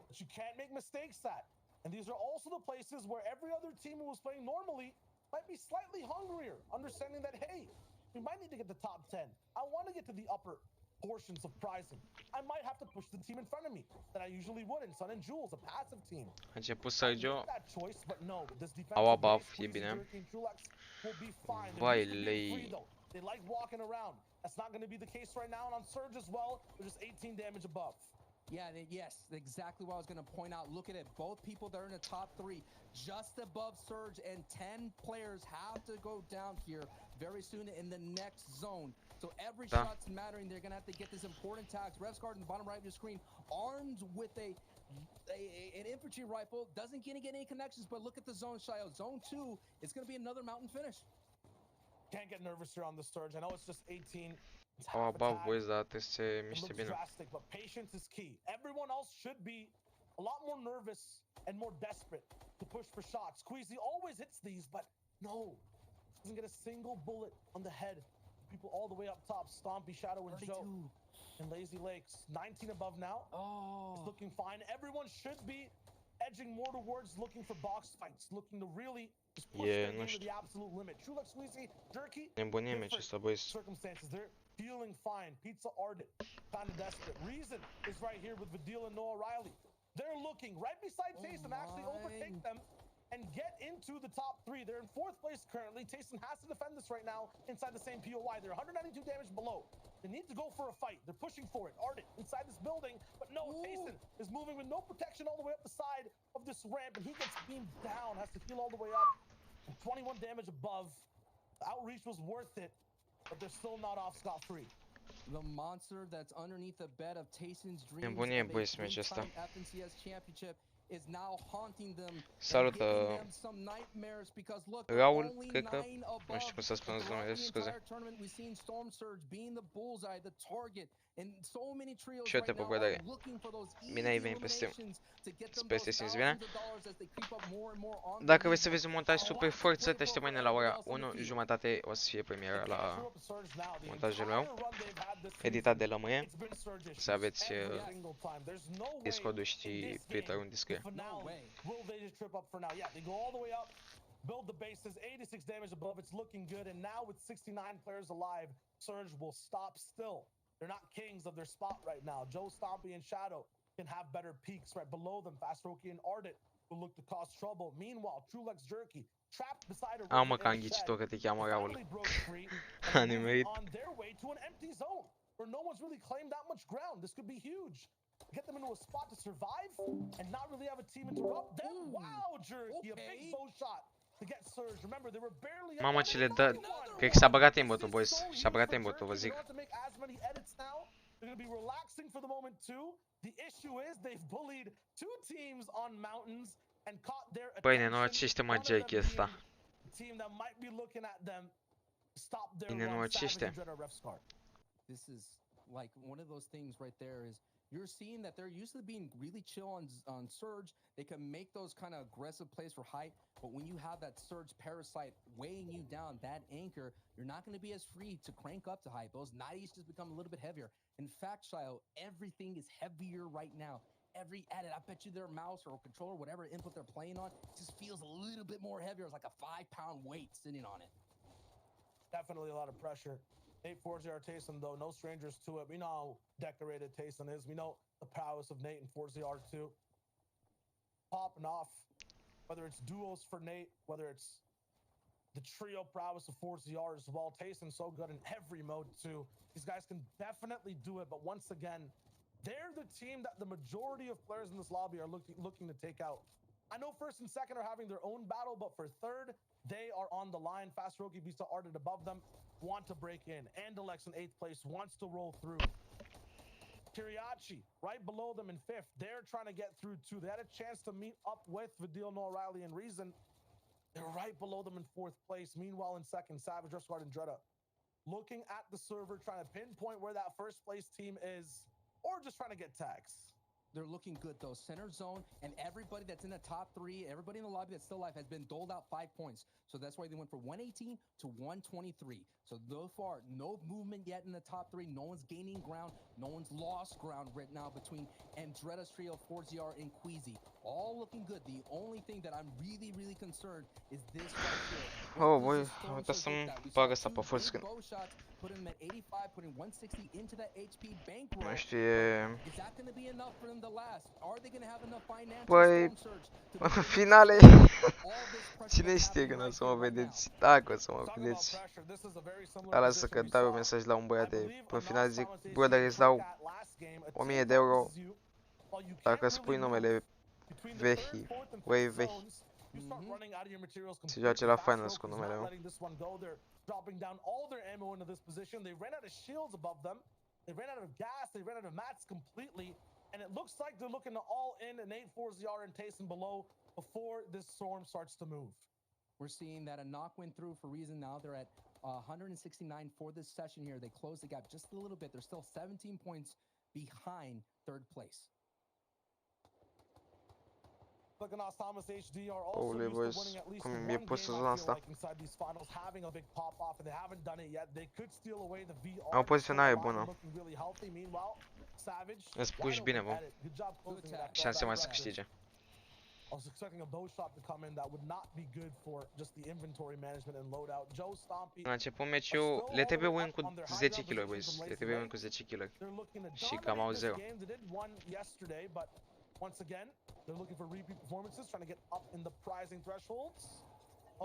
S5: that you can't make mistakes at. And these are also the places where every other team who was playing normally might be slightly hungrier, understanding that, hey, we might need to get the top 10. I want to get to the upper portions of prizing. I might have to push the team in front of me that I usually would in Sun and Jules, a passive team.
S2: A început Sergio.
S5: Au
S2: abaf, e bine. Vai, lei.
S5: They like walking around. That's not going to be the case right now. And on Surge as well, they're just 18 damage above.
S6: Yeah, yes, exactly what I was going to point out. Look at it. Both people that are in the top 3, just above Surge, and 10 players have to go down here very soon in the next zone. So every shot's mattering. They're going to have to get this important tags. Refsguard in the bottom right of your screen, armed with an infantry rifle. Doesn't get any connections, but look at the zone, Shayo. Zone 2, it's going to be another mountain finish.
S5: Can't get nervous here on the Surge. I know it's just 18.
S2: Au abaf, boys, dar trebuie să se miște bine.
S5: Drastic, but patience is key. Everyone else should be a lot more nervous and more desperate to push for shots. Queasy always hits these, but no, doesn't get a single bullet on the head. People all the way up top, Stompy, Shadow, and
S6: 32.
S5: Joe. And Lazy Lakes, 19 above now.
S6: Oh,
S5: it's looking fine. Everyone should be edging more towards looking for box fights, looking to really just push their game to the absolute limit. True like Squeezy, Jerky, circumstances. They're feeling fine. Pizza Ardent, kind of desperate. Reason is right here with Vidil and Noah Riley. They're looking right beside Tayson, actually overtake them and get into the top 3. They're in 4th place currently. Tayson has to defend this right now inside the same POI. They're 192 damage below. They need to go for a fight. They're pushing for it. Ardent inside this building, but no, Tayson is moving with no protection all the way up the side of this ramp, and he gets beamed down, has to heal all the way up. 21 damage above. The outreach was worth it, but they're still not off scot-free.
S6: The monster that's underneath the bed of Tayson's dreams
S2: Nebunie,
S6: of a
S2: băieți, meciul ăsta.
S6: FNCS championship is now haunting them.
S2: Salut,
S6: some nightmares because look,
S2: Raul,
S6: only
S2: cred că,
S6: 9 above.
S2: nu știu cum să spuneți numele, scuze.
S6: We've seen Storm Surge being the bullseye, the target, and so many trios
S2: Și eu te
S6: right now
S2: are
S6: looking for those
S2: bine ai venit pe stream. Sper să te simți bine.
S6: on.
S2: Dacă vrei să vezi un montaj super forță, te aștept mâine la ora 1:30, o să fie premiera la montajul meu, editat de lămâie. Să aveți Discord-ul și Twitter-ul în descriere.
S5: Will they just trip up for now? Yeah, they go all the way up, build the bases, 86 damage above. It's looking good, and now with 69 players alive, Surge will stop still. They're not kings of their spot right now. Joe, Stompy, and Shadow can have better peaks right below them. Fast Roki and Ardent will look to cause trouble. Meanwhile, Trulex Jerky trapped beside a
S2: Am că am ghicit-o că te cheamă Raul. A nimerit.
S5: On their way to an empty zone where no one's really claimed that much ground. This could be huge. get them into a spot to survive and not really have a team interrupt them. Wow, Jerky, a big bow shot to get surge. Remember, they were barely up.
S2: Mamă, ce le dă. Cred că s-a băgat aimbot-ul, boys. Și-a băgat aimbot-ul, vă zic.
S5: They're going to be relaxing for the moment too. The issue is they've bullied two teams on mountains and caught their attention.
S2: Băi, nenorociște mă Jake ăsta.
S5: Team that might be looking at them stop their
S2: run. Nenorociște.
S6: This is like one of those things right there is you're seeing that they're usually being really chill on surge. They can make those kind of aggressive plays for height, but when you have that surge parasite weighing you down, that anchor, you're not going to be as free to crank up to height. Those 90s just become a little bit heavier. In fact, Shio, everything is heavier right now. Every edit, I bet you their mouse or controller, whatever input they're playing on, just feels a little bit more heavier. It's like a 5-pound weight sitting on it.
S5: Definitely a lot of pressure. 840R Tayson, though, no strangers to it. We know how decorated Tayson is. We know the prowess of Nate and 40R2. Popping off, whether it's duos for Nate, whether it's the trio prowess of 40R as well. Tayson's so good in every mode, too. These guys can definitely do it, but once again, they're the team that the majority of players in this lobby are looking to take out. I know first and second are having their own battle, but for third, they are on the line. Fast Roki Vista Arted above them, want to break in. Andalex in 8th place wants to roll through. Kiriachi right below them in 5th. They're trying to get through too. They had a chance to meet up with Vidil, No O'Reilly, and Reason. They're right below them in 4th place. Meanwhile, in 2nd, Savage, Rustguard, and Dreda looking at the server, trying to pinpoint where that first place team is, or just trying to get tags.
S6: They're looking good though. Center zone and everybody that's in the top 3, everybody in the lobby that's still alive has been doled out 5 points. So that's why they went from 118 to 123. So far, no movement yet in the top 3. No one's gaining ground. No one's lost ground right now between Andretta's trio, 4ZR, and Queasy. All looking good. The only thing that I'm really concerned is this right here.
S2: Oh, boy, uite să-mi bag asta pe full screen.
S6: Put him at 85, putting 160 into that HP bankroll.
S2: Nu știu, e...
S6: Is that going to be enough for them to last? Are they going to have enough financial
S2: Băi, în finale, cine știe când o să mă vedeți, dacă o să mă vedeți. Ala să dau un mesaj la un băiat de, pe final zic, brother, îți dau 1000 de euro dacă spui numele Vehi, Way Vehi. Se joace la finals cu numele meu.
S5: Dropping down all their ammo into this position. They ran out of shields above them. They ran out of gas. They ran out of mats completely. And it looks like they're looking to all in an 8-4-ZR and Tayson below before this storm starts to move.
S6: We're seeing that a knock went through for Reason now. They're at 169 for this session here. They closed the gap just a little bit. They're still 17 points behind 3rd place.
S2: Holy boys, cum mi-e pus zona asta. Au o poziționare bună. Îți puși bine, bă. Șanse mai să câștige.
S5: I was expecting a bow shot to come in that would not be good for just the inventory management and loadout. Joe Stompy.
S2: La început meciul, le trebuie win cu 10 kg, boys. Le trebuie win cu 10 kg. Și cam au 0.
S5: Once again, they're looking for repeat performances, trying to get up in the prizing thresholds.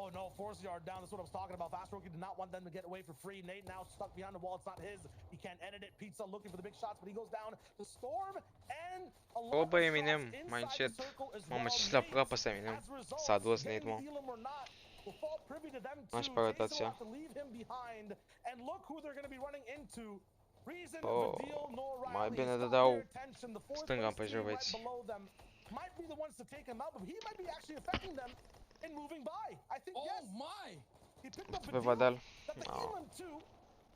S5: Oh no, 4ZR down. That's what I was talking about. Fast Roki did not want them to get away for free. Nate now stuck behind the wall. It's not his. He can't edit it. Pizza looking for the big shots, but he goes down. The Storm and a lot
S2: of Eminem, mai încet. Mamă, ce s-a apucat pe ăsta Eminem. S-a dus Nate, mă. N-aș pe rotația. Oh, mai bine dădeau stânga pe jur, băieți.
S5: Might be the ones to take him out, but he might be actually affecting them in moving by. I think yes.
S6: My!
S5: He picked up
S2: pe Vadal.
S5: No.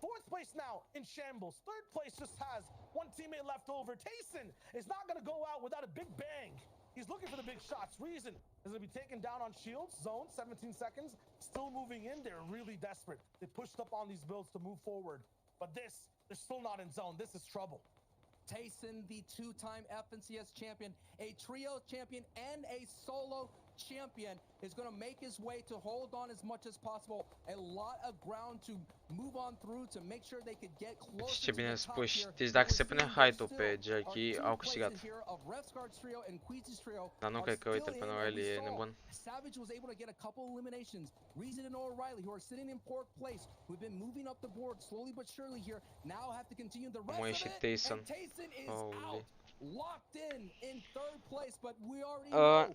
S5: 4th place now in shambles. 3rd place just has one teammate left over. Tayson is not going to go out without a big bang. He's looking for the big shots. Reason is going to be taken down on shields. Zone, 17 seconds. Still moving in. They're really desperate. They pushed up on these builds to move forward. But they're still not in zone. This is trouble.
S6: Tayson, the 2-time FNCS champion, a trio champion, and a solo champion, is going to make his way to hold on as much as possible. A lot of ground to move on through to make sure they could get close.
S2: Ce bine spus. Deci dacă se pune height-ul pe Jackie, au câștigat. Dar nu cred că, uite, pe O'Reilly e nebun.
S6: Savage was able to get a couple eliminations. Reason and O'Reilly, who are sitting in 4th place, who've been moving up the board slowly but surely here, now have to continue the rest of it. And Tayson is out.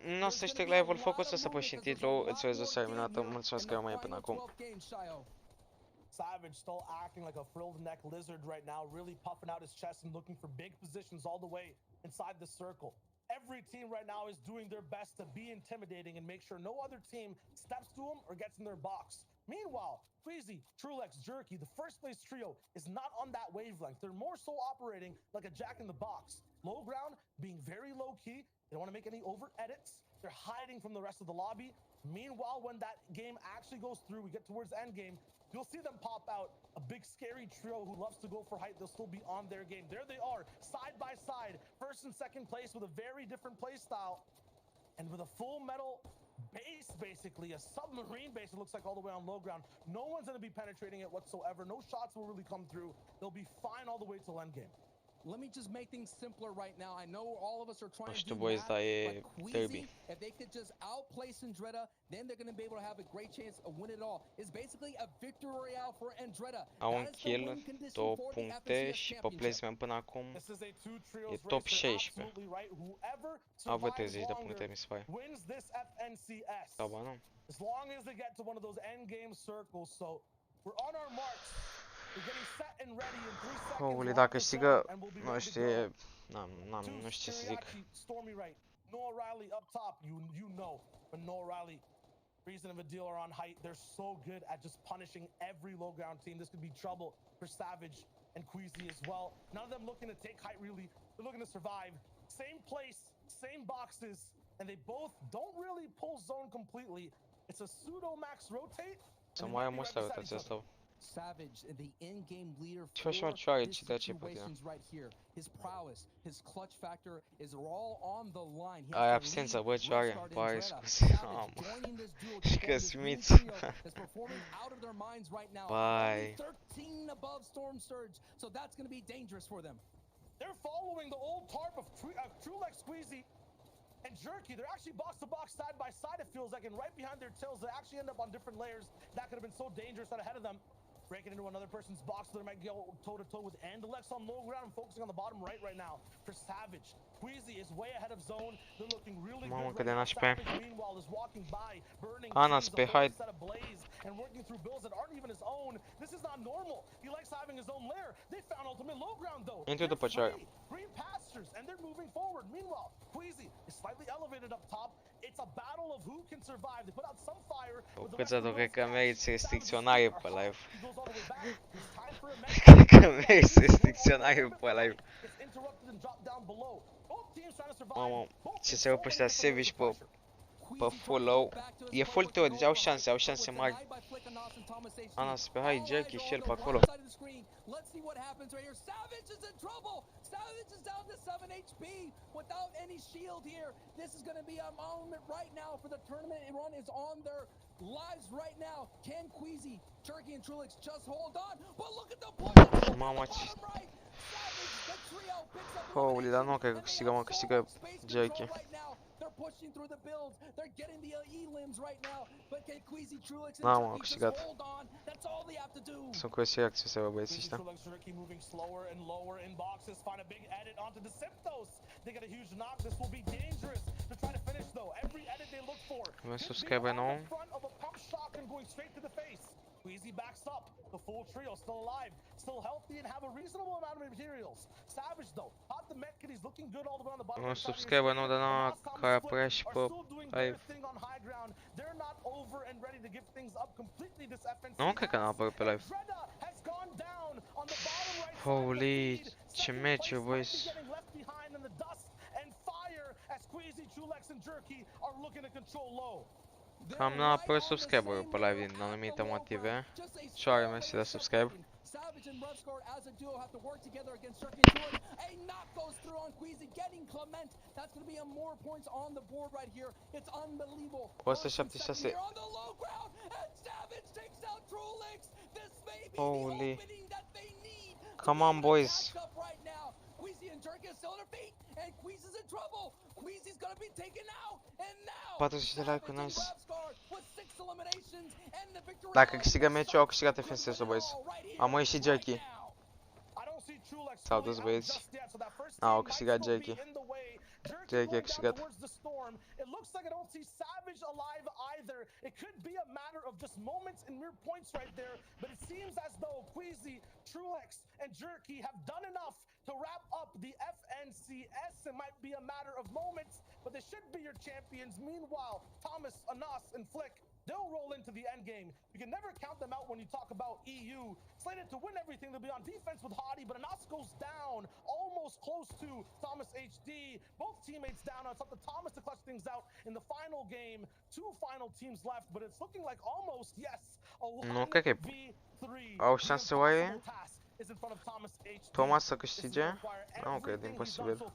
S2: Nu o să știi live-ul făcut să pui în titlu, îți vezi o terminată, mulțumesc că rămâi până acum.
S5: Savage still acting like a frilled neck lizard right now, really puffing out his chest and looking for big positions all the way inside the circle. Every team right now is doing their best to be intimidating and make sure no other team steps to them or gets in their box. Meanwhile, Queasy, Trulex, Jerky, the first place trio is not on that wavelength. They're more so operating like a jack in the box. Low ground, being very low key. They don't want to make any over edits. They're hiding from the rest of the lobby. Meanwhile, when that game actually goes through, we get towards the end game, you'll see them pop out. A big scary trio who loves to go for height. They'll still be on their game. There they are, side by side, first and second place with a very different play style. And with a full metal base, basically, a submarine base, it looks like all the way on low ground. No one's going to be penetrating it whatsoever. No shots will really come through. They'll be fine all the way till end game.
S6: Let me just make things simpler right now. I know all of us are trying to do
S2: boys,
S6: math,
S2: but
S6: Queasy, if they could just outplay Andretta, then they're going to be able to have a great chance of win it all. It's basically a victory royale for Andretta.
S2: Au un kill, 2 puncte și pe placement până acum e top 16. Au avut 30 de puncte, mi se pare. Sau ba nu?
S5: As long as they get to one of those end game circles, so we're on our marks.
S2: Holy, dacă câștigă, nu știu, nu știu ce să zic.
S5: Noah Riley up top, you know, but Noah Riley, Reason of a deal are on height. They're so good at just punishing every low ground team. This could be trouble for Savage and Queasy as well. None of them looking to take height really. They're looking to survive. Same place, same boxes, and they both don't really pull zone completely. It's a pseudo max rotate.
S2: Să mai am ăsta, uitați asta.
S6: Savage, the in-game leader
S2: for this situation
S6: right here. His prowess, his clutch factor is all on the line.
S2: Ai absența, bă, ce are? Bai, scuze. Căsmiț. Bai.
S6: 13 above Storm Surge, so that's going to be dangerous for them.
S5: They're following the old tarp of Trulex, Squeezy, and Jerky. They're actually box to box, side by side, it feels like, and right behind their tails, they actually end up on different layers. That could have been so dangerous out ahead of them. Breaking into another person's box, so they might go toe-to-toe with Andalex on low ground and focusing on the bottom right now for Savage. Queasy is way ahead of zone. They're looking really good right now. Savage, meanwhile, is walking by, burning trees, set ablaze, and working through builds that aren't even his own. This is not normal. He likes having his own lair. They found ultimate low ground, though.
S2: Into the păcioară.
S5: Green pastures, and they're moving forward. Meanwhile, Queasy is slightly elevated up top. It's a battle of who can survive. They put out some fire.
S2: Câteodată cred că meriți restricționare pe live. Cred că meriți restricționare pe live. Mamă, ce se rupe ăștia Savage pe full low. E full teo, deci au șanse mari. Ana sper, hai Jerky și el pe acolo.
S6: Savage is down to 7 HP without any shield here. This is going to be a moment right now for the tournament run is on their lives right now. Can Queasy, Jerky, and Trulex just hold on? But look at the push.
S2: Mama, ce... Holy, dar nu cred că câștigă Jerky.
S6: Pushing through the builds, they're getting the E-limbs right now, but can Queasy, Trulex, and
S2: Jerky
S6: just hold on? That's all they have to do.
S2: Sunt curios reacții să vă băieți ăștia.
S5: Jerky moving slower and lower in boxes, find a big edit onto the Symptos. They get a huge knock. This will be dangerous to try to finish though. Every edit they look for.
S2: Vă subscribe nou.
S5: Front of a pump shotgun going straight to the face. Queasy backs up. The full trio still alive, still healthy, and have a reasonable amount of materials. Savage though, pop the med kit. He's looking good all the way on the bottom.
S2: Vă subscribe nou, dar nu care apărea și pe live.
S5: They're not over and ready to give things up completely. This FNC.
S2: Nu cred că n-a apărut pe live. Holy, ce meci, boys. Cam n-a apărut subscriber-ul pe live din anumite motive. Cioare, mersi de subscribe.
S6: Savage and Revscore as a duo have to work together against Jerky and a knock goes through on Queasy, getting Clement. That's going to be a more points on the board right here. It's unbelievable.
S2: 176.
S6: On the low ground, and Savage takes out Trulex. This may be
S2: Holy.
S6: the opening that they need.
S2: Come on, boys.
S6: Right now. Queasy and Jerky are still on their feet, and Queasy's in trouble. Queasy's going to be taken out, and now
S2: 40 de like-uri, nice. Dacă câștigă meciul, au câștigat FNC-ul, boys. Am ieșit Jerky. S-au dus băieți. Au câștigat Jerky. Jerky a câștigat.
S5: It looks like I don't see Savage alive either. It could be a matter of just moments and mere points right there, but it seems as though Queasy, Truex, and Jerky have done enough to wrap up the FNCS. It might be a matter of moments, but they should be your champions. Meanwhile, Thomas, Anas, and Flick, they'll roll into the end game. You can never count them out when you talk about EU. Slated to win everything, they'll be on defense with Hottie, but Anas goes down, almost close to Thomas HD. Both teammates down. It's up to Thomas to clutch things out in the final game. Two final teams left, but it's looking like almost, yes, a 1v3.
S2: Au șanse oare Thomas să câștige? Nu, cred, imposibil.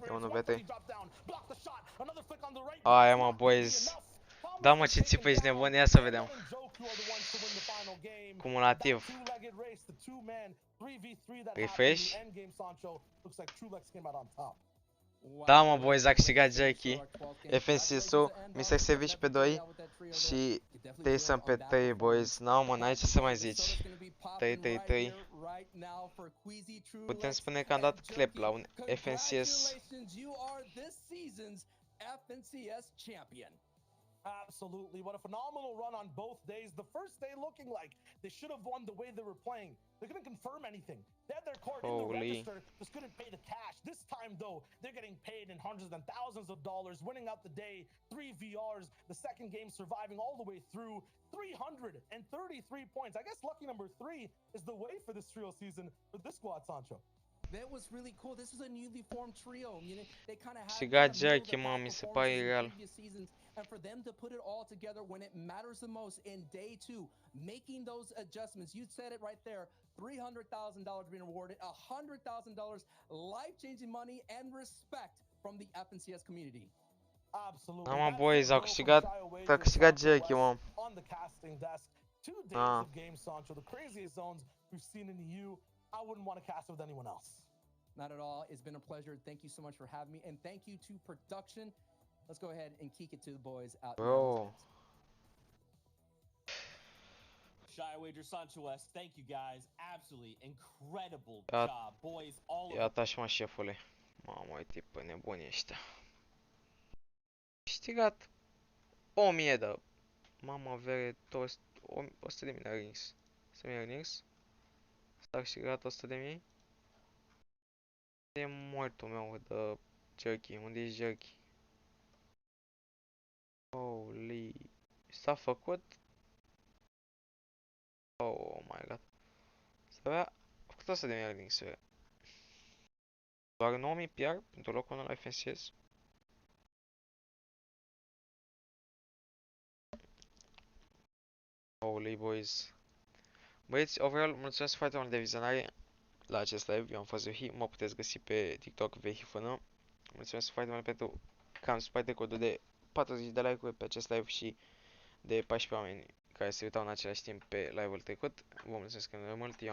S2: E 1v3. Aia mă, boys. Da, mă, ce țipă, ești nebun, ia să vedem. Cumulativ. Refresh. Da, mă, boys, a câștigat Jerky. FNCS-ul, Mr. Savage pe 2 și Tyson pe 3, boys. No, mă, n-ai ce să mai zici. 3-3-3. Putem spune că am dat clap la un FNCS.
S5: Absolutely. What a phenomenal run on both days. The first day looking like they should have won the way they were playing. They couldn't confirm anything. They had their card in the register, just couldn't pay the cash. This time, though, they're getting paid in hundreds and thousands of dollars, winning out the day. 3 VRs, the second game surviving all the way through. 333 points. I guess lucky number 3 is the way for this trio season for this squad, Sancho.
S6: That was really cool. This was a newly formed trio. You know, they kind of
S2: had got Jerky, mă, mi se pare real.
S6: And for them to put it all together when it matters the most in day 2, making those adjustments. You said it right there. $300,000 being awarded, $100,000 life-changing money and respect from the FNCS community.
S5: Absolutely.
S2: Da, mă, boys, a câștigat Jerky, mă.
S5: On the casting desk. 2 days of game, Sancho. The craziest zones we've seen in the EU. I wouldn't want to cast with anyone else.
S6: Not at all. It's been a pleasure. Thank you so much for having me, and thank you to production. Let's go ahead and kick it to the boys out.
S2: Bro.
S1: Shy Wager Sancho West, thank you guys. Absolutely incredible job, boys. All
S2: Iată așa, mă, șefule. Mamă, uite pe nebuni ăștia. Câștigat 1000 de... Mamă, avere 100.000 de earnings. 100.000 earnings. S-a câștigat 100.000. E mortul meu de Jerky. Unde e Jerky? Holy... S-a făcut? Oh my god. S-a făcut 100.000 earnings. Doar 9.000 PR pentru locul 1 la FNCS. Holy boys. Băieți, overall, mulțumesc foarte mult de vizionare la acest live. Eu am fost Vehi, mă puteți găsi pe TikTok VehiFN. Mulțumesc foarte mult pentru că am spate codul de 40 de like-uri pe acest live și de 14 oameni care se uitau în același timp pe live-ul trecut. Vă mulțumesc mult.